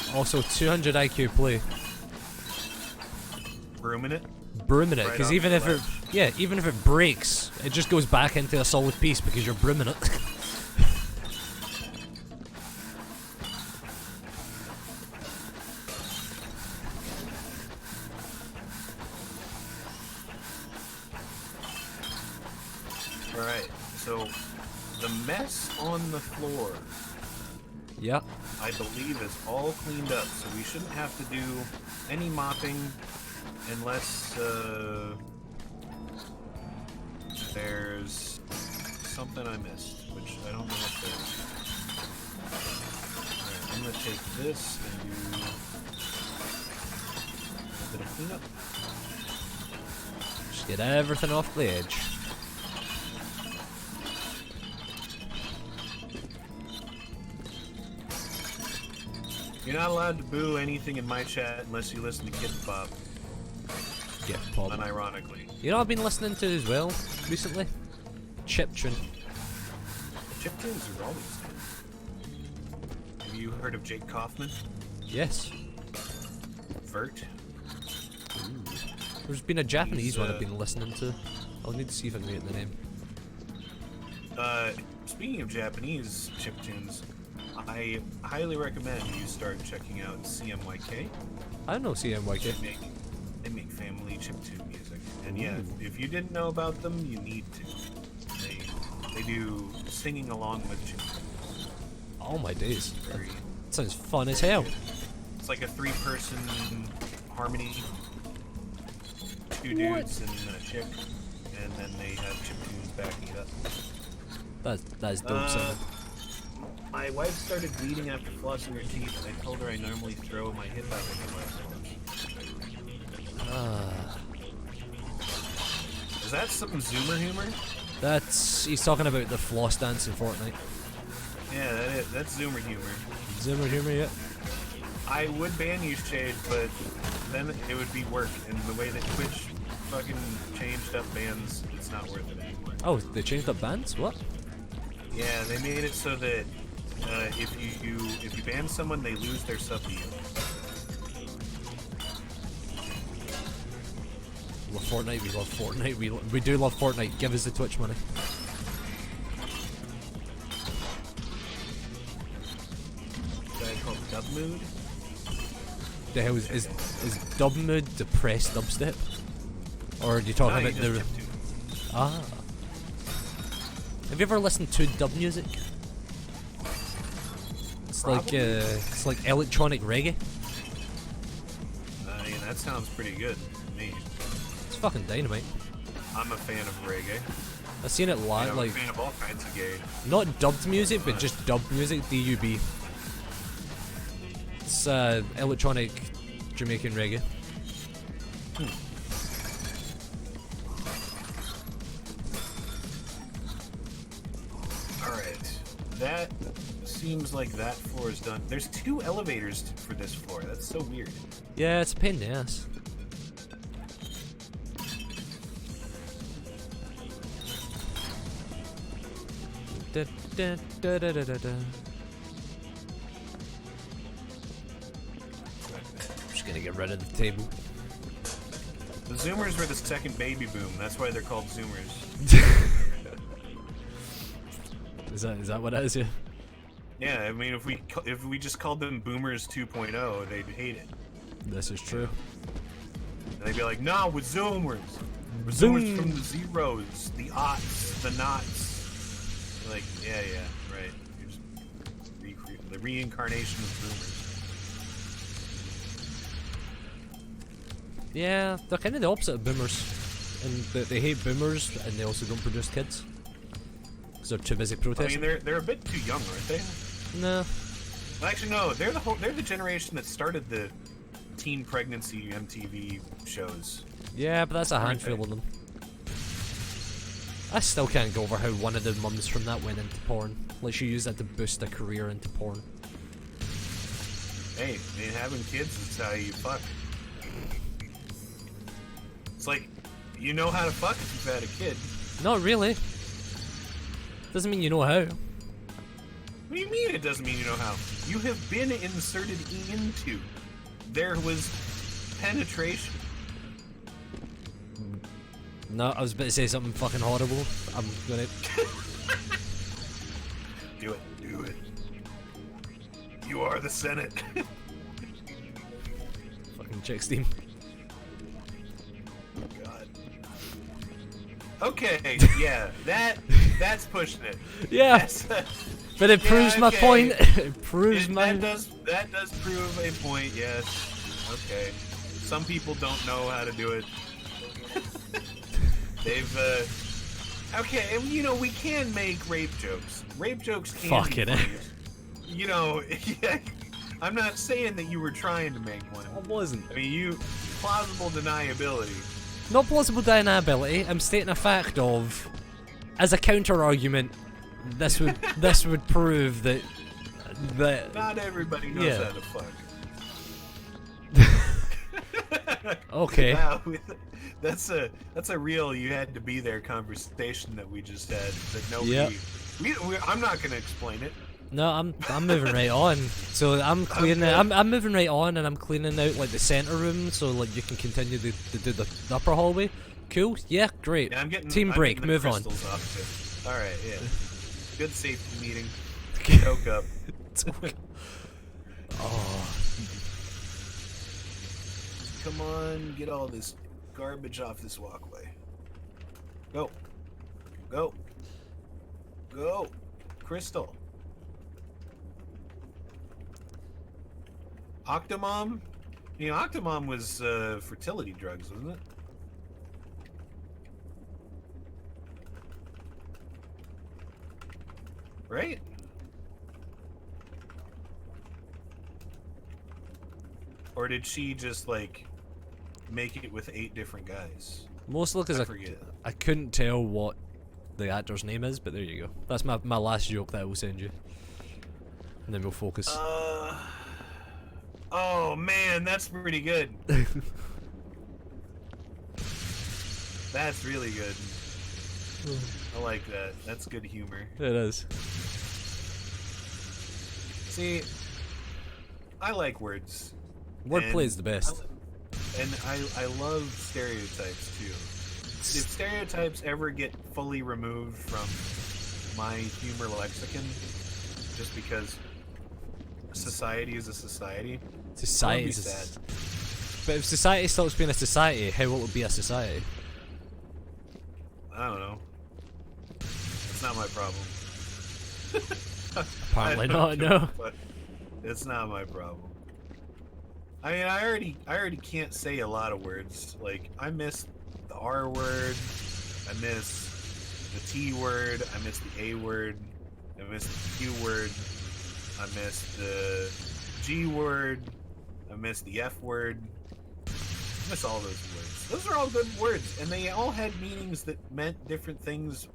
Speaker 2: it.
Speaker 1: Also, 200 IQ play.
Speaker 2: Brooming it?
Speaker 1: Brooming it,
Speaker 2: Right
Speaker 1: because
Speaker 2: off
Speaker 1: even
Speaker 2: the
Speaker 1: if
Speaker 2: ledge.
Speaker 1: even if it breaks, it just goes back into a solid piece because you're brooming it.
Speaker 2: Alright, so the mess on the floor,
Speaker 1: Yeah.
Speaker 2: I believe, is all cleaned up, so we shouldn't have to do any mopping unless there's something I missed, which I don't know if there is. Alright, I'm gonna take this and do a bit of cleanup.
Speaker 1: Just get everything off the edge.
Speaker 2: You're not allowed to boo anything in my chat unless you listen to Kid Pop,
Speaker 1: Get pop.
Speaker 2: unironically.
Speaker 1: You know what I've been listening to as well recently? Chiptune.
Speaker 2: chiptunes are always good. Have you heard of Jake Kaufman?
Speaker 1: Yes.
Speaker 2: Vert?
Speaker 1: There's been a Japanese one I've been listening to. I'll need to see if I can get the name.
Speaker 2: Speaking of Japanese chiptunes, I highly recommend you start checking out CMYK.
Speaker 1: I know CMYK.
Speaker 2: They make family chiptune music. And yeah, if you didn't know about them, you need to. They do singing along with chiptunes.
Speaker 1: Oh my days. That sounds fun as hell.
Speaker 2: It's like a 3-person harmony. 2 dudes and a chick. And then they have chiptunes backing it up.
Speaker 1: That's dope sounding.
Speaker 2: My wife started bleeding after flossing her teeth, and I told her I normally throw my hip out into myself. Is that some Zoomer humor?
Speaker 1: He's talking about the floss dance in Fortnite.
Speaker 2: Yeah, that's Zoomer humor.
Speaker 1: Zoomer humor, yeah.
Speaker 2: I would ban you, Shade, but then it would be work, and the way that Twitch fucking changed up bans, it's not worth it anymore.
Speaker 1: Oh, they changed up bans? What?
Speaker 2: Yeah, they made it so that if you ban someone, they lose their sub to you.
Speaker 1: Love Fortnite, we love Fortnite, we do love Fortnite, give us the Twitch money.
Speaker 2: Is that called dub mood?
Speaker 1: The hell is dub mood depressed dubstep? Or are you talking about the... Ah. Have you ever listened to dub music? It's like electronic reggae.
Speaker 2: Yeah, that sounds pretty good to me.
Speaker 1: It's fucking dynamite.
Speaker 2: I'm a fan of reggae.
Speaker 1: I've seen it live,
Speaker 2: I'm a fan of all kinds of gay.
Speaker 1: Not dubbed music, but just dubbed music, D-U-B. It's electronic Jamaican reggae.
Speaker 2: Alright, that seems like that floor is done. There's 2 elevators for this floor. That's so weird.
Speaker 1: Yeah, it's a pain in the ass. Da, da, da, da, da, da. I'm just gonna get rid of the table.
Speaker 2: The Zoomers were the second baby boom. That's why they're called Zoomers.
Speaker 1: Is that what it is? Yeah.
Speaker 2: Yeah, I mean, if we just called them Boomers 2.0, they'd hate it.
Speaker 1: This is true.
Speaker 2: And they'd be like, "No, we're Zoomers. We're Zoomers from the zeros, the aughts, the knots." You're like, yeah, right. You're just the reincarnation of Zoomers.
Speaker 1: Yeah, they're kind of the opposite of boomers, and they hate boomers, and they also don't produce kids because they're too busy protesting.
Speaker 2: I mean, they're a bit too young, aren't they?
Speaker 1: No.
Speaker 2: Well, actually, no. They're the generation that started the teen pregnancy MTV shows.
Speaker 1: Yeah, but that's a handful of them. I still can't go over how one of the mums from that went into porn. Like, she used that to boost a career into porn.
Speaker 2: Hey, man, having kids is how you fuck. It's like, you know how to fuck if you've had a kid.
Speaker 1: Not really. Doesn't mean you know how.
Speaker 2: What do you mean it doesn't mean you know how? You have been inserted into. There was penetration.
Speaker 1: No, I was about to say something fucking horrible. I'm gonna...
Speaker 2: Do it. You are the Senate.
Speaker 1: Fucking chick steam.
Speaker 2: God. Okay, yeah, that's pushing it.
Speaker 1: Yeah. But it proves my point. It proves
Speaker 2: that does prove a point, yes. Okay. Some people don't know how to do it. They've okay, you know, we can make rape jokes. Rape jokes can be funny. You know, I'm not saying that you were trying to make one.
Speaker 1: I wasn't.
Speaker 2: I mean, plausible deniability.
Speaker 1: Not plausible deniability. I'm stating a fact of, as a counter argument, this would prove that
Speaker 2: not everybody knows how to fuck.
Speaker 1: Okay.
Speaker 2: Wow, that's a real you had to be there conversation that we just had that I'm not gonna explain it.
Speaker 1: No, I'm moving right on. So I'm clearing it. I'm moving right on, and I'm cleaning out like the center room, so like you can continue to do the upper hallway. Cool. Yeah, great.
Speaker 2: Yeah,
Speaker 1: Team break. Move on.
Speaker 2: All right. Yeah. Good safety meeting. Choke up.
Speaker 1: Oh.
Speaker 2: Come on, get all this garbage off this walkway. Go. Go. Go. Crystal. Octomom? You know, Octomom was fertility drugs, wasn't it? Right? Or did she just, like, make it with 8 different guys?
Speaker 1: Mostly because I couldn't tell what the actor's name is, but there you go. That's my last joke that I will send you. And then we'll focus.
Speaker 2: Oh man, that's pretty good. That's really good. I like that. That's good humor.
Speaker 1: It is.
Speaker 2: See, I like words.
Speaker 1: Wordplay is the best.
Speaker 2: I love stereotypes too. If stereotypes ever get fully removed from my humor lexicon, just because society is a society,
Speaker 1: society is sad. But if society stops being a society, how will it be a society?
Speaker 2: I don't know. It's not my problem.
Speaker 1: Apparently not. No.
Speaker 2: But it's not my problem. I mean, I already can't say a lot of words. Like, I miss the R word, I miss the T word, I miss the A word, I miss the Q word, I miss the G word, I miss the F word, I miss all those words. Those are all good words, and they all had meanings that meant different things,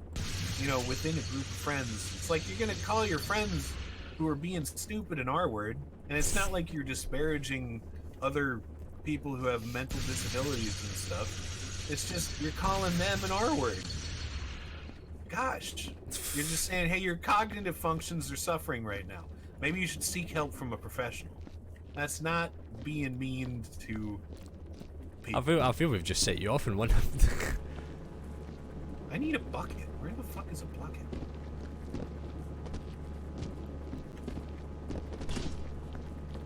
Speaker 2: you know, within a group of friends. It's like you're gonna call your friends who are being stupid an R word, and it's not like you're disparaging other people who have mental disabilities and stuff. It's just you're calling them an R word. Gosh, you're just saying, hey, your cognitive functions are suffering right now. Maybe you should seek help from a professional. That's not being mean to people.
Speaker 1: I feel we've just set you off in one.
Speaker 2: I need a bucket. Where the fuck is a bucket?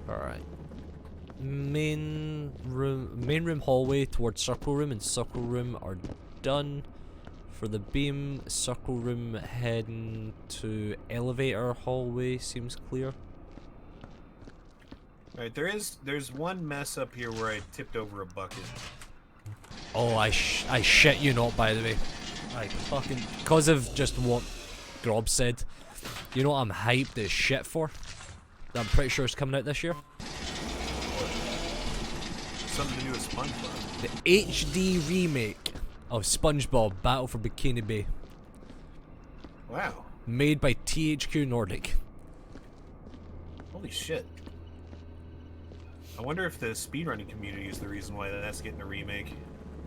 Speaker 1: Alright. Main room hallway towards circle room and circle room are done. For the beam, circle room heading to elevator hallway seems clear.
Speaker 2: Alright, there's one mess up here where I tipped over a bucket.
Speaker 1: Oh, I shit you not, by the way. I fucking, because of just what Grob said, you know what I'm hyped as shit for? That I'm pretty sure it's coming out this year?
Speaker 2: Something to do with SpongeBob.
Speaker 1: The HD remake of SpongeBob Battle for Bikini Bay.
Speaker 2: Wow.
Speaker 1: Made by THQ Nordic.
Speaker 2: Holy shit. I wonder if the speedrunning community is the reason why that's getting a remake.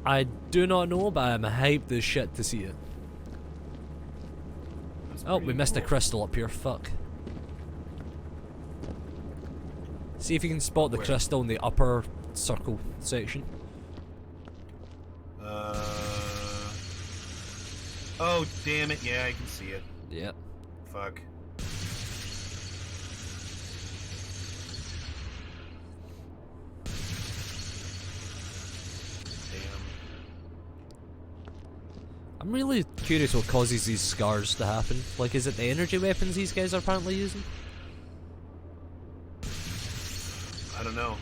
Speaker 1: I do not know, but I'm hyped as shit to see it. Oh, we missed a crystal up here, fuck. See if you can spot the crystal in the upper circle section.
Speaker 2: Oh, damn it, yeah, I can see it.
Speaker 1: Yep.
Speaker 2: Fuck.
Speaker 1: I'm really curious what causes these scars to happen. Like, is it the energy weapons these guys are apparently using?
Speaker 2: I don't know.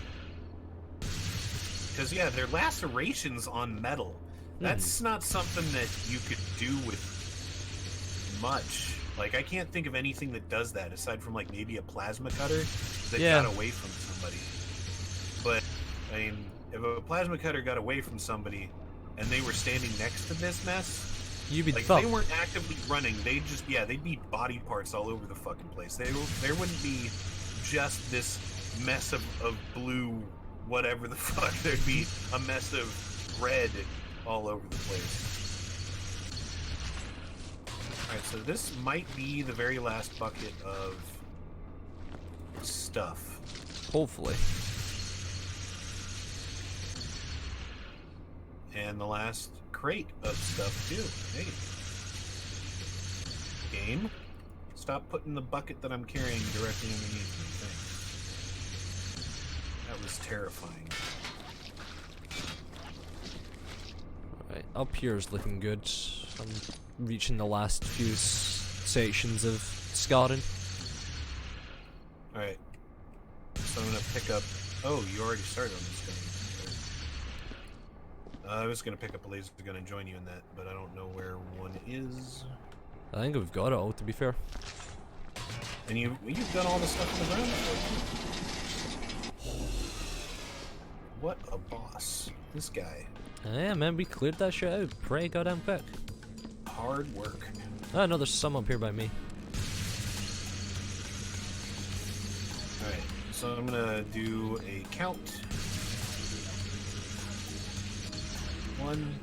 Speaker 2: Because, yeah, they're lacerations on metal. That's not something that you could do with much. Like, I can't think of anything that does that, aside from, like, maybe a plasma cutter that got away from somebody. But, I mean, if a plasma cutter got away from somebody and they were standing next to this mess,
Speaker 1: you'd be
Speaker 2: like,
Speaker 1: fucked.
Speaker 2: they weren't actively running, they'd just, yeah, they'd be body parts all over the fucking place. There wouldn't be just this mess of blue whatever the fuck. There'd be a mess of red all over the place. Alright, so this might be the very last bucket of stuff.
Speaker 1: Hopefully.
Speaker 2: And the last crate of stuff, too. Hey. Game, stop putting the bucket that I'm carrying directly underneath me. Thanks. That was terrifying.
Speaker 1: Right, up here is looking good. I'm reaching the last few sections of scarring.
Speaker 2: Alright. So I'm gonna pick up... Oh, you already started on this gun. I was gonna pick up a laser gun and join you in that, but I don't know where one is.
Speaker 1: I think we've got it all, to be fair.
Speaker 2: And you've done all the stuff on the ground before, too. What a boss. This guy.
Speaker 1: Yeah, man, we cleared that shit out pretty goddamn quick.
Speaker 2: Hard work.
Speaker 1: Oh no, there's some up here by me.
Speaker 2: Alright, so I'm gonna do a count. 1.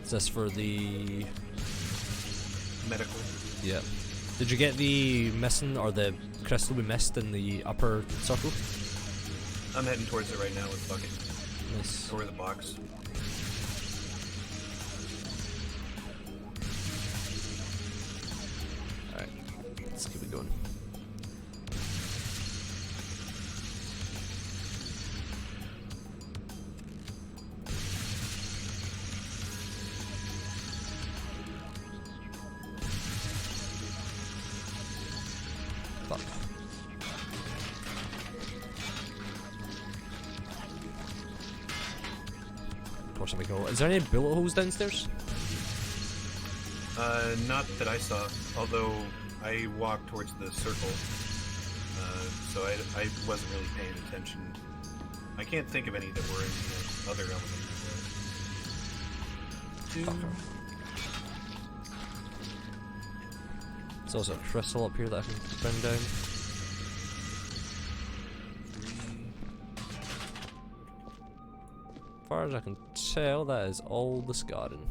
Speaker 1: Is this for the...
Speaker 2: Medical.
Speaker 1: Yep. Did you get the missing, or the crystal we missed in the upper circle?
Speaker 2: I'm heading towards it right now with the bucket.
Speaker 1: Nice.
Speaker 2: Or the box.
Speaker 1: Alright, let's keep it going. Fuck. Of course, I'm go. Is there any bullet holes downstairs?
Speaker 2: Not that I saw, although I walked towards the circle, so I wasn't really paying attention. I can't think of any that were in the other elements.
Speaker 1: There's also a crystal up here that I can bring down. As far as I can tell, that is all the scarring.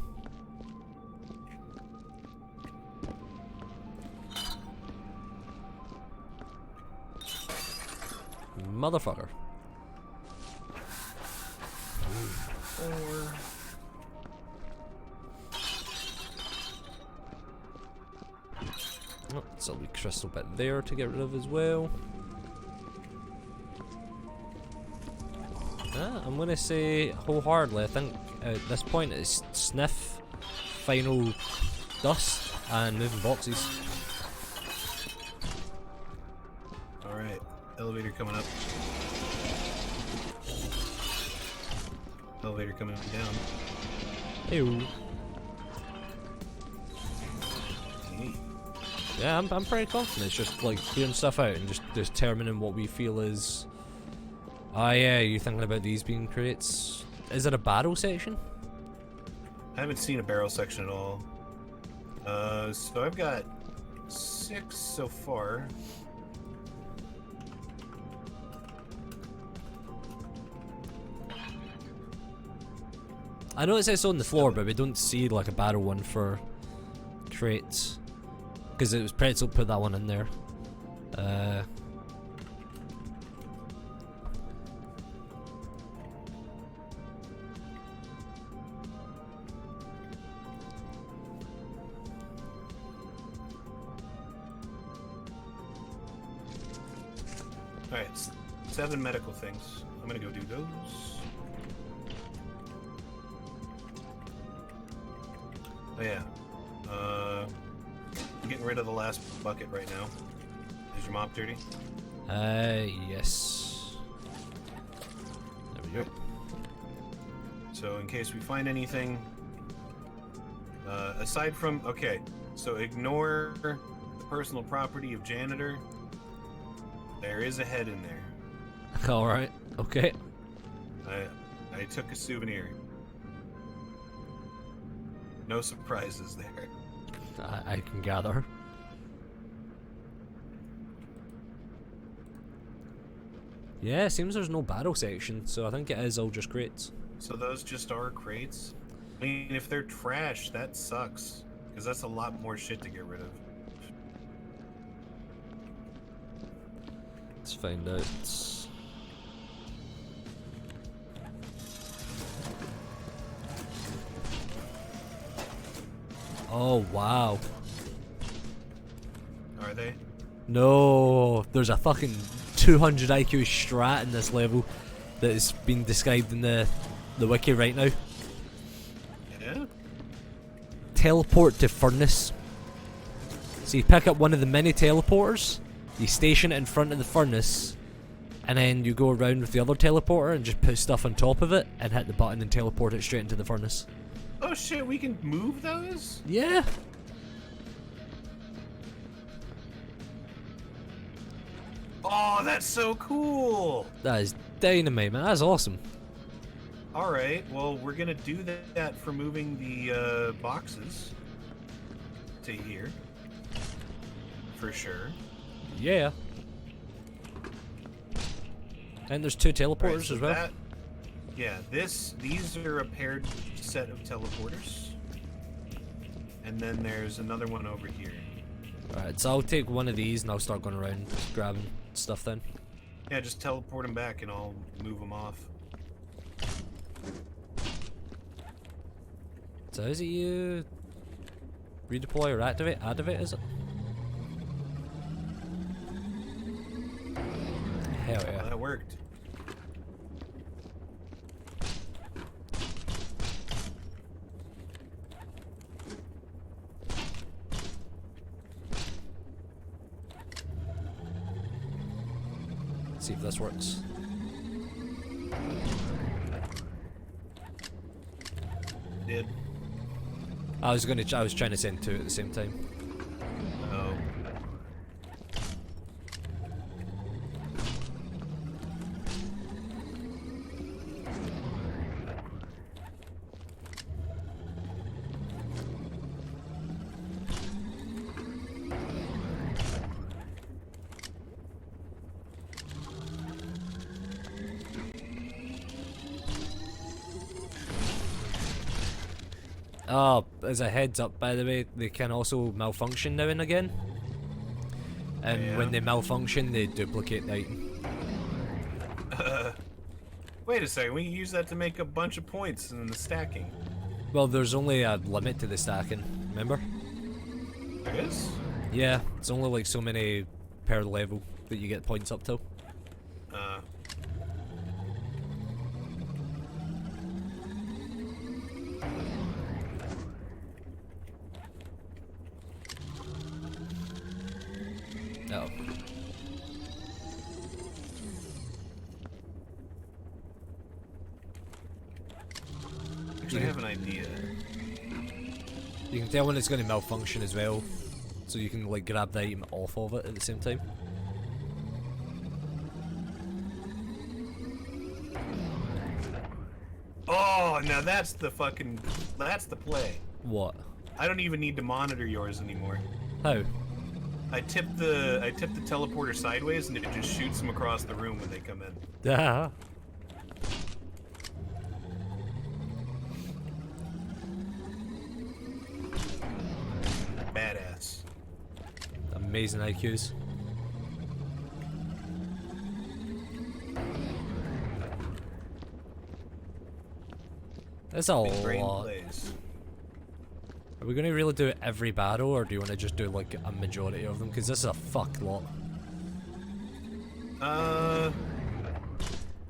Speaker 1: Motherfucker.
Speaker 2: 4.
Speaker 1: Oh, it's a wee crystal bit there to get rid of as well. I'm gonna say wholeheartedly, I think at this point it's sniff, final dust, and moving boxes.
Speaker 2: Alright, elevator coming up. Elevator coming down.
Speaker 1: Ew.
Speaker 2: Hey.
Speaker 1: Yeah, I'm pretty confident. It's just like clearing stuff out and just determining what we feel is. Ah, yeah, you thinking about these being crates? Is it a barrel section?
Speaker 2: I haven't seen a barrel section at all. So I've got 6 so far.
Speaker 1: I know it says so on the floor, but we don't see like a barrel one for crates. Because it was Pretzel put that one in there.
Speaker 2: Alright, 7 medical things. I'm gonna go do those. Oh yeah. I'm getting rid of the last bucket right now. Is your mop dirty?
Speaker 1: Yes. There we go.
Speaker 2: So in case we find anything, aside from, okay, so ignore the personal property of janitor. There is a head in there.
Speaker 1: Alright, okay.
Speaker 2: I took a souvenir. No surprises there.
Speaker 1: I can gather. Yeah, it seems there's no barrel section, so I think it is all just crates.
Speaker 2: So those just are crates? I mean, if they're trash, that sucks. Because that's a lot more shit to get rid of.
Speaker 1: Let's find out. Oh, wow.
Speaker 2: Are they?
Speaker 1: No, there's a fucking 200 IQ strat in this level that is being described in the wiki right now.
Speaker 2: Yeah?
Speaker 1: Teleport to furnace. So you pick up one of the mini teleporters, you station it in front of the furnace, and then you go around with the other teleporter and just put stuff on top of it and hit the button and teleport it straight into the furnace.
Speaker 2: Oh shit, we can move those?
Speaker 1: Yeah.
Speaker 2: Oh, that's so cool!
Speaker 1: That is dynamite, man. That's awesome.
Speaker 2: Alright, well, we're gonna do that for moving the boxes to here. For sure.
Speaker 1: Yeah. And there's two teleporters
Speaker 2: Right, so
Speaker 1: as well.
Speaker 2: These are a paired set of teleporters. And then there's another one over here.
Speaker 1: Alright, so I'll take one of these and I'll start going around grabbing stuff then.
Speaker 2: Yeah, just teleport them back and I'll move them off.
Speaker 1: So is it you redeploy or activate? Activate, is it? Hell yeah.
Speaker 2: Well, that worked.
Speaker 1: See if this works.
Speaker 2: Did.
Speaker 1: I was trying to send two at the same time.
Speaker 2: Oh.
Speaker 1: Oh, as a heads up, by the way, they can also malfunction now and again. And
Speaker 2: Yeah.
Speaker 1: when they malfunction, they duplicate the item.
Speaker 2: Wait a second, we can use that to make a bunch of points in the stacking.
Speaker 1: Well, there's only a limit to the stacking, remember?
Speaker 2: There is?
Speaker 1: Yeah, it's only like so many per level that you get points up to. Oh.
Speaker 2: Actually, I have an idea.
Speaker 1: You can tell when it's going to malfunction as well, so you can like grab the item off of it at the same time.
Speaker 2: Oh, now that's the play.
Speaker 1: What?
Speaker 2: I don't even need to monitor yours anymore.
Speaker 1: How?
Speaker 2: I tip the teleporter sideways and it just shoots them across the room when they come in.
Speaker 1: Ah.
Speaker 2: Badass.
Speaker 1: Amazing IQs. That's a
Speaker 2: Big brain
Speaker 1: lot.
Speaker 2: plays.
Speaker 1: Are we going to really do every battle, or do you want to just do like a majority of them? Because this is a fuck lot.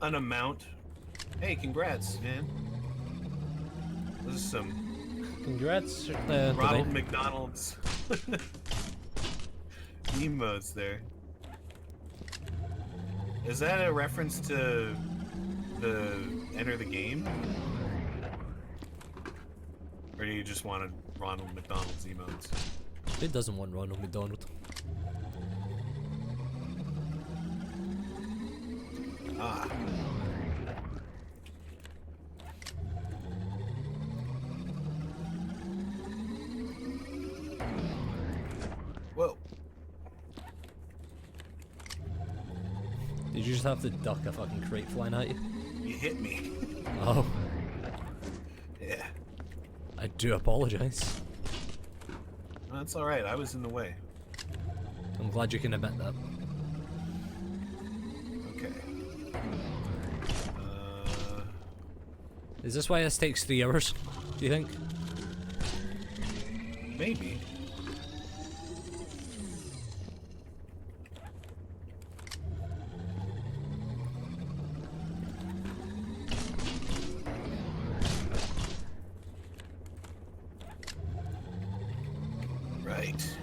Speaker 2: An amount. Hey, congrats, man. This is some
Speaker 1: Congrats,
Speaker 2: Ronald McDonald's emotes there. Is that a reference to the Enter the Game? Or do you just want Ronald McDonald's emotes?
Speaker 1: Who doesn't want Ronald McDonald?
Speaker 2: Ah. Whoa.
Speaker 1: Did you just have to duck a fucking crate flying at you?
Speaker 2: You hit me.
Speaker 1: Oh,
Speaker 2: Yeah.
Speaker 1: I do apologize.
Speaker 2: That's alright, I was in the way.
Speaker 1: I'm glad you can admit that.
Speaker 2: Okay.
Speaker 1: Is this why this takes 3 hours, do you think?
Speaker 2: Maybe. Right.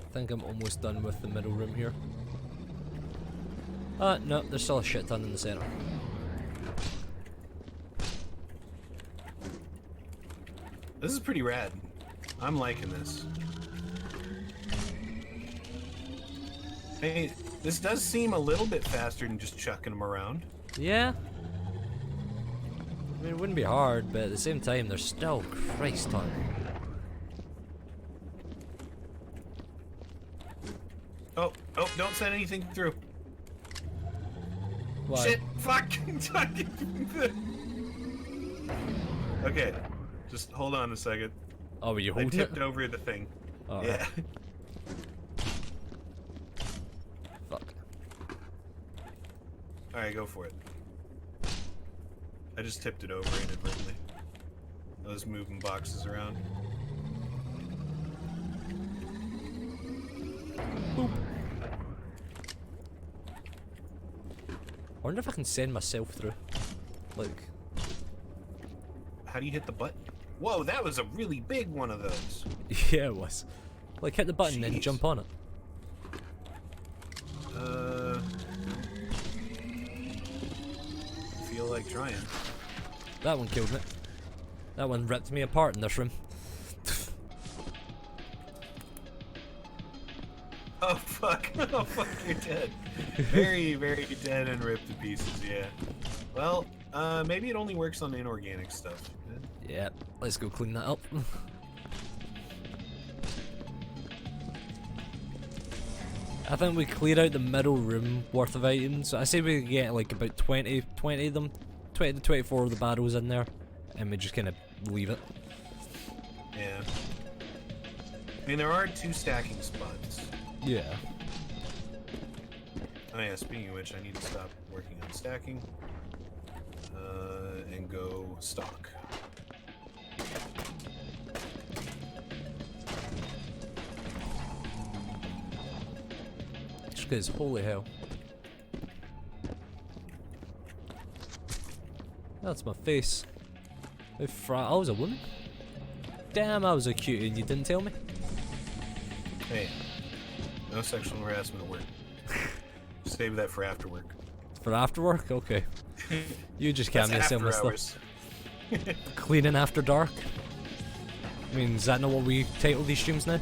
Speaker 1: I think I'm almost done with the middle room here. No, there's still a shit ton in the center.
Speaker 2: This is pretty rad. I'm liking this. Hey, this does seem a little bit faster than just chucking them around.
Speaker 1: Yeah. I mean, it wouldn't be hard, but at the same time, there's still Christ ton.
Speaker 2: Oh, don't send anything through.
Speaker 1: Why?
Speaker 2: Shit, fuck. Okay, just hold on a second.
Speaker 1: Oh, were you
Speaker 2: I
Speaker 1: holding it?
Speaker 2: tipped over the thing.
Speaker 1: Oh,
Speaker 2: yeah.
Speaker 1: right. Fuck.
Speaker 2: Alright, go for it. I just tipped it over inadvertently. I was moving boxes around.
Speaker 1: Boop. I wonder if I can send myself through. Like,
Speaker 2: How do you hit the button? Whoa, that was a really big one of those.
Speaker 1: yeah, it was. Like, hit the button and
Speaker 2: Jeez.
Speaker 1: jump on it.
Speaker 2: Feel like trying.
Speaker 1: That one killed me. That one ripped me apart in this room.
Speaker 2: Oh fuck! Oh fuck! You're dead. Very, very dead and ripped to pieces. Yeah. Well, maybe it only works on inorganic stuff.
Speaker 1: Yeah, let's go clean that up. I think we cleared out the middle room worth of items. I say we get like about 20 of them, 20 to 24 of the barrels in there, and we just kind of leave it.
Speaker 2: Yeah. I mean, there are 2 stacking spots.
Speaker 1: Yeah.
Speaker 2: Oh yeah, speaking of which, I need to stop working on stacking. And go stock.
Speaker 1: Just because, holy hell. That's my face. I was a woman? Damn, I was a cutie and you didn't tell me?
Speaker 2: Hey, no sexual harassment at work. Save that for after work.
Speaker 1: For after work? Okay. You just can't miss some
Speaker 2: After
Speaker 1: with stuff. Cleaning after dark? I mean, is that not what we title these streams now?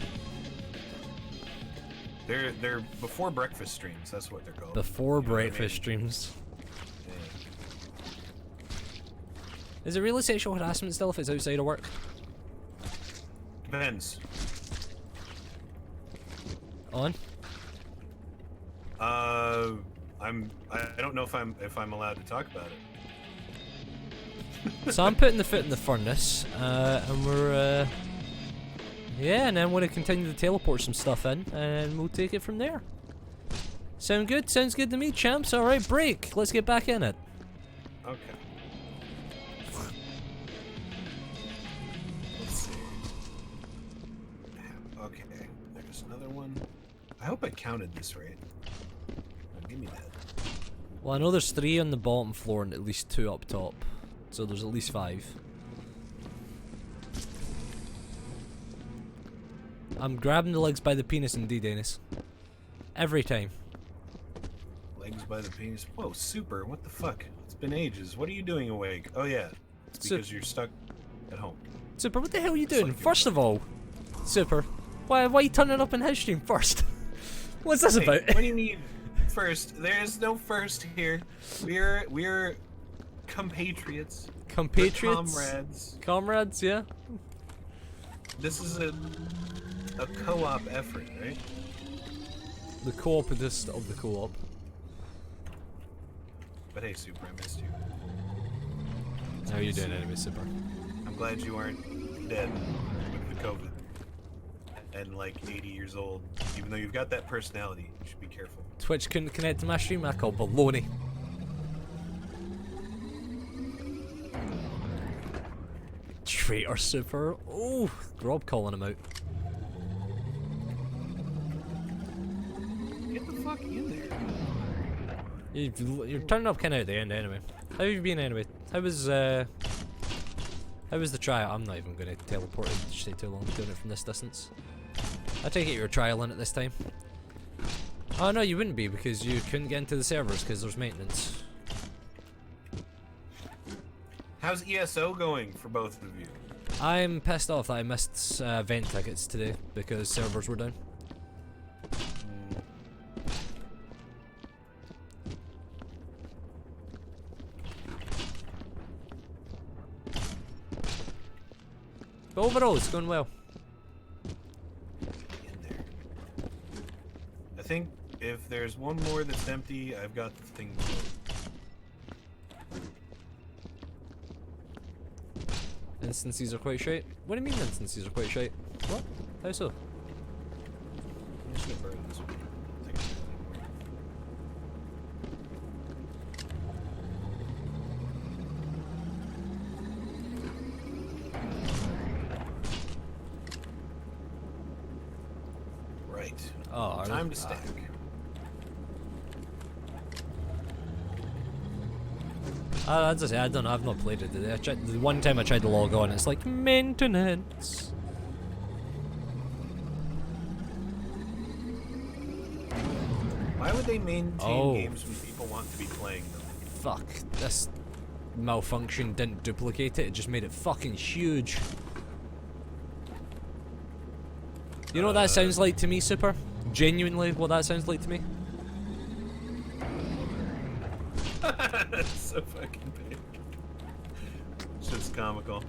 Speaker 2: They're before breakfast streams. That's what they're called.
Speaker 1: Before
Speaker 2: You know what I
Speaker 1: breakfast
Speaker 2: mean?
Speaker 1: streams.
Speaker 2: Yeah.
Speaker 1: Is it really sexual harassment still if it's outside of work?
Speaker 2: Depends.
Speaker 1: On?
Speaker 2: I don't know if I'm allowed to talk about it.
Speaker 1: So I'm putting the foot in the furnace, and we're, yeah, and then we're gonna continue to teleport some stuff in, and we'll take it from there. Sound good? Sounds good to me, champs. Alright, break. Let's get back in it.
Speaker 2: Okay. Let's see. Okay, there's another one. I hope I counted this right. Oh, give me that.
Speaker 1: Well, I know there's 3 on the bottom floor and at least 2 up top. So there's at least 5. I'm grabbing the legs by the penis indeed, Dennis. Every time.
Speaker 2: Legs by the penis. Whoa, super. What the fuck? It's been ages. What are you doing awake? Oh yeah. It's because you're stuck at home.
Speaker 1: Super, what the hell are you doing?
Speaker 2: like
Speaker 1: First of all, Super, why are you turning up in his stream first? What's this
Speaker 2: Hey,
Speaker 1: about?
Speaker 2: what do you mean? first. There is no first here. We're compatriots.
Speaker 1: Compatriots?
Speaker 2: We're comrades.
Speaker 1: Comrades, yeah.
Speaker 2: This is a co-op effort, right?
Speaker 1: The co-opedest of the co-op.
Speaker 2: But hey, Super, I missed you.
Speaker 1: How are you doing anyway, Super?
Speaker 2: I'm glad you aren't dead with the COVID and like 80 years old. Even though you've got that personality, you should be careful.
Speaker 1: Twitch couldn't connect to my stream, I call baloney. Traitor Super. Oh, Rob calling him out.
Speaker 2: Get the fuck in there.
Speaker 1: You're turning up kind of at the end anyway. How have you been anyway? How was the trial? I'm not even going to teleport it, stay too long doing it from this distance. I take it you were trialing it this time. Oh no, you wouldn't be because you couldn't get into the servers because there's maintenance.
Speaker 2: How's ESO going for both of you?
Speaker 1: I'm pissed off that I missed event tickets today because servers were down. But overall, it's going well.
Speaker 2: In there. I think if there's one more that's empty, I've got the thing.
Speaker 1: Instances are quite shite. What do you mean instances are quite shite? What? How so?
Speaker 2: I'm just gonna burn this one. Take it. Right.
Speaker 1: Oh,
Speaker 2: Time to stack.
Speaker 1: As I say, I don't know, I've not played it today. The one time I tried to log on, it's like, maintenance.
Speaker 2: Why would they maintain games when people want to be playing them?
Speaker 1: Fuck, this malfunction didn't duplicate it, it just made it fucking huge. You know what that sounds like to me, Super? Genuinely, what that sounds like to me?
Speaker 2: That's so fucking big. It's just comical.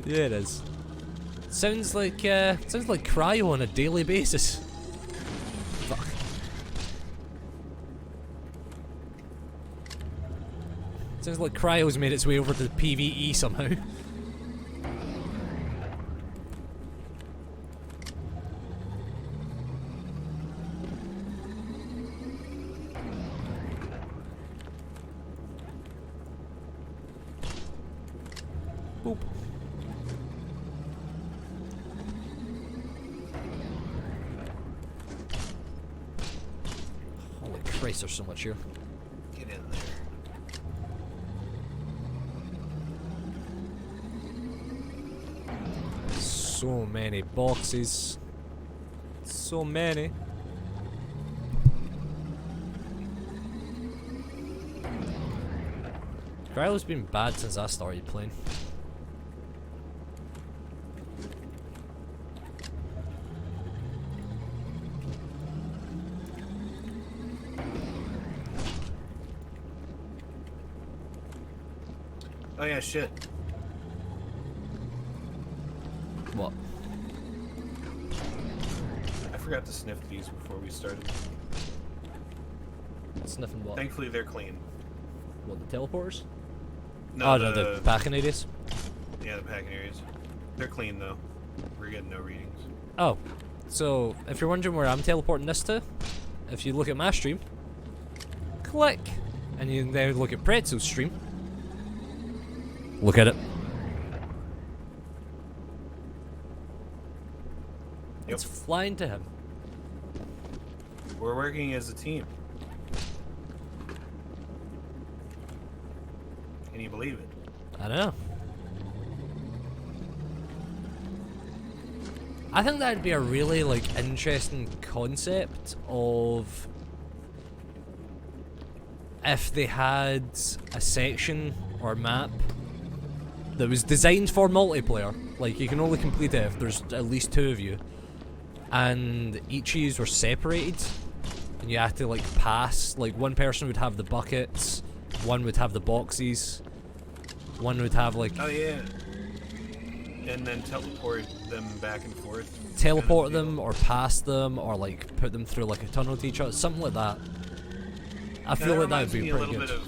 Speaker 1: Yeah, it is. Sounds like cryo on a daily basis. Fuck. Sounds like cryo's made its way over to the PvE somehow. Boop. Holy Christ, there's so much here.
Speaker 2: Get in there.
Speaker 1: So many boxes. So many. Cryo's been bad since I started playing.
Speaker 2: Oh yeah, shit.
Speaker 1: What?
Speaker 2: I forgot to sniff these before we started.
Speaker 1: Sniffing what?
Speaker 2: Thankfully they're clean.
Speaker 1: What, the teleporters?
Speaker 2: No,
Speaker 1: Oh, no, the packing areas?
Speaker 2: Yeah, the packing areas. They're clean though. We're getting no readings.
Speaker 1: Oh, so if you're wondering where I'm teleporting this to, if you look at my stream, click, and you then look at Pretzel's stream, look at it.
Speaker 2: Yep.
Speaker 1: It's flying to him.
Speaker 2: We're working as a team. Can you believe it?
Speaker 1: I know. I think that'd be a really interesting concept of if they had a section or map that was designed for multiplayer. Like, you can only complete it if there's at least two of you, and each of you were separated and you have to like pass. Like one person would have the buckets, one would have the boxes, one would have like
Speaker 2: Oh yeah. And then teleport them back and forth.
Speaker 1: teleport them or pass them or like put them through like a tunnel to each other, something like that. I feel like that would be pretty good.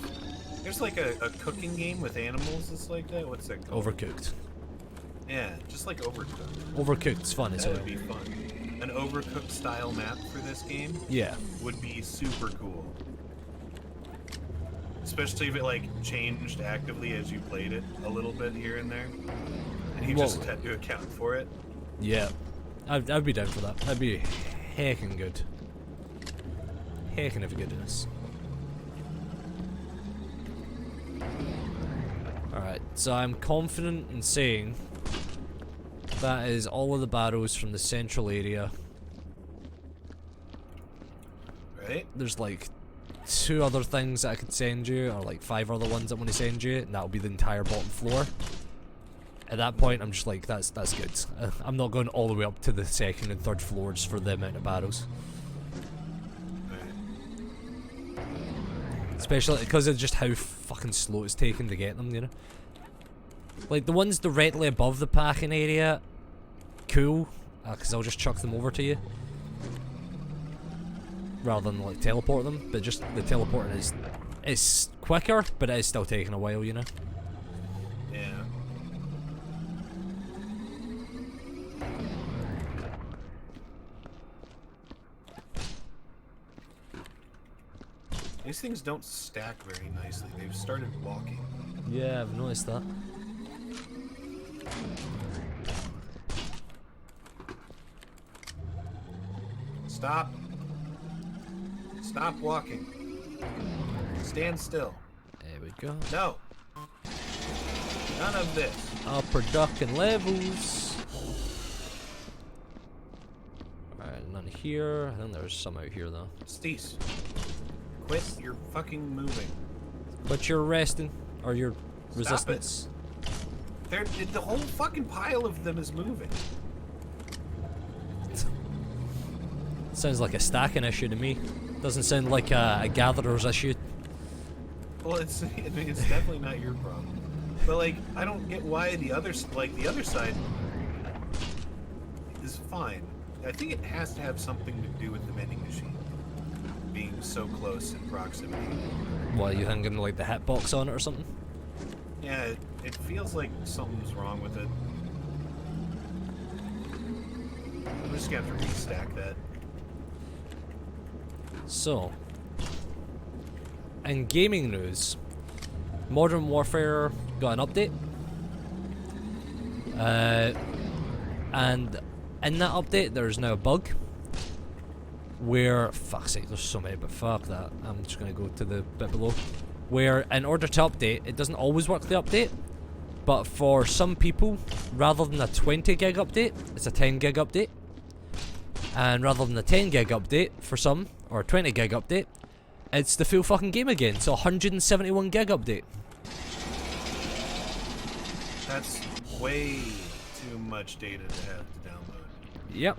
Speaker 2: There's like a cooking game with animals that's like that. What's that called?
Speaker 1: Overcooked.
Speaker 2: Yeah, just like Overcooked.
Speaker 1: Overcooked's fun as
Speaker 2: That
Speaker 1: well.
Speaker 2: would be fun. An Overcooked style map for this game
Speaker 1: Yeah.
Speaker 2: would be super cool. Especially if it like changed actively as you played it a little bit here and there. And you just had to account for it.
Speaker 1: Yeah. I'd be down for that. That'd be heckin' good. Heckin' of goodness. Alright, so I'm confident in saying that is all of the barrows from the central area.
Speaker 2: Right?
Speaker 1: There's like 2 other things that I could send you, or like 5 other ones I want to send you, and that'll be the entire bottom floor. At that point, I'm just like, that's good. I'm not going all the way up to the 2nd and 3rd floors for the amount of barrows. Especially because of just how fucking slow it's taken to get them, you know? Like, the ones directly above the packing area, cool, because I'll just chuck them over to you. Rather than, like, teleport them, but just the teleporting is quicker, but it is still taking a while, you know?
Speaker 2: Yeah. These things don't stack very nicely. They've started walking.
Speaker 1: Yeah, I've noticed that.
Speaker 2: Stop. Stop walking. Stand still.
Speaker 1: There we go.
Speaker 2: No. None of this.
Speaker 1: Upper ducking levels. Alright, none here. I think there's some out here though.
Speaker 2: Steez. Quit your fucking moving.
Speaker 1: But you're resting, or your
Speaker 2: Stop
Speaker 1: resistance.
Speaker 2: The whole fucking pile of them is moving.
Speaker 1: Sounds like a stacking issue to me. Doesn't sound like a gatherer's issue.
Speaker 2: Well, I mean, it's definitely not your problem. But like, I don't get why the other side is fine. I think it has to have something to do with the vending machine being so close in proximity.
Speaker 1: What, you thinking like the hitbox on it or something?
Speaker 2: Yeah, it feels like something's wrong with it. I'm just gonna have to restack that.
Speaker 1: So, in gaming news, Modern Warfare got an update. And in that update, there's now a bug where, fuck's sake, there's so many, but fuck that. I'm just gonna go to the bit below. Where, in order to update, it doesn't always work the update, but for some people, rather than a 20 gig update, it's a 10 gig update. And rather than a 10 gig update for some, or a 20 gig update, it's the full fucking game again. So 171 gig update.
Speaker 2: That's way too much data to have to download.
Speaker 1: Yep.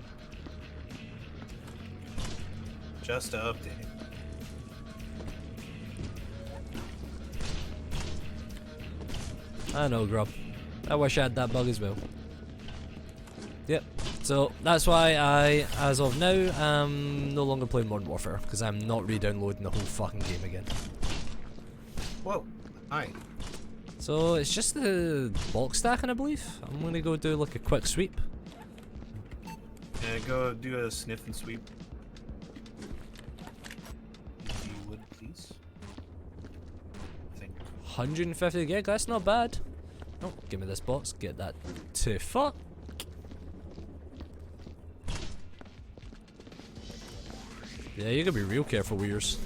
Speaker 2: Just to update.
Speaker 1: I know, Grub. I wish I had that bug as well. Yep. So that's why I, as of now, am no longer playing Modern Warfare, because I'm not re-downloading the whole fucking game again.
Speaker 2: Whoa. Hi.
Speaker 1: So it's just the box stacking, I believe. I'm gonna go do like a quick sweep.
Speaker 2: Yeah, go do a sniff and sweep. If you would, please. Thank you.
Speaker 1: 150 gig, that's not bad. Oh, give me this box, get that to fuck. Yeah, you gotta be real careful with yours.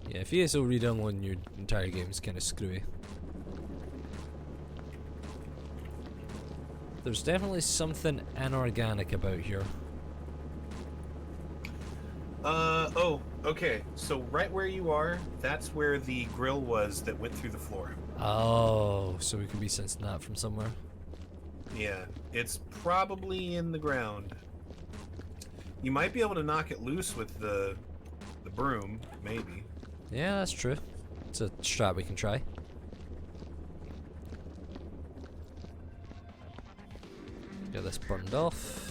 Speaker 1: Yeah, if ESO re-downloading your entire game is kinda screwy. There's definitely something inorganic about here.
Speaker 2: Oh, Okay, so right where you are, that's where the grill was that went through the floor.
Speaker 1: Oh, so we could be sensing that from somewhere.
Speaker 2: Yeah, it's probably in the ground. You might be able to knock it loose with the broom, maybe.
Speaker 1: Yeah, that's true. It's a strat we can try. Get this burned off.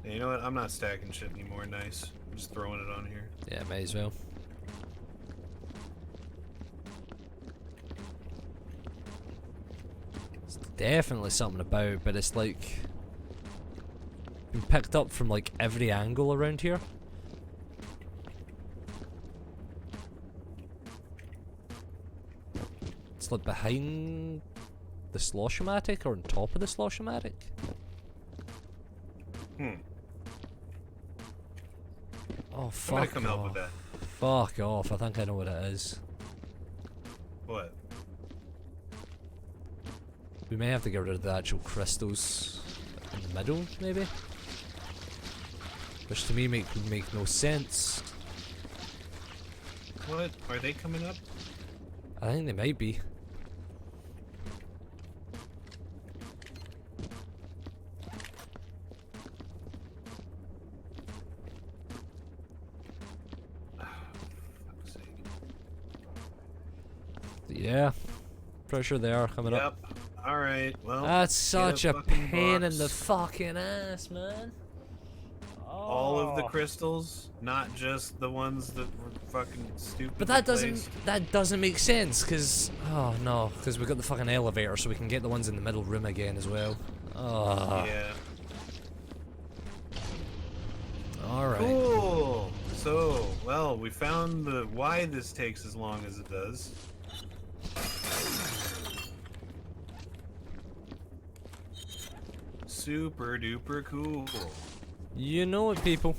Speaker 2: Yeah, you know what? I'm not stacking shit anymore. Nice. I'm just throwing it on here.
Speaker 1: Yeah, may as well. There's definitely something about, but it's like been picked up from like every angle around here. It's like behind the slosh-o-matic or on top of the slosh-o-matic. Oh,
Speaker 2: I'm
Speaker 1: fuck
Speaker 2: gonna come help with
Speaker 1: off.
Speaker 2: that.
Speaker 1: Fuck off, I think I know what it is.
Speaker 2: What?
Speaker 1: We may have to get rid of the actual crystals in the middle, maybe? Which to me would make no sense.
Speaker 2: What? Are they coming up?
Speaker 1: I think they might be.
Speaker 2: Fuck's sake.
Speaker 1: Yeah, pretty sure they are coming up.
Speaker 2: Yep. Alright, well.
Speaker 1: That's such a
Speaker 2: fucking
Speaker 1: pain in
Speaker 2: box.
Speaker 1: the fucking ass, man.
Speaker 2: All of the
Speaker 1: Oh.
Speaker 2: crystals, not just the ones that were fucking stupid.
Speaker 1: But that doesn't make sense, cause oh no, cause we got the fucking elevator, so we can get the ones in the middle room again as well. Oh.
Speaker 2: Yeah.
Speaker 1: All right.
Speaker 2: Cool. So, well, we found the why this takes as long as it does. Super duper cool.
Speaker 1: You know it, people.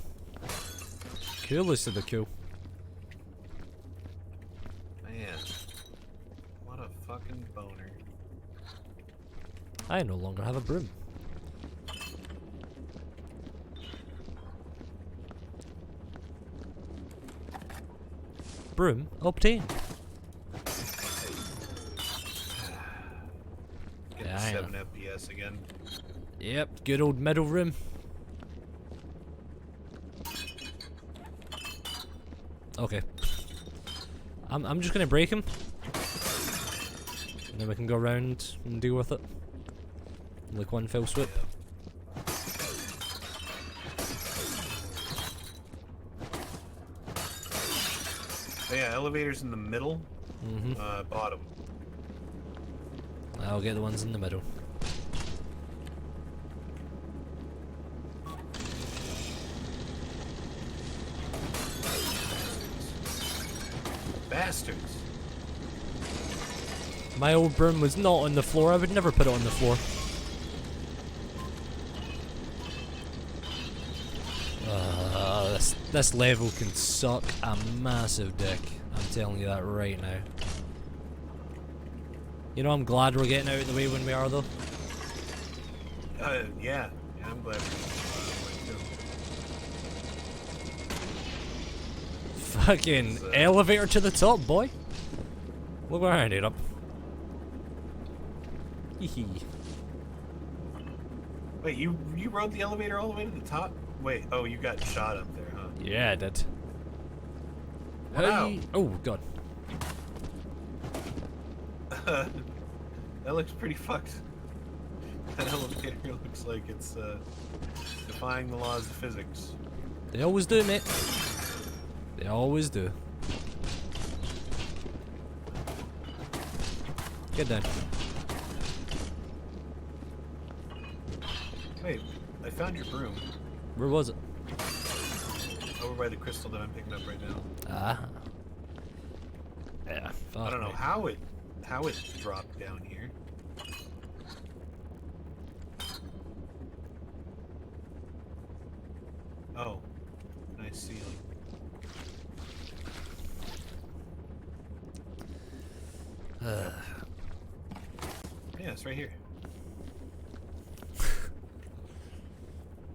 Speaker 1: Coolest of the cool.
Speaker 2: Man, what a fucking boner.
Speaker 1: I no longer have a broom. Broom obtained.
Speaker 2: Get
Speaker 1: Yeah, I
Speaker 2: 7
Speaker 1: know.
Speaker 2: FPS again.
Speaker 1: Yep, good old middle room. Okay. I'm just gonna break him. And then we can go around and deal with it. Like one fell swoop.
Speaker 2: So yeah, elevators in the middle, bottom.
Speaker 1: I'll get the ones in the middle.
Speaker 2: Bastards.
Speaker 1: My old broom was not on the floor. I would never put it on the floor. This level can suck a massive dick. I'm telling you that right now. You know, I'm glad we're getting out of the way when we are, though.
Speaker 2: Yeah, I'm glad we're
Speaker 1: Fucking elevator to the top, boy. Look where I ended up. Hee.
Speaker 2: Wait, you rode the elevator all the way to the top? Wait, oh, you got shot up there, huh?
Speaker 1: Yeah, I did.
Speaker 2: Wow.
Speaker 1: Hey. Oh, God.
Speaker 2: That looks pretty fucked. That elevator looks like it's defying the laws of physics.
Speaker 1: They always do, mate. They always do. Get down.
Speaker 2: Wait, I found your broom
Speaker 1: Where was it?
Speaker 2: over by the crystal that I'm picking up right now.
Speaker 1: Ah. Yeah. Fuck
Speaker 2: I don't know
Speaker 1: me.
Speaker 2: how it dropped down here. Oh, nice ceiling. Yeah, It's right here.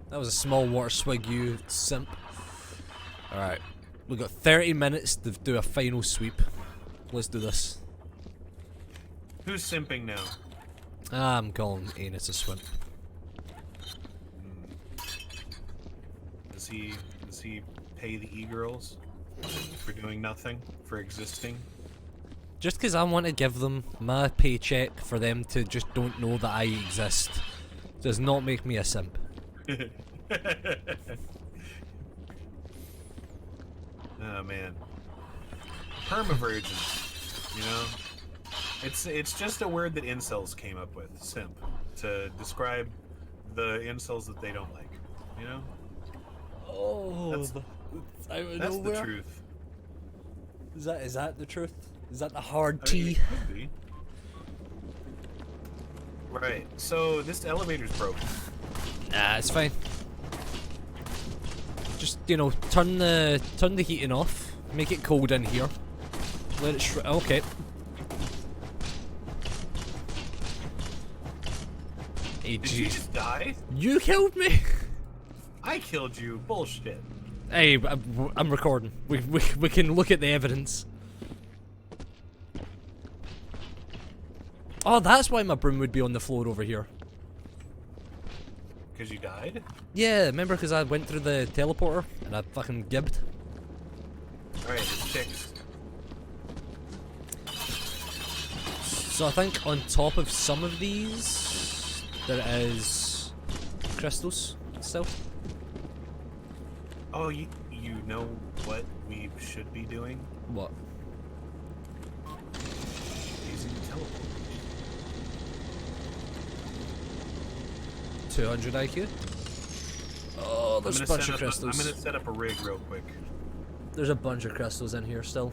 Speaker 1: That was a small water swig, you simp. Alright. We've got 30 minutes to do a final sweep. Let's do this.
Speaker 2: Who's simping now?
Speaker 1: I'm calling Anus a swimp.
Speaker 2: Does he pay the e-girls for doing nothing? For existing?
Speaker 1: Just because I want to give them my paycheck for them to just don't know that I exist does not make me a simp.
Speaker 2: Oh man. Permavirgin, you know? It's just a word that incels came up with, simp, to describe the incels that they don't like, you know?
Speaker 1: Oh,
Speaker 2: that's the truth.
Speaker 1: Is that the truth? Is that the hard
Speaker 2: I mean,
Speaker 1: T?
Speaker 2: it could be. Right. So this elevator's broken.
Speaker 1: Nah, it's fine. Just, you know, turn the heating off. Make it cold in here. Let it okay. Hey,
Speaker 2: Did you just die?
Speaker 1: You killed me.
Speaker 2: I killed you. Bullshit.
Speaker 1: Hey, I'm recording. We can look at the evidence. Oh, that's why my broom would be on the floor over here.
Speaker 2: Because you died?
Speaker 1: Yeah, remember because I went through the teleporter and I fucking gibbed.
Speaker 2: Alright, it's fixed.
Speaker 1: So I think on top of some of these, there is crystals still.
Speaker 2: Oh, you know what we should be doing?
Speaker 1: What?
Speaker 2: Using the teleport.
Speaker 1: 200 IQ? Oh, there's a bunch of crystals.
Speaker 2: I'm gonna set up a rig real quick.
Speaker 1: There's a bunch of crystals in here still.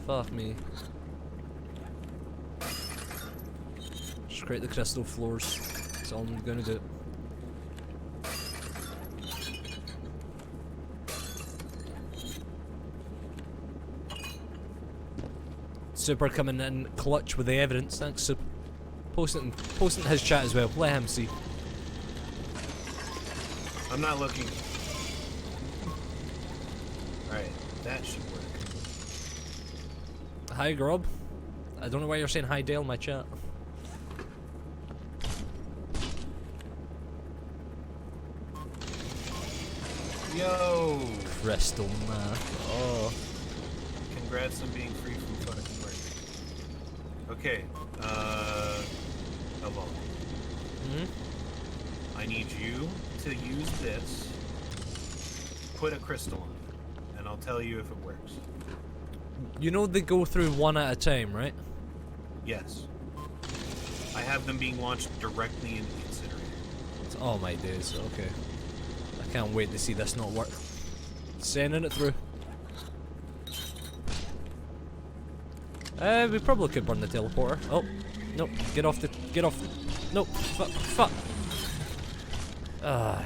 Speaker 1: Fuck me. Just create the crystal floors. That's all I'm gonna do. Super coming in clutch with the evidence. Thanks, Super. Post it in his chat as well. Let him see.
Speaker 2: I'm not looking. Alright, that should work.
Speaker 1: Hi, Grob. I don't know why you're saying hi, Dale, in my chat.
Speaker 2: Yo!
Speaker 1: Crystal man. Oh.
Speaker 2: Congrats on being free from fucking work. Okay, Delval.
Speaker 1: Hmm?
Speaker 2: I need you to use this, put a crystal on it, and I'll tell you if it works.
Speaker 1: You know they go through one at a time, right?
Speaker 2: Yes. I have them being launched directly into the incinerator.
Speaker 1: Oh my days, okay. I can't wait to see this not work. Sending it through. We probably could burn the teleporter. Oh, nope. Get off. Nope. Fuck.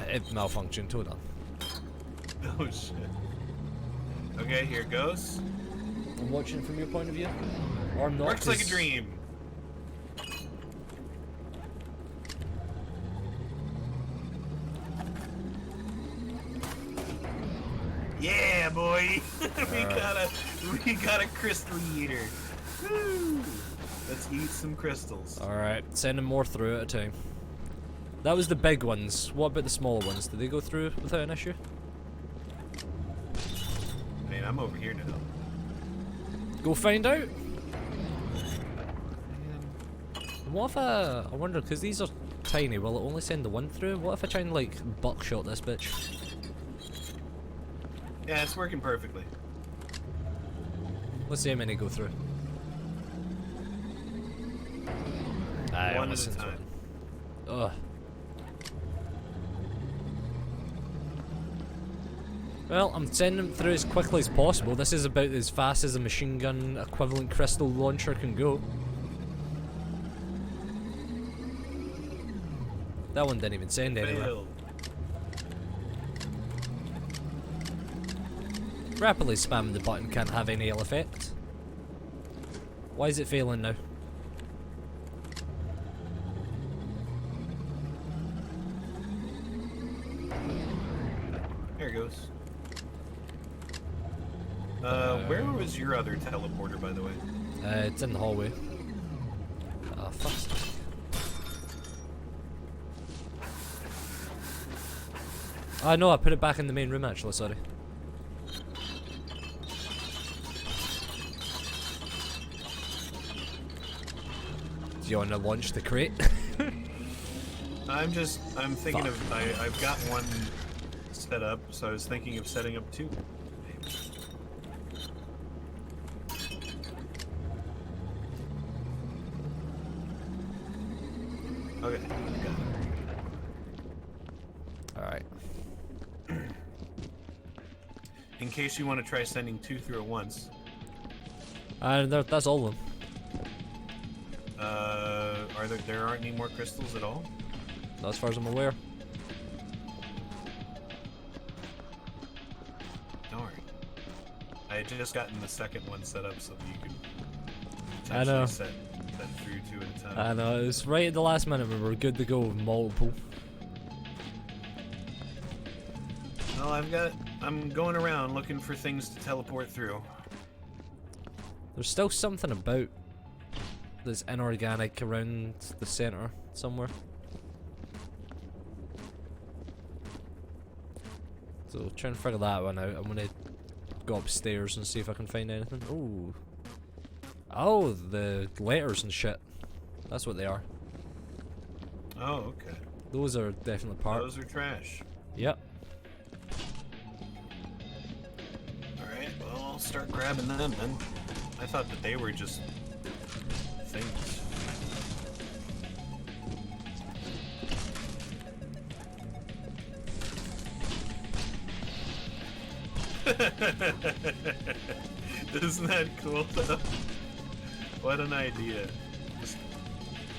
Speaker 1: It malfunctioned. Hold on.
Speaker 2: Oh shit. Okay, here it goes.
Speaker 1: I'm watching from your point of view. Or not.
Speaker 2: Works like a dream. Yeah, boy. we got a crystal eater. Woo. Let's eat some crystals.
Speaker 1: Alright, sending more through at a time. That was the big ones. What about the smaller ones? Did they go through without an issue?
Speaker 2: Man, I'm over here now.
Speaker 1: Go find out. What if I wonder, because these are tiny, will it only send the one through? What if I try and like buckshot this bitch?
Speaker 2: Yeah, it's working perfectly.
Speaker 1: Let's see how many go through. Aye,
Speaker 2: One at a time.
Speaker 1: Ugh. Well, I'm sending them through as quickly as possible. This is about as fast as a machine gun equivalent crystal launcher can go. That one didn't even send anywhere.
Speaker 2: Failed.
Speaker 1: Rapidly spamming the button can't have any ill effect. Why is it failing now?
Speaker 2: goes. Where was your other teleporter, by the way?
Speaker 1: It's in the hallway. Oh, fuck's sake. Oh, no, I put it back in the main room, actually, sorry. Do you want to launch the crate?
Speaker 2: I'm thinking of, I've got one set up, so I was thinking of setting up two. Okay, got it.
Speaker 1: Alright.
Speaker 2: In case you want to try sending two through at once.
Speaker 1: That's all of them.
Speaker 2: There aren't any more crystals at all?
Speaker 1: Not as far as I'm aware.
Speaker 2: Darn. I had just gotten the second one set up so that you could
Speaker 1: I know.
Speaker 2: set through two at a time.
Speaker 1: I know, it was right at the last minute we were good to go with multiple.
Speaker 2: Well, I'm going around looking for things to teleport through.
Speaker 1: There's still something about this inorganic around the center somewhere. So trying to figure that one out. I'm gonna go upstairs and see if I can find anything. Ooh. Oh, the letters and shit. That's what they are.
Speaker 2: Oh, okay.
Speaker 1: Those are definitely part.
Speaker 2: Those are trash.
Speaker 1: Yep.
Speaker 2: Alright, well, I'll start grabbing them then. I thought that they were just things. Isn't that cool though? What an idea. Just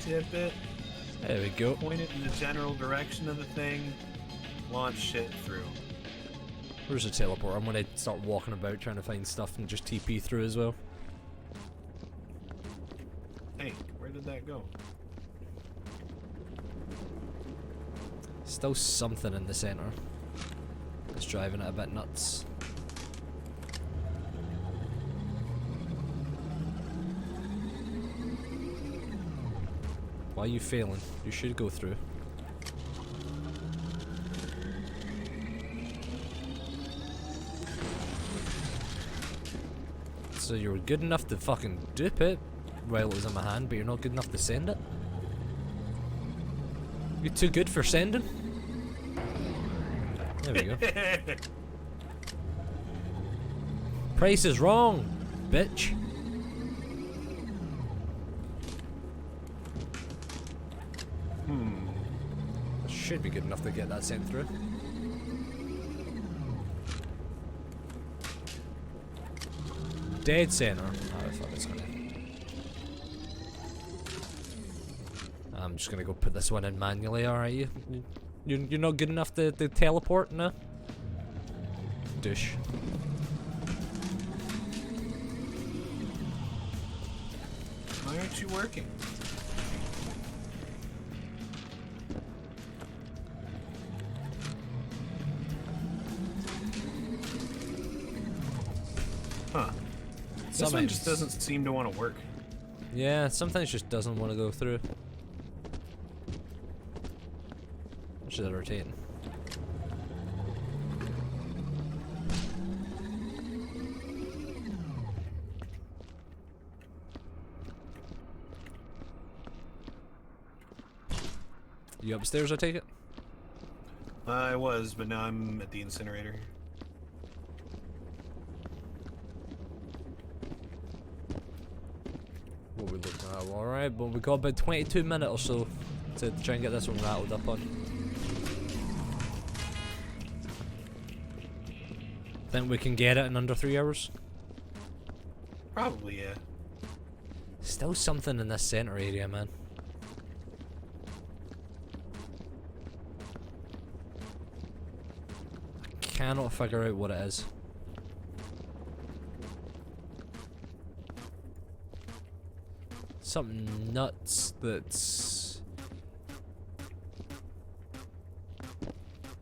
Speaker 2: tip it,
Speaker 1: There we go.
Speaker 2: point it in the general direction of the thing, launch shit through.
Speaker 1: Where's the teleport? I'm gonna start walking about trying to find stuff and just TP through as well.
Speaker 2: Hey, where did that go?
Speaker 1: Still something in the center. It's driving it a bit nuts. Why are you failing? You should go through. So you were good enough to fucking dupe it while it was in my hand, but you're not good enough to send it? You're too good for sending? There we go. Price is wrong, bitch. Should be good enough to get that sent through. Dead center. Oh, fuck, it's gonna. I'm just gonna go put this one in manually. Alright, you're not good enough to teleport, no? Douche.
Speaker 2: Why aren't you working? Huh. This one just doesn't seem to want to work.
Speaker 1: Yeah, sometimes just doesn't want to go through. Which is irritating. You upstairs, I take it?
Speaker 2: I was, but now I'm at the incinerator.
Speaker 1: What we looking at? Alright, but we got about 22 minutes or so to try and get this one rattled up on. Think we can get it in under 3 hours?
Speaker 2: Probably, yeah.
Speaker 1: Still something in this center area, man. I cannot figure out what it is. Something nuts that's...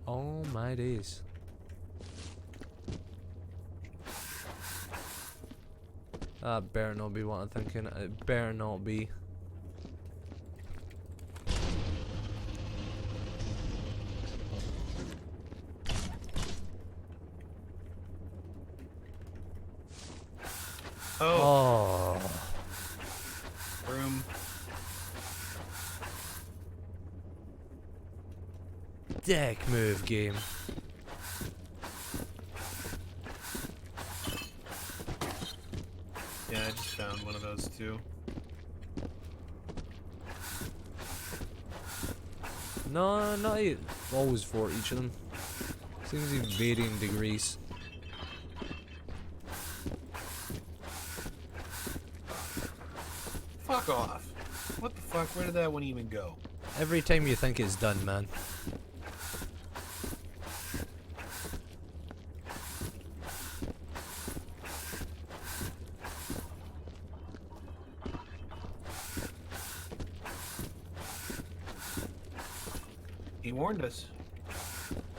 Speaker 1: Oh my days. Better not be what I'm thinking. It better not be.
Speaker 2: Oh.
Speaker 1: Oh.
Speaker 2: Room.
Speaker 1: Dick move, game.
Speaker 2: Yeah, I just found one of those too.
Speaker 1: No, not always for each of them. Seems in varying degrees.
Speaker 2: Fuck off. What the fuck? Where did that one even go?
Speaker 1: Every time you think it's done, man.
Speaker 2: He warned us.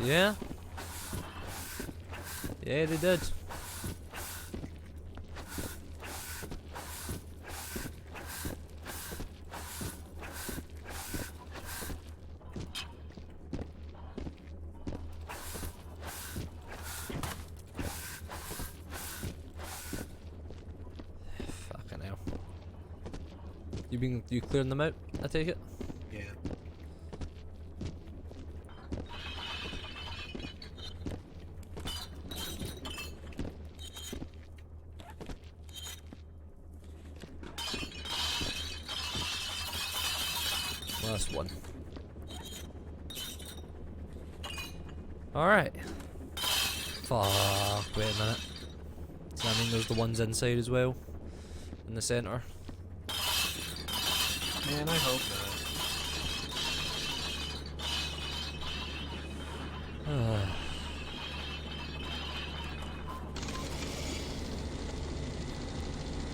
Speaker 1: Yeah? Yeah, they did. Fucking hell. You clearing them out, I take it?
Speaker 2: Yeah.
Speaker 1: Last one. Alright. Fuck, wait a minute. Does that mean there's the ones inside as well? In the centre?
Speaker 2: Man, I hope not.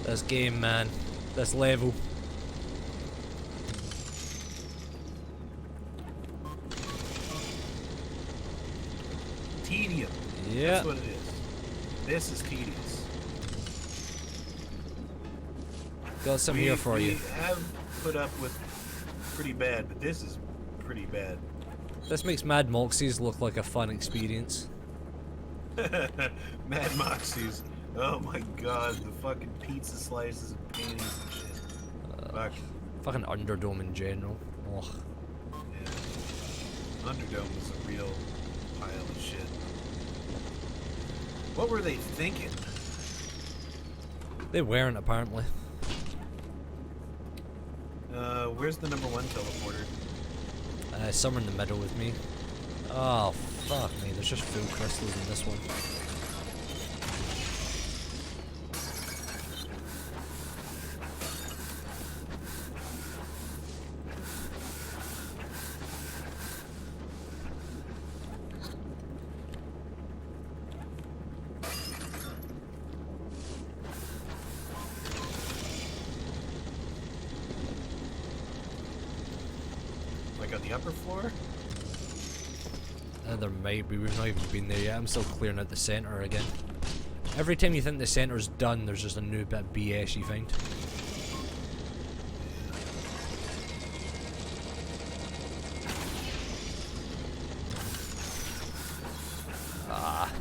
Speaker 1: This game, man. This level.
Speaker 2: Tedium.
Speaker 1: Yeah.
Speaker 2: That's what it is. This is tedious.
Speaker 1: Got some here for you.
Speaker 2: We have put up with pretty bad, but this is pretty bad.
Speaker 1: This makes Mad Moxies look like a fun experience.
Speaker 2: Mad Moxies. Oh my god, the fucking pizza slices and panties and shit. Fuck.
Speaker 1: Fucking Underdome in general. Ugh.
Speaker 2: Yeah. Underdome was a real pile of shit. What were they thinking?
Speaker 1: They weren't, apparently.
Speaker 2: Where's the number 1 teleporter?
Speaker 1: Somewhere in the middle with me. Oh, fuck me. There's just full crystals in this one.
Speaker 2: Like on the upper floor?
Speaker 1: There might be. We've not even been there yet. I'm still clearing out the centre again. Every time you think the centre's done, there's just a new bit of BS you find. Ah.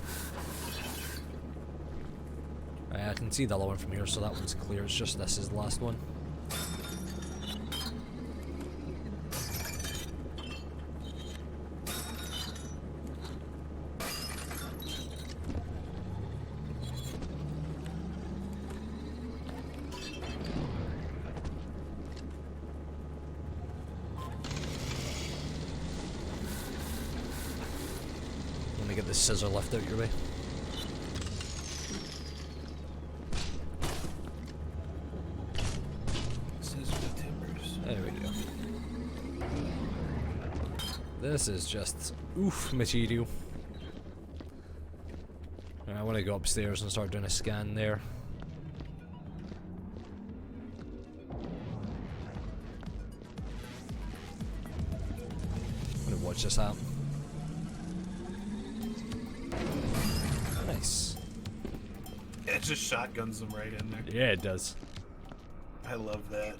Speaker 1: Right, I can see the other one from here, so that one's clear. It's just this is the last one. Let me get the scissor lift out your way.
Speaker 2: Scissor the timbers.
Speaker 1: There we go. This is just oof material. Right, I want to go upstairs and start doing a scan there. I'm gonna watch this happen. Nice.
Speaker 2: It just shotguns them right in there.
Speaker 1: Yeah, it does.
Speaker 2: I love that.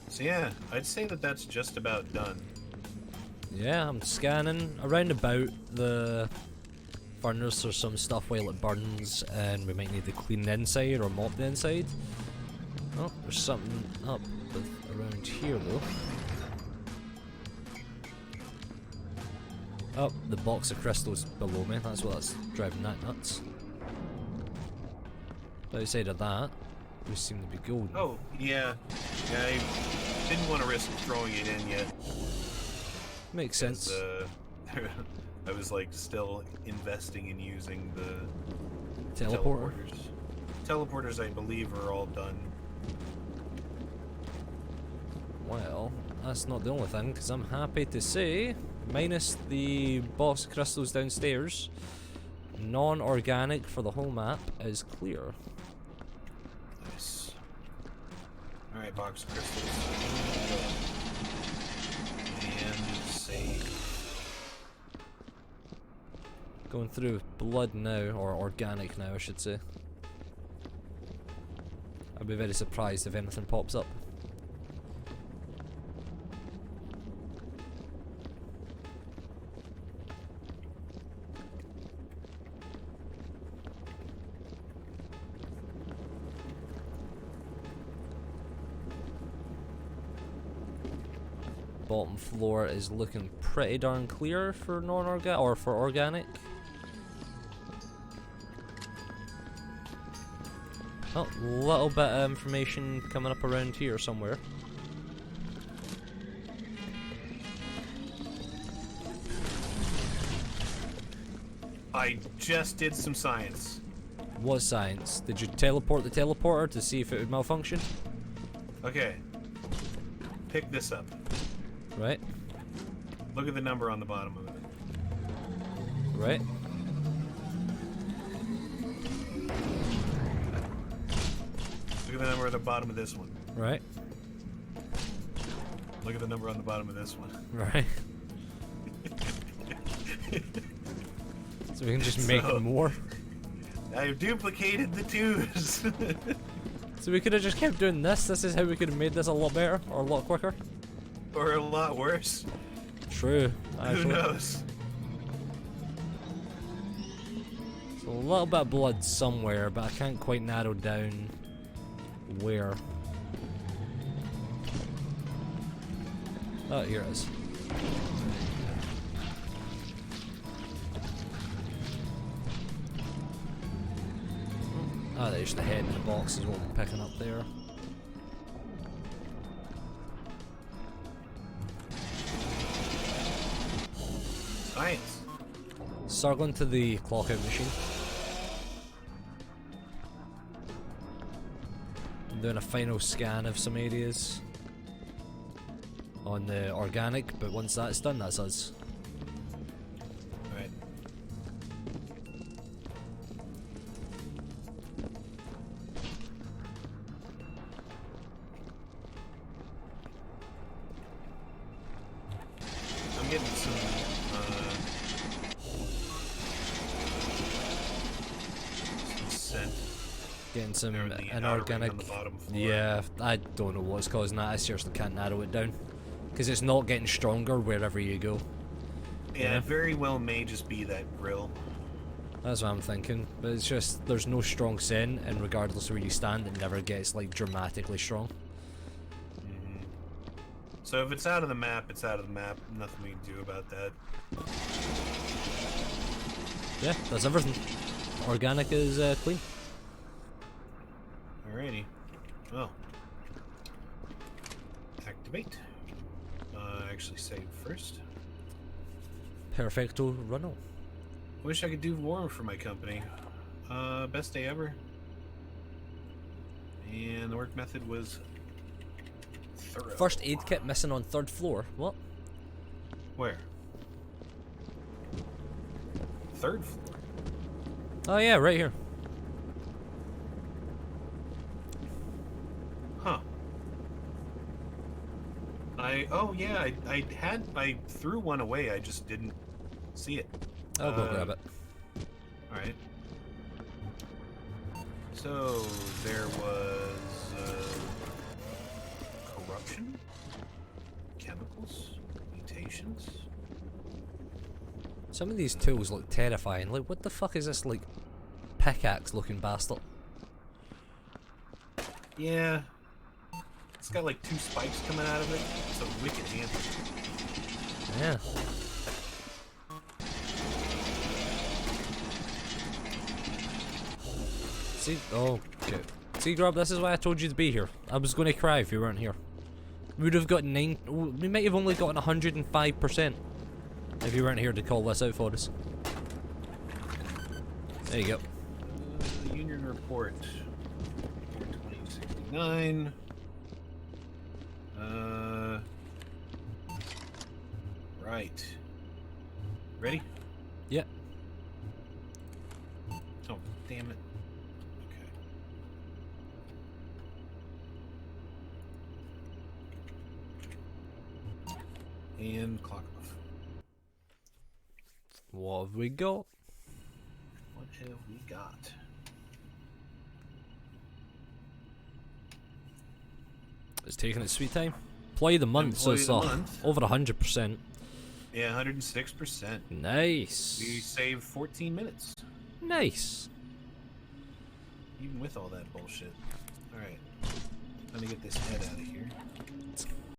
Speaker 2: So yeah, I'd say that that's just about done.
Speaker 1: Yeah, I'm scanning around about the furnace. There's some stuff while it burns, and we might need to clean the inside or mop the inside. Oh, there's something up around here though. Oh, the box of crystals below me. That's what's driving that nuts. But outside of that, we seem to be golden.
Speaker 2: Oh, yeah. Yeah, I didn't want to risk throwing it in yet.
Speaker 1: Makes sense.
Speaker 2: I was like still investing in using the
Speaker 1: Teleporter.
Speaker 2: Teleporters, I believe, are all done.
Speaker 1: Well, that's not the only thing, because I'm happy to say, minus the box of crystals downstairs, non-organic for the whole map is clear.
Speaker 2: Nice. Alright, box of crystals. And save.
Speaker 1: Going through blood now, or organic now I should say. I'd be very surprised if anything pops up. Bottom floor is looking pretty darn clear for non-organic, or for organic. Oh, little bit of information coming up around here somewhere.
Speaker 2: I just did some science.
Speaker 1: What science? Did you teleport the teleporter to see if it would malfunction?
Speaker 2: Okay. Pick this up.
Speaker 1: Right.
Speaker 2: Look at the number on the bottom of it.
Speaker 1: Right.
Speaker 2: Look at the number at the bottom of this one.
Speaker 1: Right.
Speaker 2: Look at the number on the bottom of this one.
Speaker 1: Right. So we can just make more.
Speaker 2: I've duplicated the twos.
Speaker 1: So we could have just kept doing this. This is how we could have made this a lot better or a lot quicker.
Speaker 2: Or a lot worse.
Speaker 1: True. Actually.
Speaker 2: Who knows?
Speaker 1: So a little bit of blood somewhere, but I can't quite narrow down where. Oh, here it is. Oh, there's the head in the box is what we're picking up there.
Speaker 2: Science.
Speaker 1: Circling to the clock out machine. I'm doing a final scan of some areas on the organic, but once that's done, that's us.
Speaker 2: Right. I'm getting some scent.
Speaker 1: Getting some
Speaker 2: There, the
Speaker 1: inorganic.
Speaker 2: on the bottom floor.
Speaker 1: Yeah, I don't know what's causing that. I seriously can't narrow it down. Because it's not getting stronger wherever you go.
Speaker 2: Yeah, it very well may just be that grill.
Speaker 1: That's what I'm thinking. But it's just, there's no strong scent, and regardless of where you stand, it never gets, like, dramatically strong.
Speaker 2: Mm-hmm. So if it's out of the map, it's out of the map. Nothing we can do about that.
Speaker 1: Yeah, that's everything. Organic is clean.
Speaker 2: Alrighty. Well. Activate. Actually save first.
Speaker 1: Perfecto runo.
Speaker 2: Wish I could do more for my company. Best day ever. And the work method was thorough.
Speaker 1: First aid kit missing on 3rd floor. What?
Speaker 2: Where? 3rd floor.
Speaker 1: Oh yeah, right here.
Speaker 2: Huh. I threw one away. I just didn't see it.
Speaker 1: I'll go grab it.
Speaker 2: All right. So there was corruption, chemicals, mutations.
Speaker 1: Some of these tools look terrifying. Like, what the fuck is this, like, pickaxe-looking bastard?
Speaker 2: Yeah. It's got like 2 spikes coming out of it. It's a wicked handle.
Speaker 1: Yeah. See, oh, okay. See, Grub, this is why I told you to be here. I was going to cry if you weren't here. We would have got we might have only gotten 105% if you weren't here to call this out for us. There you go.
Speaker 2: Union report. 2069. Right. Ready?
Speaker 1: Yeah.
Speaker 2: Oh, damn it. Okay. And clock off.
Speaker 1: What have we got?
Speaker 2: What have we got?
Speaker 1: It's taking its sweet time. Employee of the month, so it's over 100%.
Speaker 2: Yeah, 106%.
Speaker 1: Nice.
Speaker 2: We saved 14 minutes.
Speaker 1: Nice.
Speaker 2: Even with all that bullshit. Alright. Let me get this head out of here.